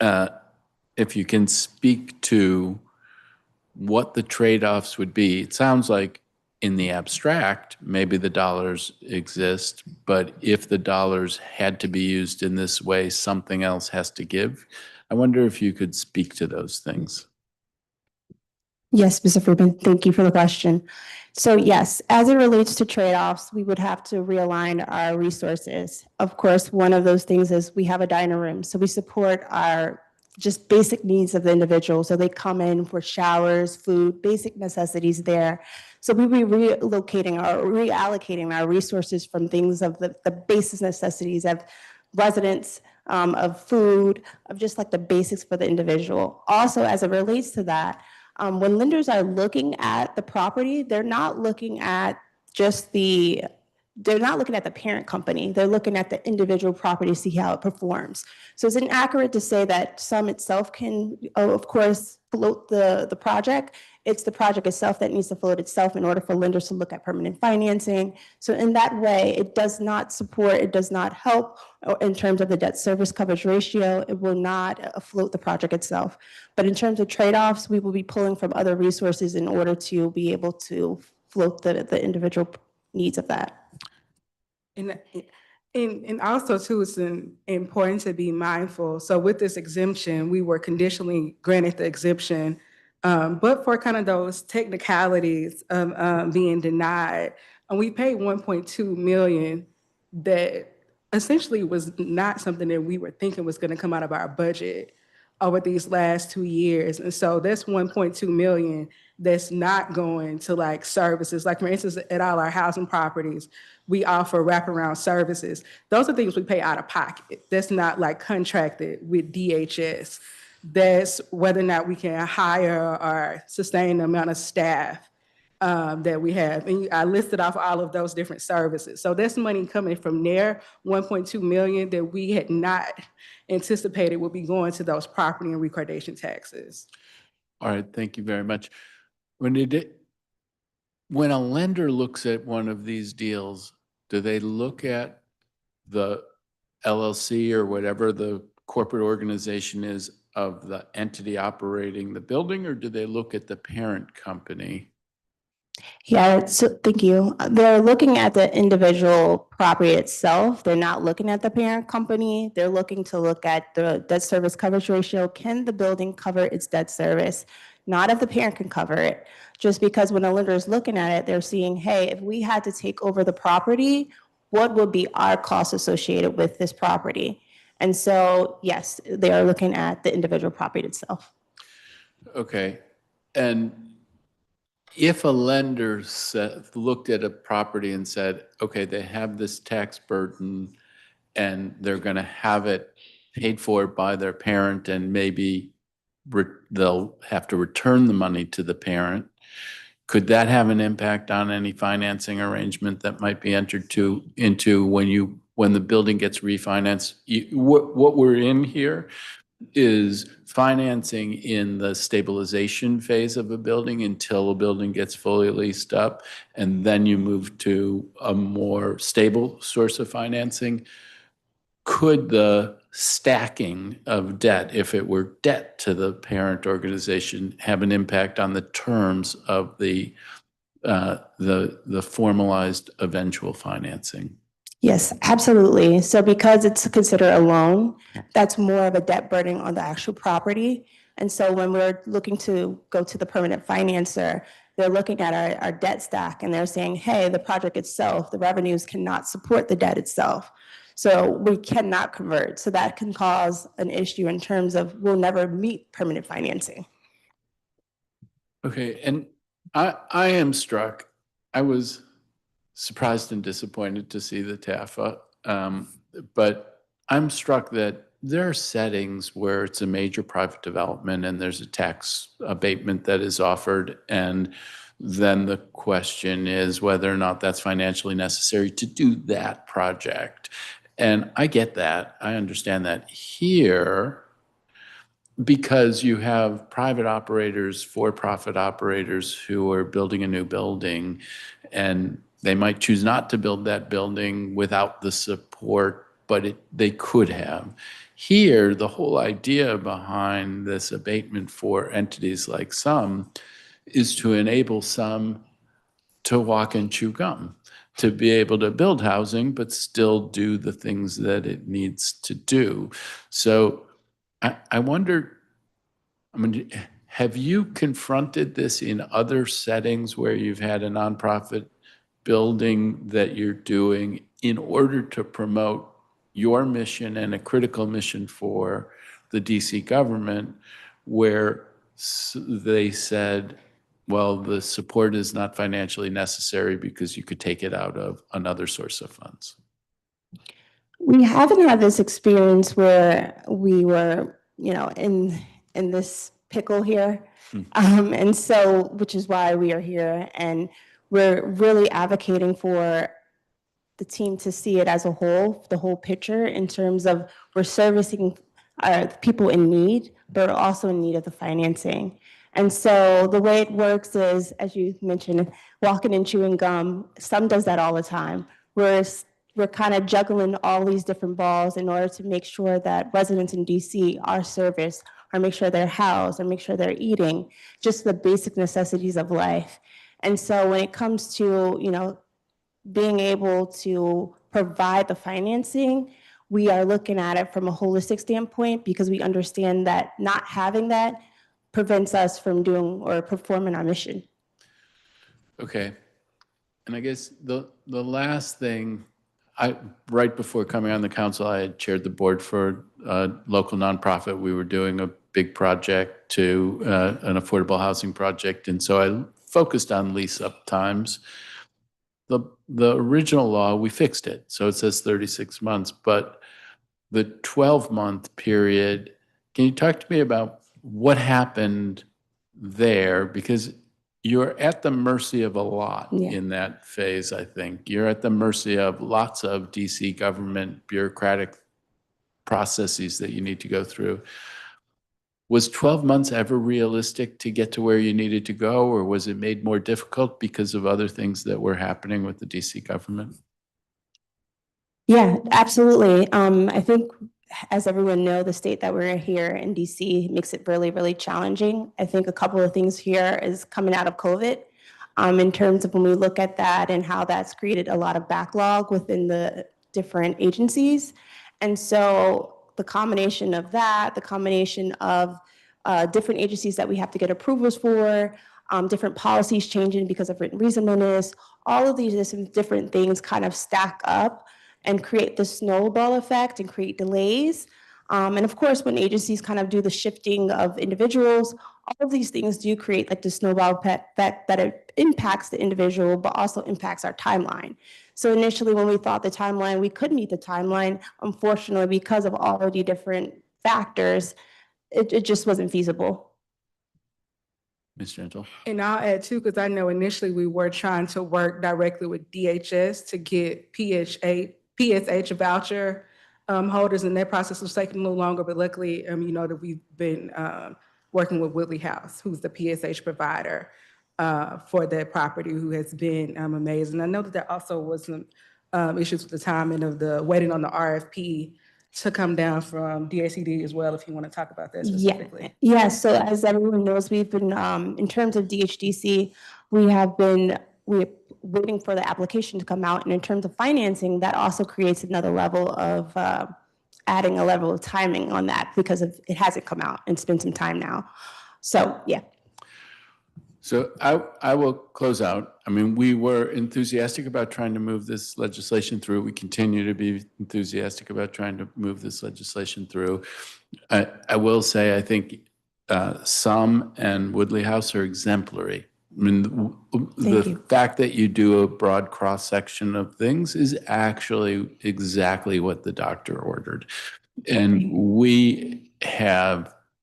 if you can speak to what the trade-offs would be. It sounds like in the abstract, maybe the dollars exist, but if the dollars had to be used in this way, something else has to give. I wonder if you could speak to those things. Yes, Mr. Fruman, thank you for the question. So yes, as it relates to trade-offs, we would have to realign our resources. Of course, one of those things is we have a dining room, so we support our just basic needs of the individual. So they come in for showers, food, basic necessities there. So we will be relocating or reallocating our resources from things of the basic necessities of residents, of food, of just like the basics for the individual. Also, as it relates to that, when lenders are looking at the property, they're not looking at just they're not looking at the parent company. They're looking at the individual property to see how it performs. So it's inaccurate to say that SUM itself can, of course, float the project. It's the project itself that needs to float itself in order for lenders to look at permanent financing. So in that way, it does not support, it does not help in terms of the debt service coverage ratio. It will not float the project itself. But in terms of trade-offs, we will be pulling from other resources in order to be able to float the individual needs of that. And also too, it's important to be mindful. So with this exemption, we were conditionally granted the exemption, but for kind of those technicalities of being denied, and we paid 1.2 million that essentially was not something that we were thinking was going to come out of our budget over these last 2 years. And so that's 1.2 million that's not going to like services. Like for instance, at all our housing properties, we offer wraparound services. Those are things we pay out of pocket. That's not like contracted with DHS. That's whether or not we can hire or sustain the amount of staff that we have. And I listed off all of those different services. So there's money coming from there, 1.2 million that we had not anticipated would be going to those property and recordation taxes. All right, thank you very much. When a lender looks at one of these deals, do they look at the LLC or whatever the corporate organization is of the entity operating the building, or do they look at the parent company? Yeah, so thank you. They're looking at the individual property itself. They're not looking at the parent company. They're looking to look at the debt service coverage ratio. Can the building cover its debt service? Not if the parent can cover it. Just because when a lender is looking at it, they're seeing, hey, if we had to take over the property, what would be our costs associated with this property? And so, yes, they are looking at the individual property itself. Okay, and if a lender looked at a property and said, okay, they have this tax burden and they're going to have it paid for by their parent and maybe they'll have to return the money to the parent, could that have an impact on any financing arrangement that might be entered into when the building gets refinanced? What we're in here, is financing in the stabilization phase of a building until a building gets fully leased up, and then you move to a more stable source of financing. Could the stacking of debt, if it were debt to the parent organization, have an impact on the terms of the formalized eventual financing? Yes, absolutely. So because it's considered a loan, that's more of a debt burden on the actual property. And so when we're looking to go to the permanent financer, they're looking at our debt stack and they're saying, hey, the project itself, the revenues cannot support the debt itself. So we cannot convert. So that can cause an issue in terms of we'll never meet permanent financing. Okay, and I am struck. I was surprised and disappointed to see the TAFA, but I'm struck that there are settings where it's a major private development and there's a tax abatement that is offered, and then the question is whether or not that's financially necessary to do that project. And I get that. I understand that. Here, because you have private operators, for-profit operators who are building a new building, and they might choose not to build that building without the support, but they could have. Here, the whole idea behind this abatement for entities like some is to enable some to walk and chew gum, to be able to build housing, but still do the things that it needs to do. So I wonder, I mean, have you confronted this in other settings where you've had a nonprofit building that you're doing in order to promote your mission and a critical mission for the DC government, where they said, well, the support is not financially necessary because you could take it out of another source of funds? We haven't had this experience where we were, in this pickle here. And so, which is why we are here. And we're really advocating for the team to see it as a whole, the whole picture in terms of we're servicing people in need, but also in need of the financing. And so the way it works is, as you mentioned, walking and chewing gum, some does that all the time. We're kind of juggling all these different balls in order to make sure that residents in DC are serviced, or make sure they're housed, or make sure they're eating, just the basic necessities of life. And so when it comes to, being able to provide the financing, we are looking at it from a holistic standpoint because we understand that not having that prevents us from doing or performing our mission. Okay. And I guess the last thing, right before coming on the council, I had chaired the board for a local nonprofit. We were doing a big project to an affordable housing project. And so I focused on lease up times. The original law, we fixed it. So it says 36 months, but the 12-month period, can you talk to me about what happened there? Because you're at the mercy of a lot in that phase, I think. You're at the mercy of lots of DC government bureaucratic processes that you need to go through. Was 12 months ever realistic to get to where you needed to go, or was it made more difficult because of other things that were happening with the DC government? Yeah, absolutely. I think, as everyone knows, the state that we're here in DC makes it really, really challenging. I think a couple of things here is coming out of COVID, in terms of when we look at that and how that's created a lot of backlog within the different agencies. And so the combination of that, the combination of different agencies that we have to get approvals for, different policies changing because of written reasonableness, all of these different things kind of stack up and create the snowball effect and create delays. And of course, when agencies kind of do the shifting of individuals, all of these things do create like the snowball effect that it impacts the individual, but also impacts our timeline. So initially when we thought the timeline, we could meet the timeline, unfortunately, because of all of the different factors, it just wasn't feasible. Ms. Gentle? And I'll add too, because I know initially we were trying to work directly with DHS to get PSH voucher holders, and that process was taking a little longer, but luckily, you know, that we've been working with Woodley House, who's the PSH provider for that property, who has been amazing. I know that there also was some issues with the timing of the waiting on the RFP to come down from DACD as well, if you want to talk about that specifically. Yeah, so as everyone knows, we've been, in terms of DHDC, we're waiting for the application to come out. And in terms of financing, that also creates another level of, adding a level of timing on that because it hasn't come out and it's been some time now. So, yeah. So I will close out. I mean, we were enthusiastic about trying to move this legislation through. We continue to be enthusiastic about trying to move this legislation through. I will say, I think Sum and Woodley House are exemplary. I mean, the fact that you do a broad cross-section of things is actually exactly what the doctor ordered. And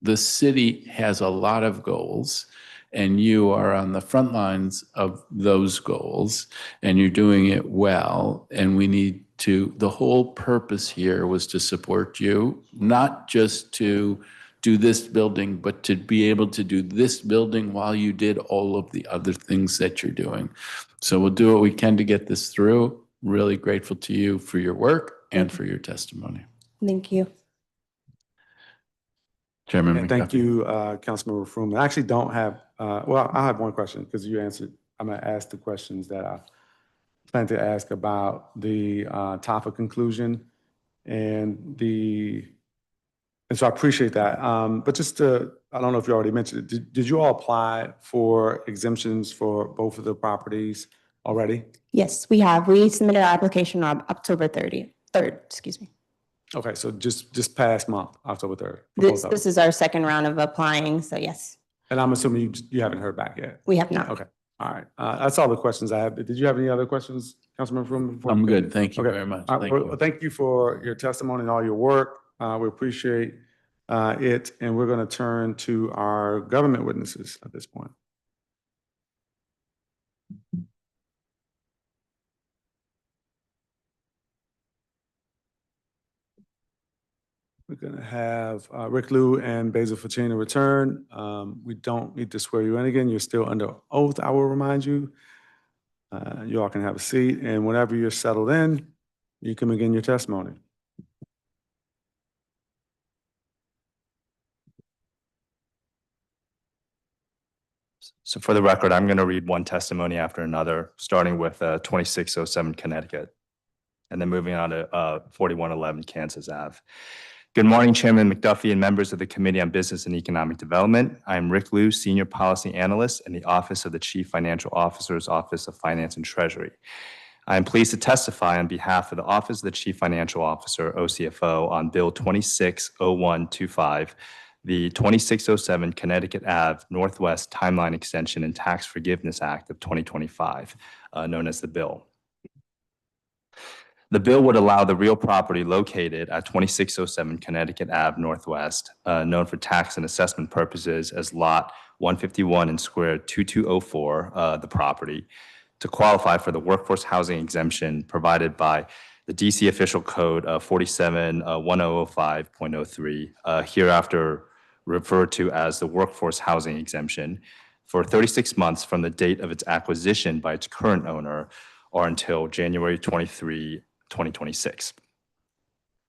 the city has a lot of goals, and you are on the front lines of those goals, and you're doing it well. And the whole purpose here was to support you, not just to do this building, but to be able to do this building while you did all of the other things that you're doing. So we'll do what we can to get this through. Really grateful to you for your work and for your testimony. Thank you. Chairman And thank you, Councilmember Froome. I actually don't have, well, I have one question because you answered. I'm going to ask the questions that I plan to ask about the TAFA conclusion and so I appreciate that. But just I don't know if you already mentioned it. Did you all apply for exemptions for both of the properties already? Yes, we have. We submitted our application on October 3rd, excuse me. Okay, so just past month, October 3rd. This is our second round of applying, so yes. And I'm assuming you haven't heard back yet? We have not. Okay, all right. That's all the questions I have. Did you have any other questions, Councilman Froome? I'm good. Thank you very much. Thank you. Well, thank you for your testimony and all your work. We appreciate it, and we're going to turn to our government witnesses at this point. We're going to have Rick Liu and Basil Ficina return. We don't need to swear you in again. You're still under oath, I will remind you. You all can have a seat, and whenever you're settled in, you can begin your testimony. So for the record, I'm going to read one testimony after another, starting with 2607 Connecticut, and then moving on to 4111 Kansas Ave. Good morning, Chairman McDuffie and members of the Committee on Business and Economic Development. I am Rick Liu, Senior Policy Analyst in the Office of the Chief Financial Officer's Office of Finance and Treasury. I am pleased to testify on behalf of the Office of the Chief Financial Officer, OCFO, on Bill 260125, the 2607 Connecticut Ave Northwest Timeline Extension and Tax Forgiveness Act of 2025, known as the bill. The bill would allow the real property located at 2607 Connecticut Ave Northwest, known for tax and assessment purposes as Lot 151 and Square 2204, the property, to qualify for the workforce housing exemption provided by the DC Official Code 471005.03, hereafter referred to as the workforce housing exemption, for 36 months from the date of its acquisition by its current owner or until January 23, 2026.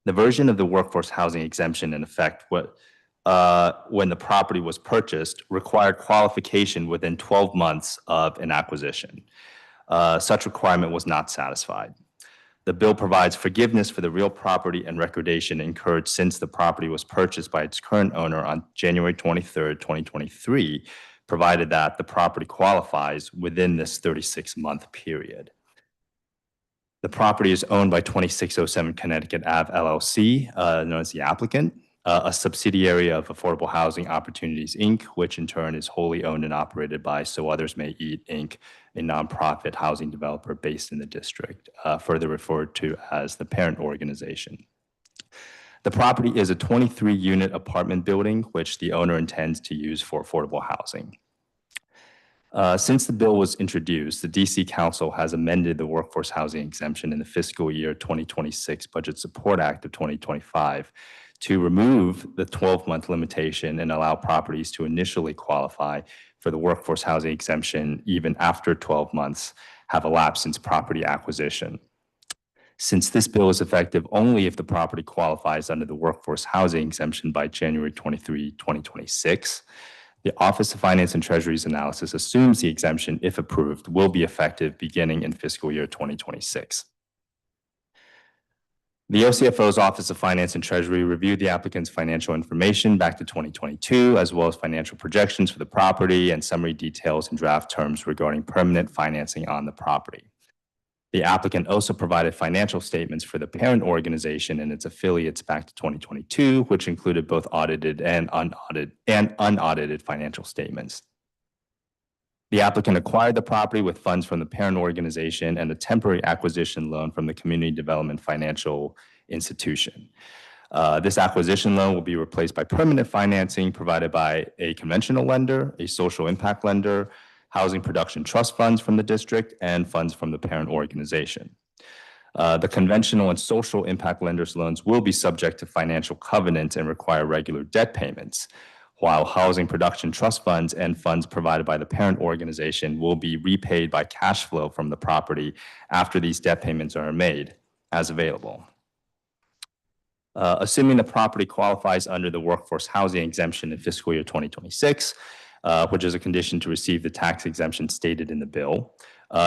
The version of the workforce housing exemption in effect when the property was purchased required qualification within 12 months of an acquisition. Such requirement was not satisfied. The bill provides forgiveness for the real property and recordation incurred since the property was purchased by its current owner on January 23rd, 2023, provided that the property qualifies within this 36-month period. The property is owned by 2607 Connecticut Ave LLC, known as the applicant, a subsidiary of Affordable Housing Opportunities, Inc., which in turn is wholly owned and operated by So Others May Eat, Inc., a nonprofit housing developer based in the district, further referred to as the parent organization. The property is a 23-unit apartment building, which the owner intends to use for affordable housing. Since the bill was introduced, the DC Council has amended the workforce housing exemption in the fiscal year 2026 Budget Support Act of 2025 to remove the 12-month limitation and allow properties to initially qualify for the workforce housing exemption even after 12 months have elapsed since property acquisition. Since this bill is effective only if the property qualifies under the workforce housing exemption by January 23, 2026, the Office of Finance and Treasury's analysis assumes the exemption, if approved, will be effective beginning in fiscal year 2026. The OCFO's Office of Finance and Treasury reviewed the applicant's financial information back to 2022, as well as financial projections for the property and summary details and draft terms regarding permanent financing on the property. The applicant also provided financial statements for the parent organization and its affiliates back to 2022, which included both audited and unaudited financial statements. The applicant acquired the property with funds from the parent organization and a temporary acquisition loan from the Community Development Financial Institution. This acquisition loan will be replaced by permanent financing provided by a conventional lender, a social impact lender, housing production trust funds from the district, and funds from the parent organization. The conventional and social impact lenders loans will be subject to financial covenants and require regular debt payments, while housing production trust funds and funds provided by the parent organization will be repaid by cash flow from the property after these debt payments are made as available. Assuming the property qualifies under the workforce housing exemption in fiscal year 2026, which is a condition to receive the tax exemption stated in the bill,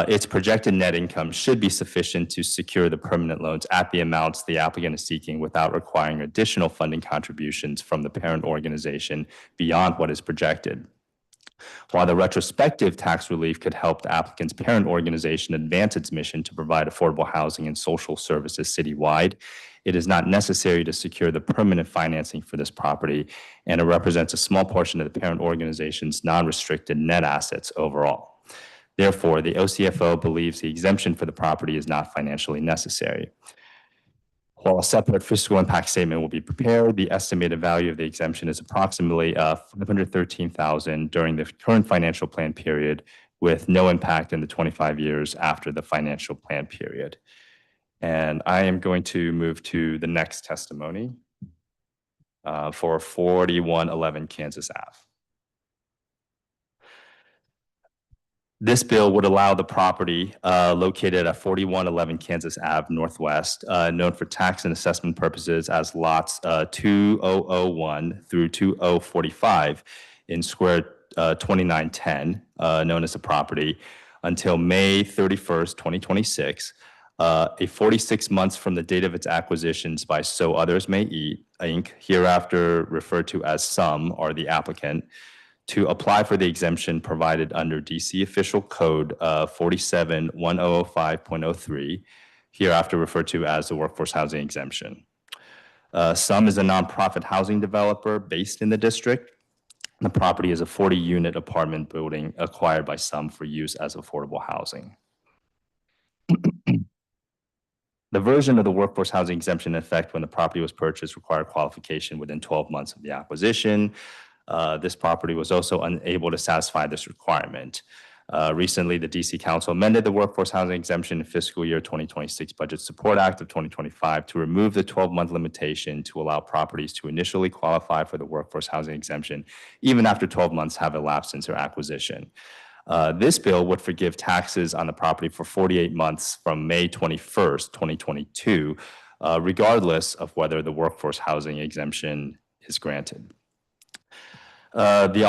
its projected net income should be sufficient to secure the permanent loans at the amounts the applicant is seeking without requiring additional funding contributions from the parent organization beyond what is projected. While the retrospective tax relief could help the applicant's parent organization advance its mission to provide affordable housing and social services citywide, it is not necessary to secure the permanent financing for this property, and it represents a small portion of the parent organization's non-restricted net assets overall. Therefore, the OCFO believes the exemption for the property is not financially necessary. While a separate fiscal impact statement will be prepared, the estimated value of the exemption is approximately $513,000 during the current financial plan period, with no impact in the 25 years after the financial plan period. And I am going to move to the next testimony for 4111 Kansas Ave. This bill would allow the property located at 4111 Kansas Ave Northwest, known for tax and assessment purposes as lots 2001 through 2045 in square 2910, known as the property, until May 31st, 2026, a 46 months from the date of its acquisitions by So Others May Eat, Inc., hereafter referred to as SOME, or the applicant, to apply for the exemption provided under DC Official Code 471005.03, hereafter referred to as the Workforce Housing Exemption. SOME is a nonprofit housing developer based in the district. The property is a 40-unit apartment building acquired by SOME for use as affordable housing. The version of the workforce housing exemption in effect when the property was purchased required qualification within 12 months of the acquisition. This property was also unable to satisfy this requirement. Recently, the DC Council amended the workforce housing exemption in fiscal year 2026 Budget Support Act of 2025 to remove the 12-month limitation to allow properties to initially qualify for the workforce housing exemption, even after 12 months have elapsed since their acquisition. This bill would forgive taxes on the property for 48 months from May 21st, 2022, regardless of whether the workforce housing exemption is granted. The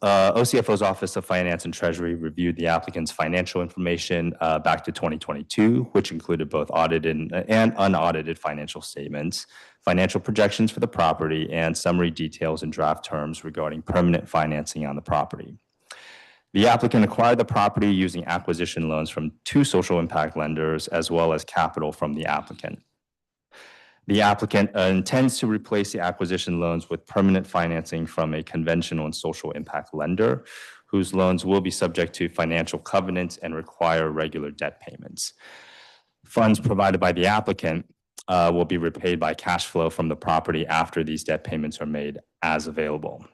OCFO's Office of Finance and Treasury reviewed the applicant's financial information back to 2022, which included both audited and unaudited financial statements, financial projections for the property, and summary details and draft terms regarding permanent financing on the property. The applicant acquired the property using acquisition loans from 2 social impact lenders, as well as capital from the applicant. The applicant intends to replace the acquisition loans with permanent financing from a conventional and social impact lender, whose loans will be subject to financial covenants and require regular debt payments. Funds provided by the applicant will be repaid by cash flow from the property after these debt payments are made as available.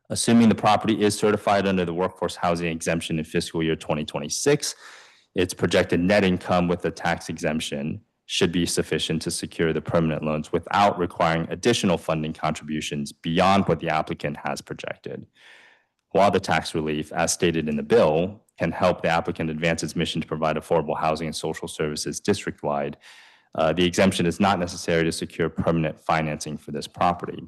Assuming the property is certified under the workforce housing exemption in fiscal year 2026, its projected net income with the tax exemption should be sufficient to secure the permanent loans without requiring additional funding contributions beyond what the applicant has projected. While the tax relief, as stated in the bill, can help the applicant advance its mission to provide affordable housing and social services district-wide, the exemption is not necessary to secure permanent financing for this property.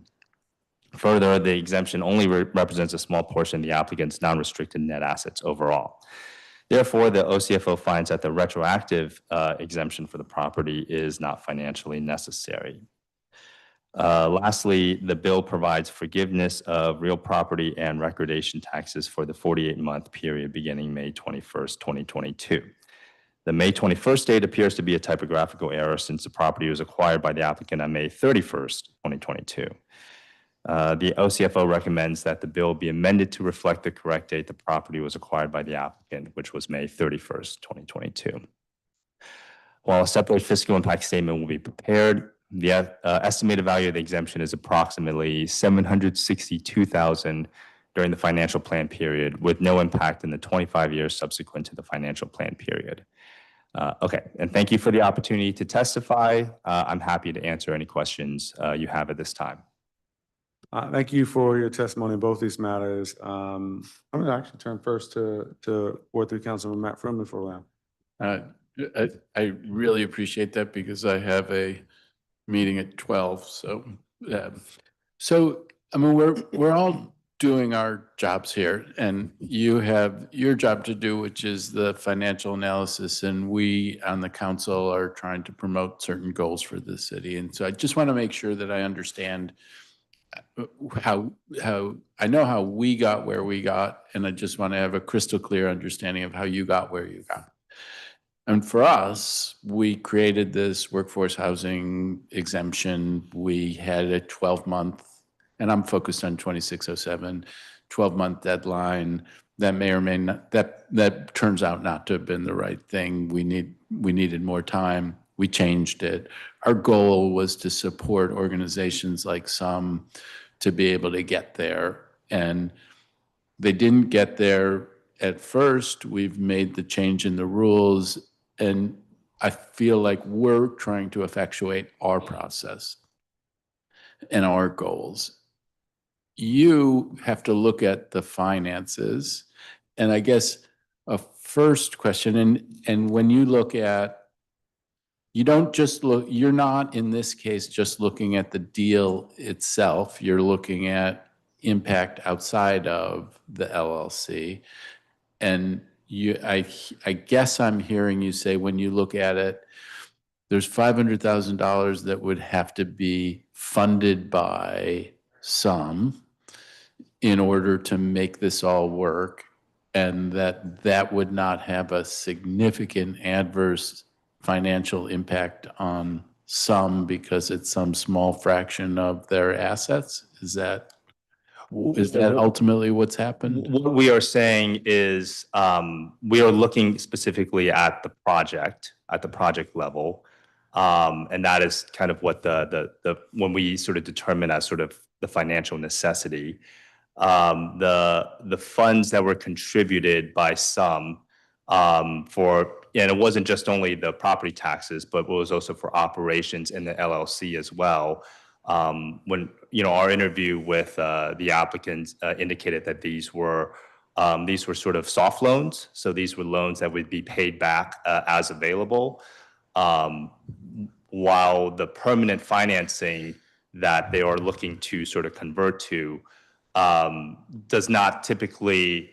Further, the exemption only represents a small portion of the applicant's non-restricted net assets overall. Therefore, the OCFO finds that the retroactive exemption for the property is not financially necessary. Lastly, the bill provides forgiveness of real property and recordation taxes for the 48-month period beginning May 21st, 2022. The May 21st date appears to be a typographical error since the property was acquired by the applicant on May 31st, 2022. The OCFO recommends that the bill be amended to reflect the correct date the property was acquired by the applicant, which was May 31st, 2022. While a separate fiscal impact statement will be prepared, the estimated value of the exemption is approximately $762,000 during the financial plan period, with no impact in the 25 years subsequent to the financial plan period. Okay, and thank you for the opportunity to testify. I'm happy to answer any questions you have at this time. Thank you for your testimony in both these matters. I'm going to actually turn first to Ward 3 Councilman Matt Freeman for a I really appreciate that because I have a meeting at 12. So I mean, we're all doing our jobs here, and you have your job to do, which is the financial analysis, and we on the council are trying to promote certain goals for the city. And so I just want to make sure that I understand how I know how we got where we got, and I just want to have a crystal clear understanding of how you got where you got. And for us, we created this workforce housing exemption. We had a 12-month, and I'm focused on 2607, 12-month deadline. That may or may not, that turns out not to have been the right thing. We needed more time. We changed it. Our goal was to support organizations like some to be able to get there. And they didn't get there at first. We've made the change in the rules. And I feel like we're trying to effectuate our process and our goals. You have to look at the finances. And I guess a first question, and when you look at, you don't just look, you're not in this case just looking at the deal itself. You're looking at impact outside of the LLC. And I guess I'm hearing you say when you look at it, there's $500,000 that would have to be funded by some in order to make this all work, and that would not have a significant adverse financial impact on some because it's some small fraction of their assets. Is that ultimately what's happened? What we are saying is we are looking specifically at the project level. And that is kind of what when we sort of determine as sort of the financial necessity, the funds that were contributed by some and it wasn't just only the property taxes, but it was also for operations in the LLC as well. When our interview with the applicants indicated that these were sort of soft loans, so these were loans that would be paid back as available, while the permanent financing that they are looking to sort of convert to does not typically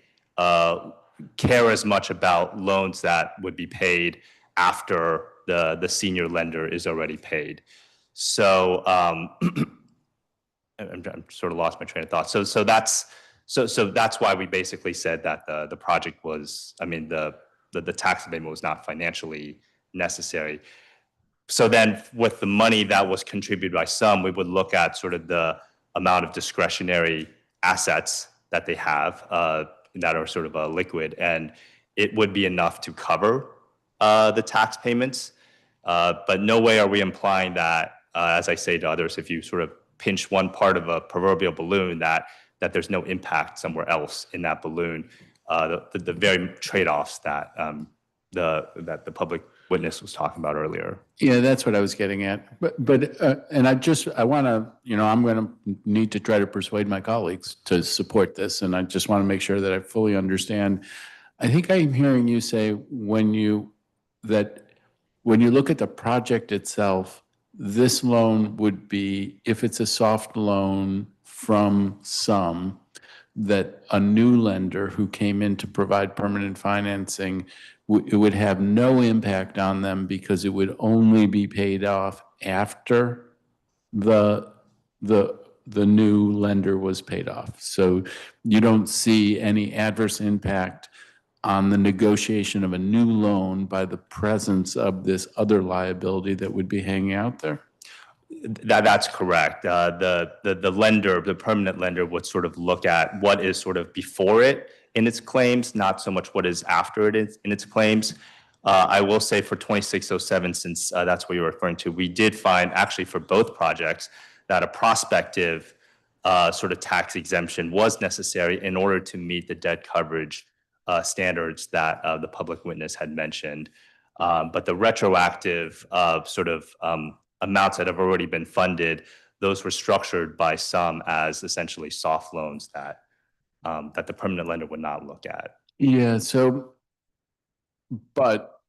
care as much about loans that would be paid after the senior lender is already paid. So I'm sort of lost my train of thought. So that's why we basically said that the project was, I mean, the tax abatement was not financially necessary. So then with the money that was contributed by some, we would look at sort of the amount of discretionary assets that they have that are sort of liquid, and it would be enough to cover the tax payments. But no way are we implying that, as I say to others, if you sort of pinch one part of a proverbial balloon, that that there's no impact somewhere else in that balloon. The very trade-offs that that the public witness was talking about earlier. Yeah, that's what I was getting at. And I want to, I'm going to need to try to persuade my colleagues to support this. And I just want to make sure that I fully understand. I think I'm hearing you say when you look at the project itself, this loan would be, if it's a soft loan from some, that a new lender who came in to provide permanent financing, it would have no impact on them because it would only be paid off after the new lender was paid off. So you don't see any adverse impact on the negotiation of a new loan by the presence of this other liability that would be hanging out there? That's correct. The lender, the permanent lender, would sort of look at what is sort of before it in its claims, not so much what is after it in its claims. I will say for 2607, since that's what you're referring to, we did find actually for both projects that a prospective sort of tax exemption was necessary in order to meet the debt coverage standards that the public witness had mentioned. But the retroactive sort of amounts that have already been funded, those were structured by some as essentially soft loans that that the permanent lender would not look at. Yeah, but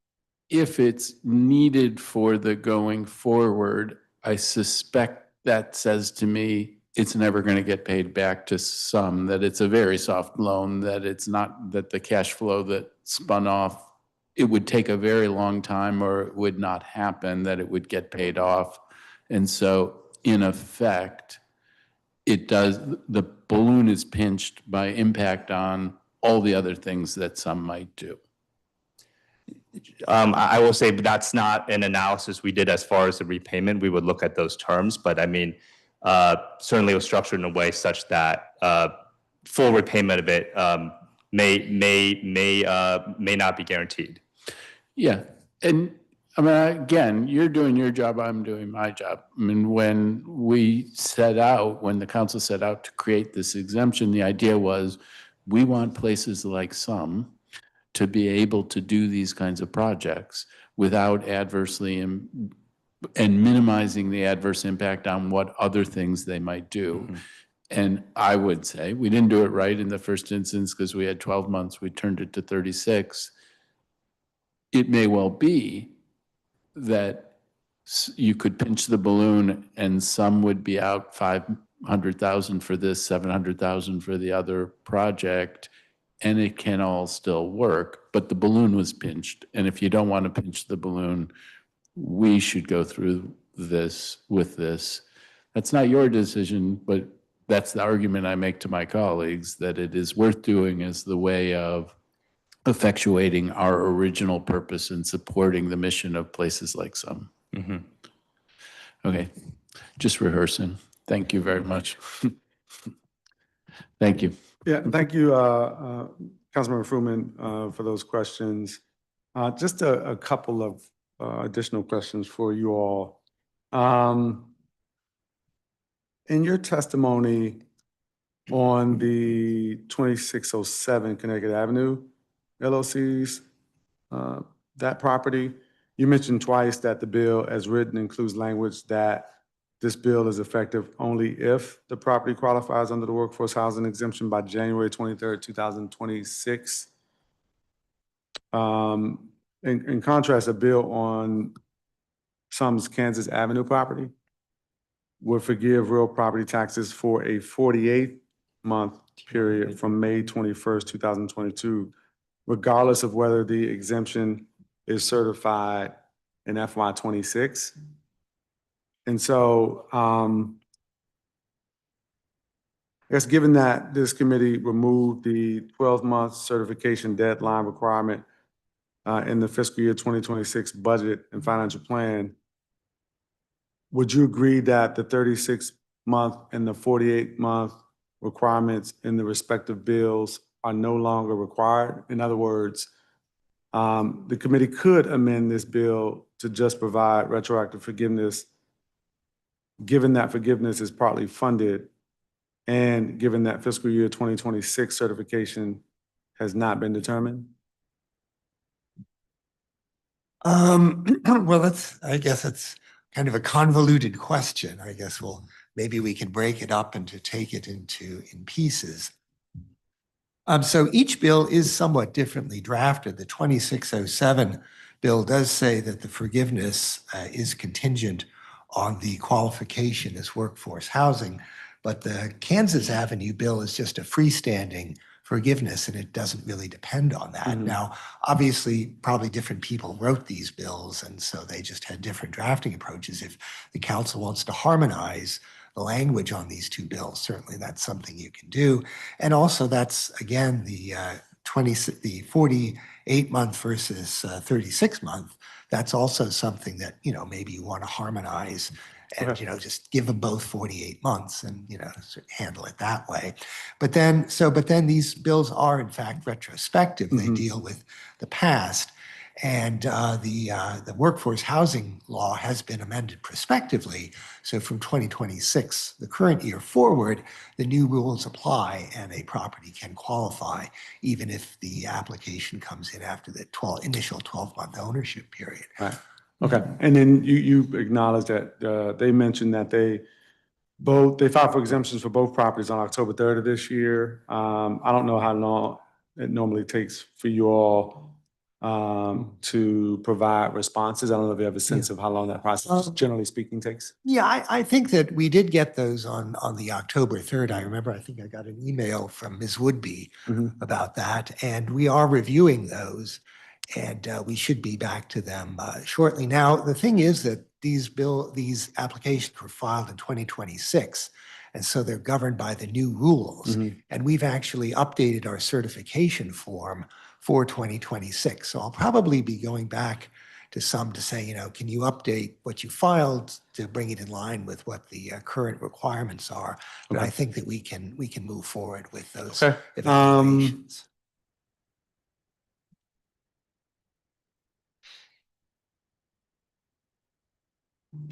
if it's needed for the going forward, I suspect that says to me, it's never going to get paid back to some, that it's a very soft loan, that it's not, that the cash flow that spun off, it would take a very long time or it would not happen, that it would get paid off. And so in effect, the balloon is pinched by impact on all the other things that some might do. I will say that's not an analysis we did as far as the repayment. We would look at those terms, but I mean, certainly it was structured in a way such that full repayment of it may not be guaranteed. Yeah, and I mean, again, you're doing your job, I'm doing my job. I mean, when the council set out to create this exemption, the idea was we want places like some to be able to do these kinds of projects without adversely and minimizing the adverse impact on what other things they might do. Mm-hmm. And I would say we didn't do it right in the first instance because we had 12 months, we turned it to 36. It may well be that you could pinch the balloon and some would be out 500,000 for this, 700,000 for the other project, and it can all still work, but the balloon was pinched. And if you don't want to pinch the balloon, we should go through this with this. That's not your decision, but that's the argument I make to my colleagues, that it is worth doing as the way of effectuating our original purpose and supporting the mission of places like some. Mm-hmm. Okay, just rehearsing. Thank you very much. Thank you. Yeah, thank you, Councilmember Fruman, for those questions. Just a couple of additional questions for you all. In your testimony on the 2607 Connecticut Avenue LLC's, that property, you mentioned twice that the bill as written includes language that this bill is effective only if the property qualifies under the workforce housing exemption by January 23rd, 2026. In contrast, a bill on some's Kansas Avenue property would forgive real property taxes for a 48-month period from May 21st, 2022, regardless of whether the exemption is certified in FY26. And so, I guess given that this committee removed the 12-month certification deadline requirement in the fiscal year 2026 budget and financial plan, would you agree that the 36-month and the 48-month requirements in the respective bills are no longer required? In other words, the committee could amend this bill to just provide retroactive forgiveness, given that forgiveness is partly funded And given that fiscal year 2026 certification has not been determined? Well, I guess it's kind of a convoluted question. I guess maybe we can break it up and to take it in pieces. So each bill is somewhat differently drafted. The 2607 bill does say that the forgiveness is contingent on the qualification as workforce housing, but the Kansas Avenue bill is just a freestanding forgiveness, and it doesn't really depend on that. Now, obviously, probably different people wrote these bills, and so they just had different drafting approaches. If the council wants to harmonize the language on these two bills, certainly that's something you can do. And also that's, again, the 48-month versus 36-month. That's also something that, maybe you want to harmonize and, Okay. just give them both 48 months and, handle it that way. But then these bills are in fact retrospective. They deal with the past. And the workforce housing law has been amended prospectively. So from 2026, the current year forward, the new rules apply and a property can qualify even if the application comes in after the initial 12-month ownership period. Right. Okay. And then you acknowledge that they mentioned that they filed for exemptions for both properties on October 3rd of this year. I don't know how long it normally takes for you all to provide responses. I don't know if you have a sense of how long that process, generally speaking, takes. Yeah, I think that we did get those on the October 3rd. I remember, I think I got an email from Ms. Woodby about that, and we are reviewing those, and we should be back to them shortly. Now, the thing is that these applications were filed in 2026, and so they're governed by the new rules. And we've actually updated our certification form for 2026. So I'll probably be going back to some to say, can you update what you filed to bring it in line with what the current requirements are? But I think that we can move forward with those evaluations.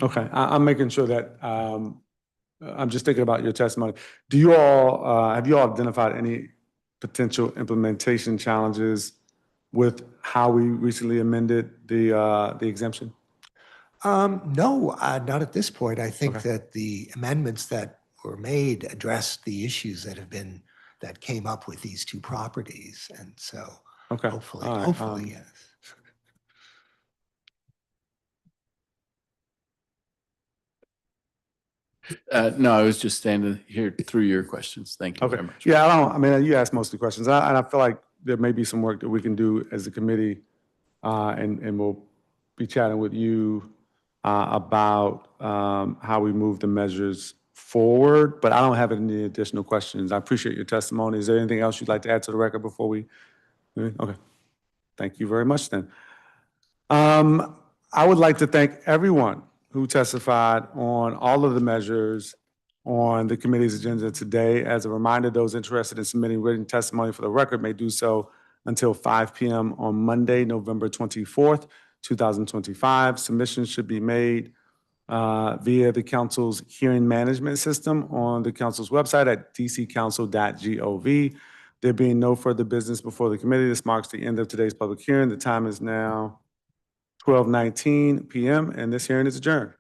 Okay. I'm making sure that I'm just thinking about your testimony. Do you all have you all identified any potential implementation challenges with how we recently amended the exemption? No, not at this point. I think that the amendments that were made addressed the issues that came up with these two properties. And so hopefully, All right. yes. No, I was just standing here through your questions. Thank you very much. Yeah, I mean, you asked most of the questions, and I feel like there may be some work that we can do as a committee, and we'll be chatting with you about how we move the measures forward, but I don't have any additional questions. I appreciate your testimony. Is there anything else you'd like to add to the record before we? Okay. Thank you very much then. I would like to thank everyone who testified on all of the measures on the committee's agenda today. As a reminder, those interested in submitting written testimony for the record may do so until 5 p.m. on Monday, November 24th, 2025. Submissions should be made via the council's hearing management system on the council's website at dccouncil.gov. There being no further business before the committee, this marks the end of today's public hearing. The time is now 12:19 p.m. and this hearing is adjourned.